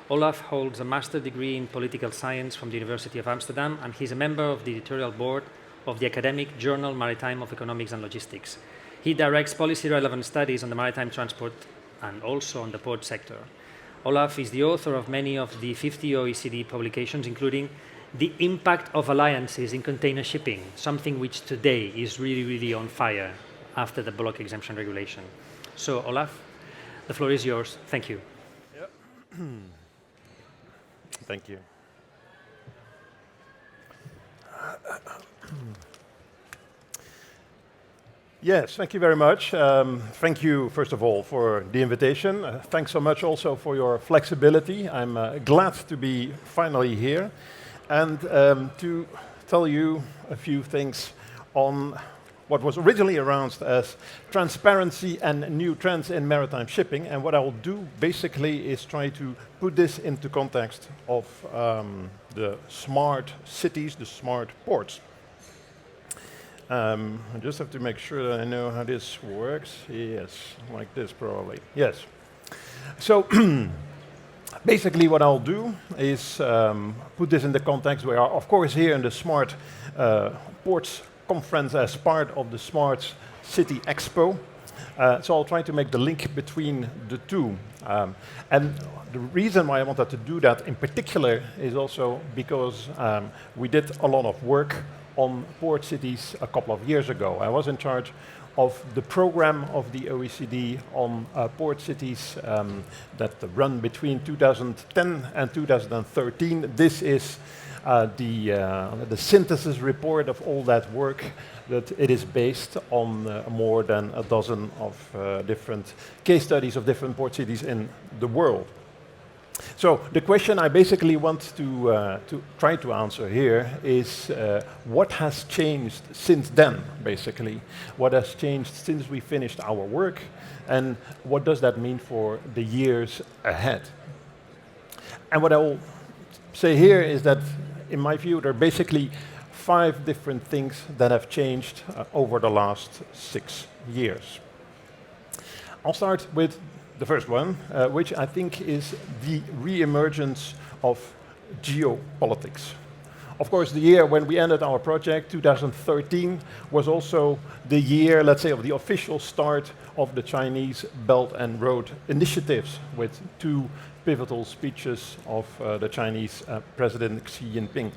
Olaf holds a master's degree in political science from the University of Amsterdam, and he's a member of the editorial board of the academic journal Maritime of Economics and Logistics. He directs policy-relevant studies on the maritime transport and also on the port sector. Olaf is the author of many of the 50 OECD publications, including The Impact of Alliances in Container Shipping, something which today is really, really on fire after the block exemption regulation. So, Olaf, the floor is yours. Thank you. Yep. Thank you. Yes, thank you very much. Thank you, first of all, for the invitation. Thanks so much also for your flexibility. I'm glad to be finally here and to tell you a few things on what was originally announced as transparency and new trends in maritime shipping. And what I will do basically is try to put this into context of the smart cities, the smart ports. I just have to make sure that I know how this works. Yes, like this probably. Yes. So basically what I'll do is put this in the context. We are, of course, here in the Smart Ports Conference as part of the Smart City Expo. So I'll try to make the link between the two. And the reason why I wanted to do that in particular is also because we did a lot of work on port cities a couple of years ago. I was in charge of the program of the OECD on port cities that run between 2010 and 2013. This is the synthesis report of all that work, that it is based on more than a dozen of different case studies of different port cities in the world. So the question I basically want to try to answer here is what has changed since then, basically? What has changed since we finished our work, and what does that mean for the years ahead? And what I will say here is that, in my view, there are basically 5 different things that have changed over the last 6 years. I'll start with the first one, which I think is the re-emergence of geopolitics. Of course, the year when we ended our project, 2013, was also the year, let's say, of the official start of the Chinese Belt and Road initiatives, with 2 pivotal speeches of the Chinese President Xi Jinping,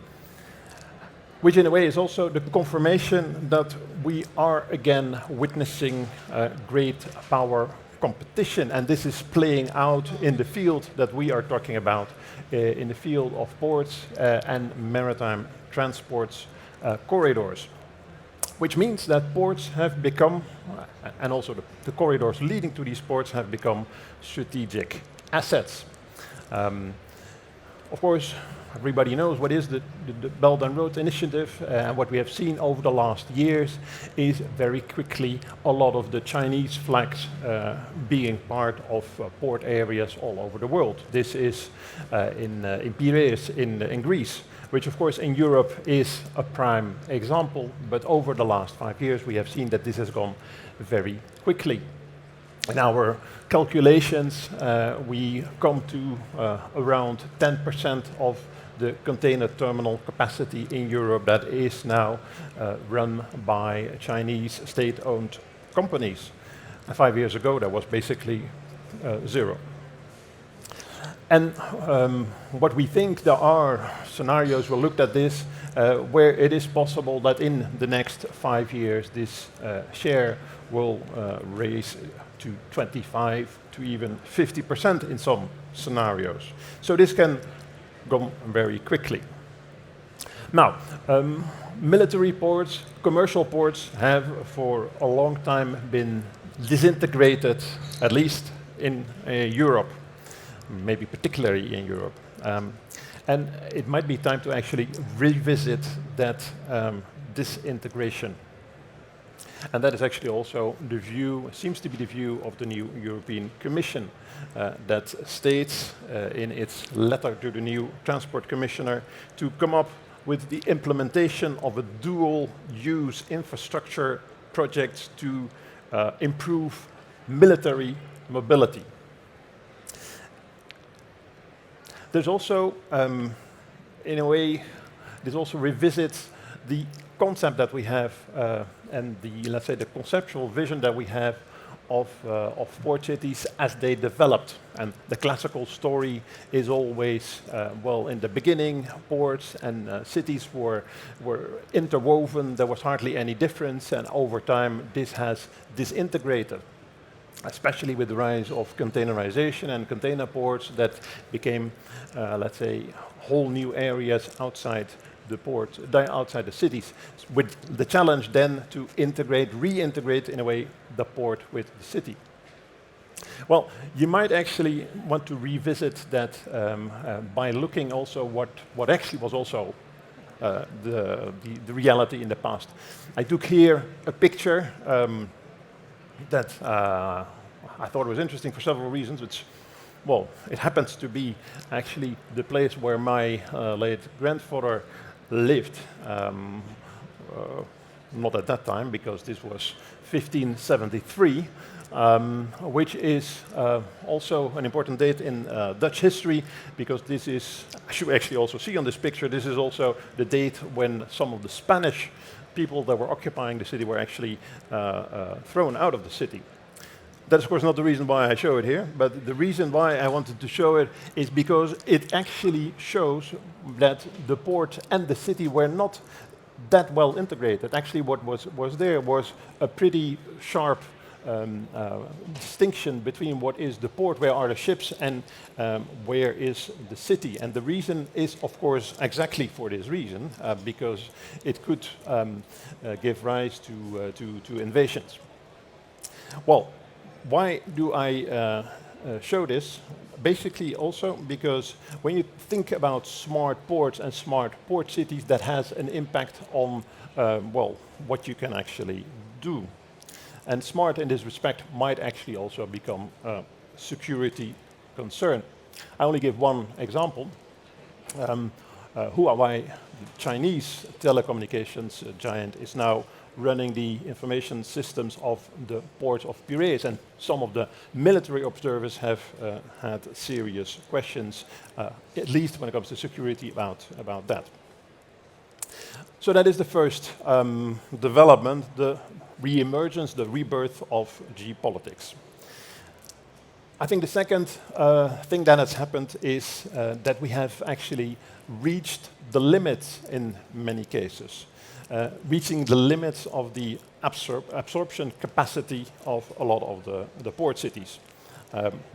which in a way is also the confirmation that we are again witnessing great power competition, and this is playing out in the field that we are talking about, in the field of ports and maritime transports corridors, which means that ports have become, and also the corridors leading to these ports have become strategic assets. Of course, everybody knows what is the Belt and Road Initiative, and what we have seen over the last years is very quickly a lot of the Chinese flags being part of port areas all over the world. This is in Piraeus in Greece, which of course in Europe is a prime example, but over the last 5 years we have seen that this has gone very quickly. In our calculations, we come to around 10% of the container terminal capacity in Europe that is now run by Chinese state-owned companies. 5 years ago, that was basically 0. And what we think, there are scenarios, we looked at this, where it is possible that in the next 5 years this share will raise to 25 to even 50% in some scenarios. So this can go very quickly. Now, military ports, commercial ports have for a long time been disintegrated, at least in Europe, maybe particularly in Europe. And it might be time to actually revisit that disintegration. And that is actually also the view, seems to be the view of the new European Commission that states in its letter to the new Transport Commissioner to come up with the implementation of a dual-use infrastructure project to improve military mobility. There's also, in a way, this also revisits the concept that we have and the, let's say, the conceptual vision that we have of port cities as they developed. And the classical story is always, well, in the beginning, ports and cities were interwoven. There was hardly any difference, and over time, this has disintegrated, especially with the rise of containerization and container ports that became, let's say, whole new areas outside the port, outside the cities, with the challenge then to integrate, reintegrate in a way the port with the city. Well, you might actually want to revisit that by looking also what actually was also the reality in the past. I took here a picture that I thought was interesting for several reasons. It's, well, it happens to be actually the place where my late grandfather lived. Not at that time, because this was 1573, which is also an important date in Dutch history, because this is, as you actually also see on this picture, this is also the date when some of the Spanish people that were occupying the city were actually thrown out of the city. That's of course not the reason why I show it here, but the reason why I wanted to show it is because it actually shows that the port and the city were not that well integrated. Actually what was there was a pretty sharp distinction between what is the port, where are the ships, and where is the city. And the reason is, of course, exactly for this reason, because it could give rise to invasions. Well, why do I show this? Basically also because when you think about smart ports and smart port cities, that has an impact on, well, what you can actually do. And smart in this respect might actually also become a security concern. I only give one example. Huawei, the Chinese telecommunications giant, is now running the information systems of the port of Piraeus, and some of the military observers have had serious questions, at least when it comes to security, about that. So that is the first development, the re-emergence, the rebirth of geopolitics. I think the second thing that has happened is that we have actually reached the limits in many cases. Reaching the limits of the absorption capacity of a lot of the port cities.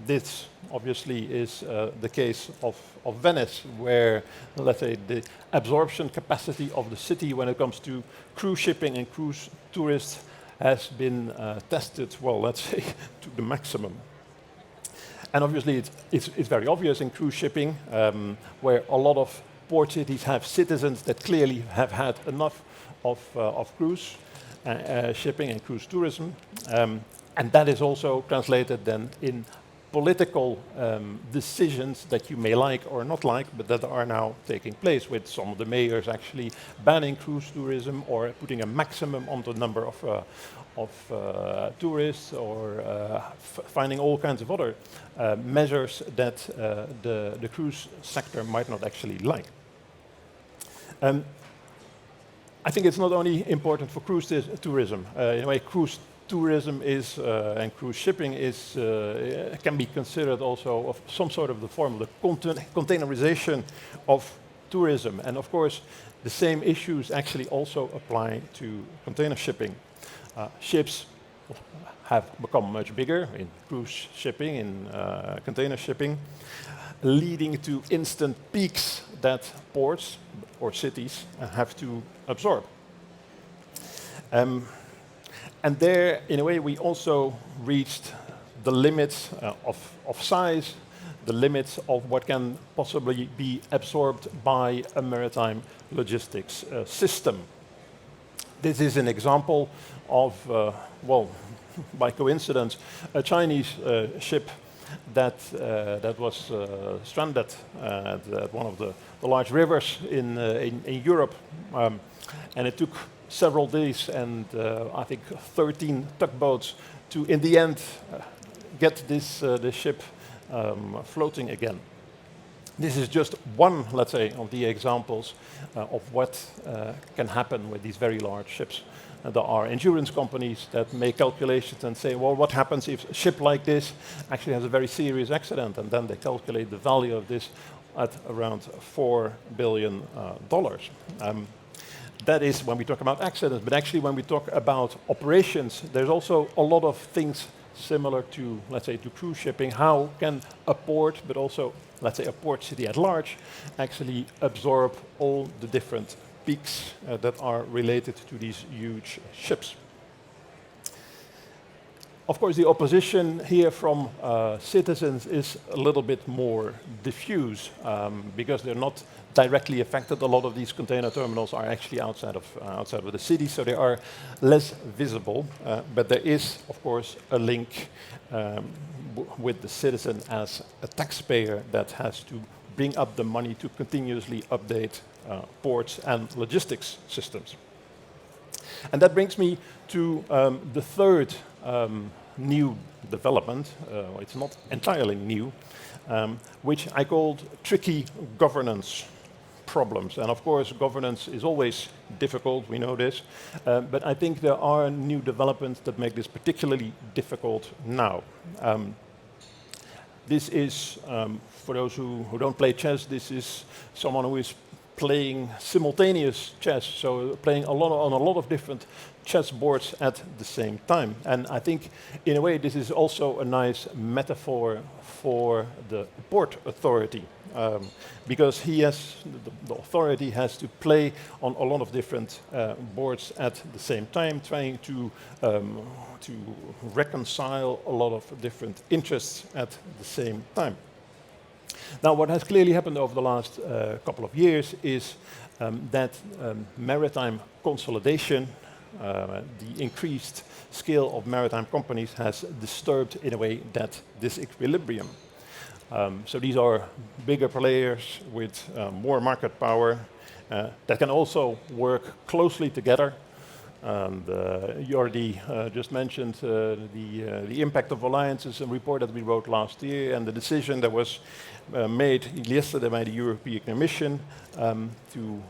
This obviously is the case of Venice, where, let's say, the absorption capacity of the city when it comes to cruise shipping and cruise tourists has been tested, well, let's say, to the maximum. And obviously it's very obvious in cruise shipping, where a lot of port cities have citizens that clearly have had enough of cruise shipping and cruise tourism. And that is also translated then in political decisions that you may like or not like, but that are now taking place, with some of the mayors actually banning cruise tourism or putting a maximum on the number of tourists, or finding all kinds of other measures that the cruise sector might not actually like. I think it's not only important for cruise tourism. In a way, cruise tourism is and cruise shipping is can be considered also of some sort of the form of the containerization of tourism. And of course, the same issues actually also apply to container shipping. Ships have become much bigger in cruise shipping, in container shipping, leading to instant peaks that ports or cities have to absorb. And there, in a way, we also reached the limits of size, the limits of what can possibly be absorbed by a maritime logistics system. This is an example of, well, by coincidence, a Chinese ship that was stranded at one of the large rivers in Europe, and it took several days and I think 13 tugboats to, in the end, get this ship floating again. This is just one, let's say, of the examples of what can happen with these very large ships. There are insurance companies that make calculations and say, well, what happens if a ship like this actually has a very serious accident? And then they calculate the value of this at around $4 billion. That is when we talk about accidents, but actually when we talk about operations, there's also a lot of things similar to, let's say, to cruise shipping. How can a port, but also, let's say, a port city at large, actually absorb all the different peaks that are related to these huge ships? Of course, the opposition here from citizens is a little bit more diffuse because they're not directly affected. A lot of these container terminals are actually outside of the city, so they are less visible. But there is, of course, a link with the citizen as a taxpayer that has to bring up the money to continuously update ports and logistics systems. And that brings me to the third new development. It's not entirely new, which I called tricky governance problems. And of course, governance is always difficult, we know this, but I think there are new developments that make this particularly difficult now. This is, for those who don't play chess, this is someone who is playing simultaneous chess, so playing on a lot of different chess boards at the same time. And I think, in a way, this is also a nice metaphor for the port authority, because the authority has to play on a lot of different boards at the same time, trying to reconcile a lot of different interests at the same time. Now, what has clearly happened over the last couple of years is that maritime consolidation, the increased scale of maritime companies has disturbed, in a way, this equilibrium. So these are bigger players with more market power that can also work closely together. And you already just mentioned the impact of alliances, a report that we wrote last year, and the decision that was made yesterday by the European Commission to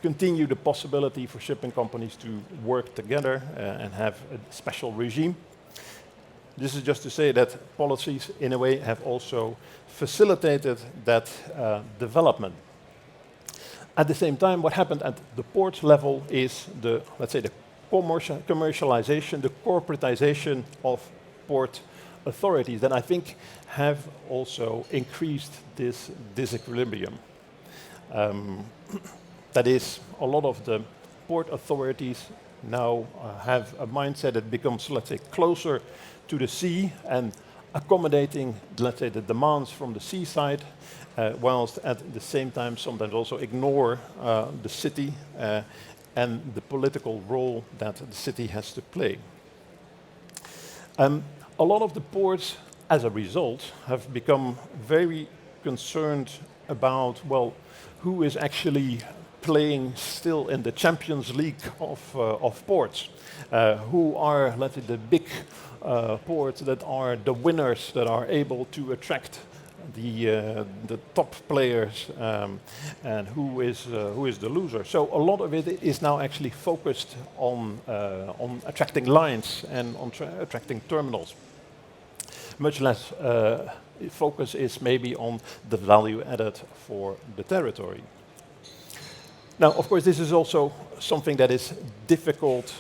continue the possibility for shipping companies to work together and have a special regime. This is just to say that policies, in a way, have also facilitated that development. At the same time, what happened at the port level is the, let's say, the commercialization, the corporatization of port authorities that I think have also increased this disequilibrium. That is, a lot of the port authorities now have a mindset that becomes, let's say, closer to the sea and accommodating, let's say, the demands from the seaside, whilst at the same time sometimes also ignore the city and the political role that the city has to play. A lot of the ports, as a result, have become very concerned about, well, who is actually playing still in the Champions League of ports, who are, let's say, the big ports that are the winners, that are able to attract the top players, and who is the loser. So a lot of it is now actually focused on attracting lines and on attracting terminals. Much less focus is maybe on the value added for the territory. Now, of course, this is also something that is difficult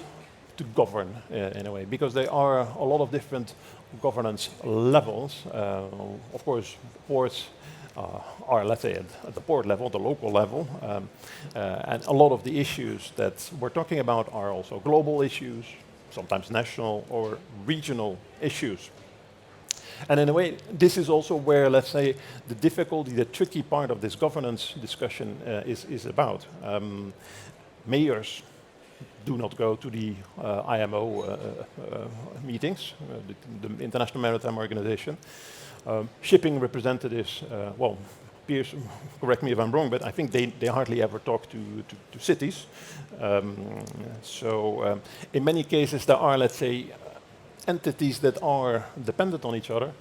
to govern in a way, because there are a lot of different governance levels. Of course, ports are, let's say, at the port level, the local level, and a lot of the issues that we're talking about are also global issues, sometimes national or regional issues. And in a way, this is also where, let's say, the difficulty, the tricky part of this governance discussion is about. Mayors do not go to the IMO meetings, the International Maritime Organization. Shipping representatives, well, peers, correct me if I'm wrong, but I think they hardly ever talk to cities. In many cases, there are, let's say, entities that are dependent on each other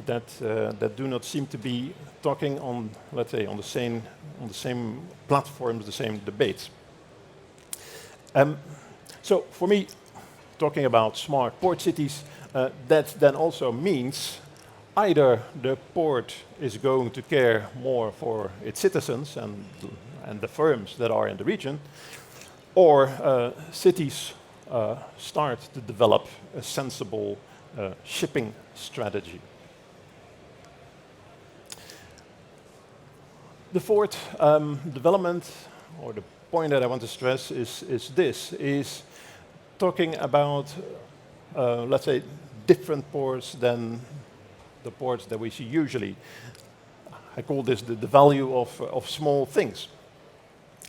that do not seem to be talking on, let's say, on the same platforms, the same debates. So for me, talking about smart port cities, that then also means either the port is going to care more for its citizens and the firms that are in the region, or cities start to develop a sensible shipping strategy. The fourth development, or the point that I want to stress is talking about, let's say, different ports than the ports that we see usually. I call this the value of small things.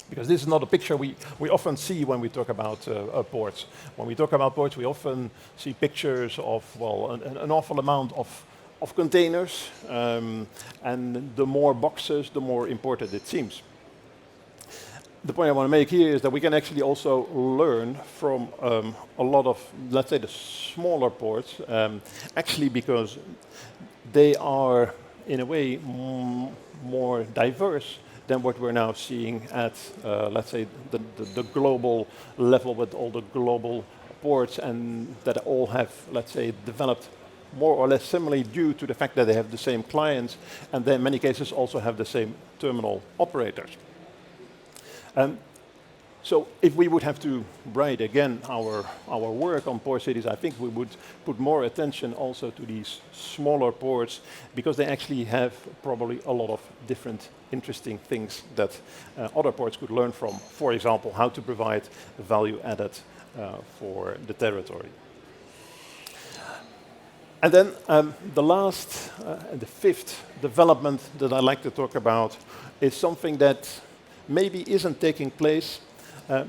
Because this is not a picture we often see when we talk about ports. When we talk about ports, we often see pictures of, well, an awful amount of containers, and the more boxes, the more important it seems. The point I want to make here is that we can actually also learn from a lot of, let's say, the smaller ports, actually because they are, in a way, more diverse than what we're now seeing at, let's say, the global level with all the global ports, and that all have, let's say, developed more or less similarly due to the fact that they have the same clients, and they in many cases also have the same terminal operators. So if we would have to write again our work on port cities, I think we would put more attention also to these smaller ports, because they actually have probably a lot of different interesting things that other ports could learn from. For example, how to provide value added for the territory. And then the last, the fifth development that I'd like to talk about is something that maybe isn't taking place,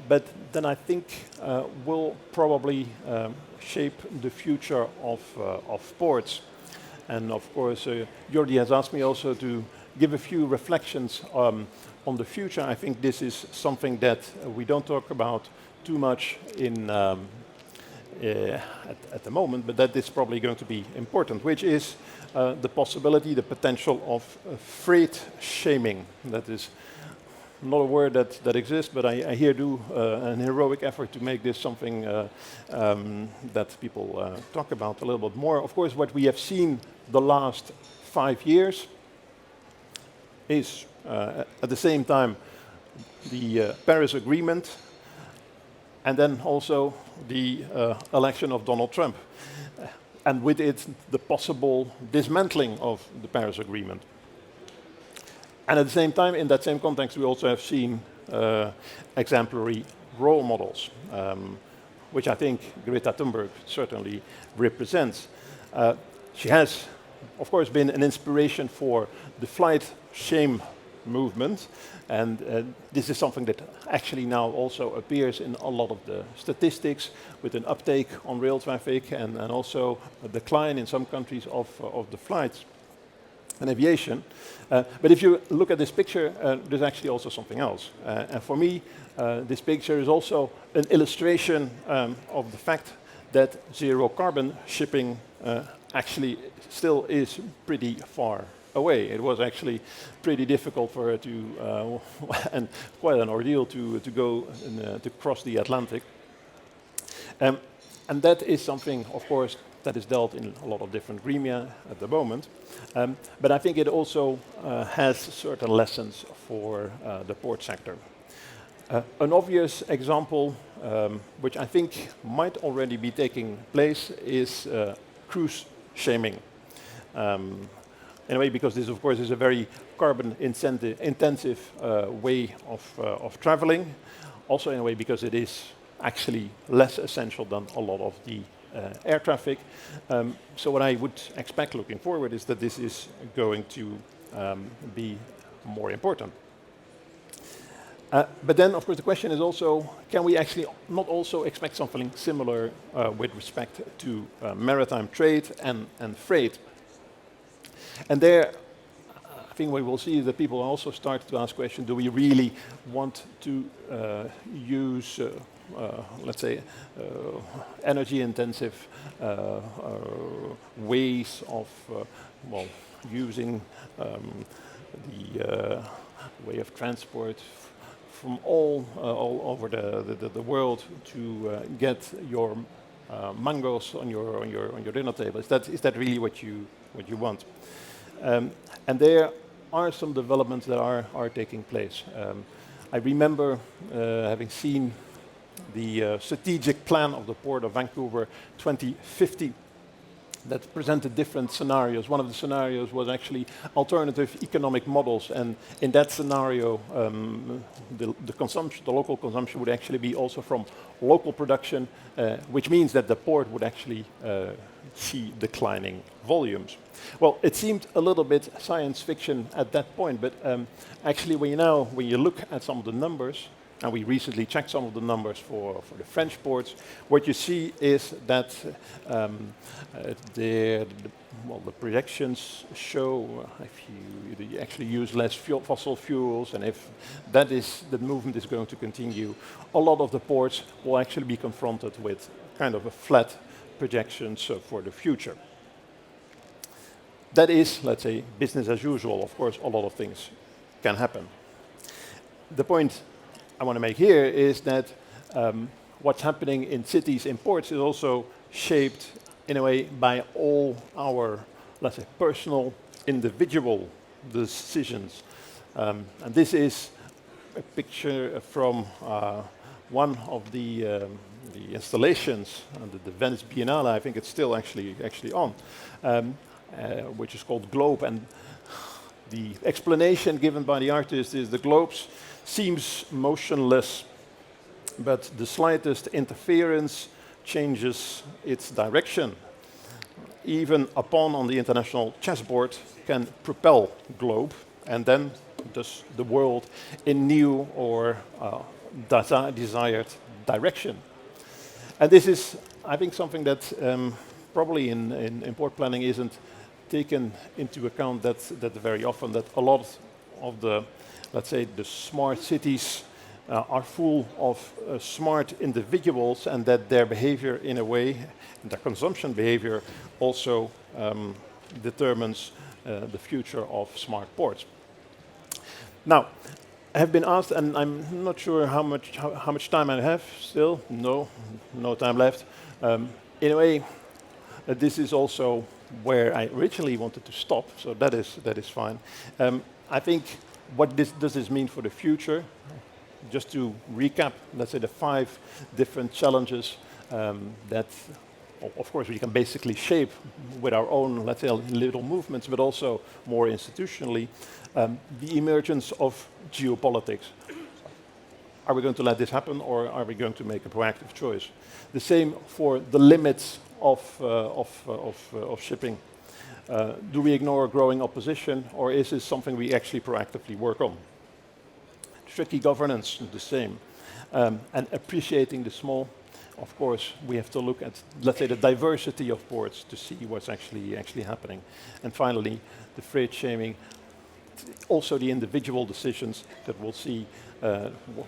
but then I think will probably shape the future of ports. And of course, Jordi has asked me also to give a few reflections on the future. I think this is something that we don't talk about too much at the moment, but that is probably going to be important, which is the possibility, the potential of freight shaming. That is not a word that exists, but I here do an heroic effort to make this something that people talk about a little bit more. Of course, what we have seen the last 5 years is, at the same time, the Paris Agreement, and then also the election of Donald Trump, and with it, the possible dismantling of the Paris Agreement. And at the same time, in that same context, we also have seen exemplary role models, which I think Greta Thunberg certainly represents. She has, of course, been an inspiration for the flight shame movement, and this is something that actually now also appears in a lot of the statistics, with an uptake on rail traffic and also a decline in some countries of the flights and aviation. But if you look at this picture, there's actually also something else. And for me, this picture is also an illustration of the fact that zero carbon shipping actually still is pretty far away. It was actually pretty difficult for her to, and quite an ordeal to go and, to cross the Atlantic. And that is something, of course, that is dealt in a lot of different gremia at the moment. But I think it also has certain lessons for the port sector. An obvious example, which I think might already be taking place, is cruise shaming. In a way, because this, of course, is a very carbon-intensive way of traveling. Also, in a way, because it is actually less essential than a lot of the air traffic. So what I would expect looking forward is that this is going to be more important. But then, of course, the question is also, can we actually not also expect something similar with respect to maritime trade and freight? And there, I think we will see that people also start to ask questions, do we really want to use, let's say, energy-intensive ways of, well, using the way of transport from all over the world to get your mangoes on your dinner table? Is that really what you want? And there are some developments that are taking place. I remember having seen the strategic plan of the Port of Vancouver 2050 that presented different scenarios. One of the scenarios was actually alternative economic models, and in that scenario, the local consumption would actually be also from local production, which means that the port would actually see declining volumes. Well, it seemed a little bit science fiction at that point, but actually when you look at some of the numbers, and we recently checked some of the numbers for the French ports, what you see is that the projections show if you actually use less fossil fuels, and if the movement is going to continue, a lot of the ports will actually be confronted with kind of a flat projections for the future. That is, let's say, business as usual. Of course, a lot of things can happen. The point I want to make here is that what's happening in cities, in ports, is also shaped in a way by all our, let's say, personal, individual decisions. And this is a picture from one of the installations under the Venice Biennale. I think it's still actually on, which is called Globe. And the explanation given by the artist is the globes seems motionless, but the slightest interference changes its direction. Even a pawn on the international chessboard can propel globe, and then does the world in new or desired direction. And this is, I think, something that probably in port planning isn't taken into account that very often, that a lot of the, let's say, the smart cities are full of smart individuals, and that their behavior, in a way, their consumption behavior also determines the future of smart ports. Now, I have been asked, and I'm not sure how much time I have still. No time left. In a way, this is also where I originally wanted to stop, so that is fine. I think, what does this mean for the future? Just to recap, let's say, the 5 different challenges that, of course, we can basically shape with our own, let's say, little movements, but also more institutionally. The emergence of geopolitics. Are we going to let this happen, or are we going to make a proactive choice? The same for the limits of shipping. Do we ignore growing opposition, or is this something we actually proactively work on? Tricky governance, the same. And appreciating the small. Of course, we have to look at, let's say, the diversity of ports to see what's actually happening. And finally, the freight shaming. Also the individual decisions that we'll see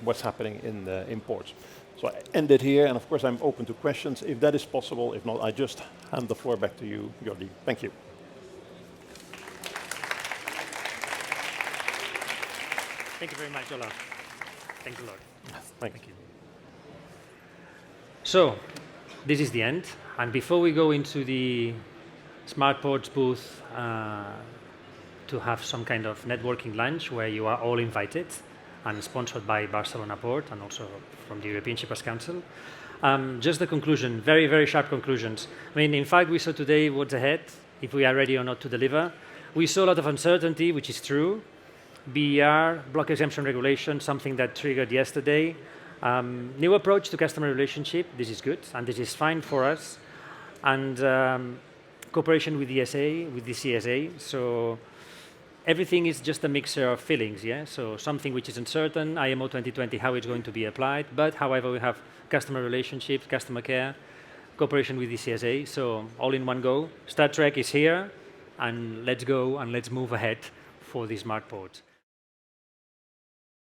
what's happening in ports. So I end it here, and of course I'm open to questions if that is possible. If not, I just hand the floor back to you, Jordi. Thank you. Thank you very much, Olaf. Thanks a lot. Thank you. So, this is the end. And before we go into the SmartPorts booth to have some kind of networking lunch where you are all invited, and sponsored by Barcelona Port and also from the European Shippers Council. Just the conclusion, very, very sharp conclusions. I mean, in fact, we saw today what's ahead, if we are ready or not to deliver. We saw a lot of uncertainty, which is true. BER, block exemption regulation, something that triggered yesterday. New approach to customer relationship, this is good, and this is fine for us. And cooperation with the ESA, with the CSA, so everything is just a mixture of feelings, yeah? So something which is uncertain, IMO 2020, how it's going to be applied, but however, we have customer relationships, customer care, cooperation with the CSA, so all in one go. Star Trek is here, and let's go and let's move ahead for the smart ports.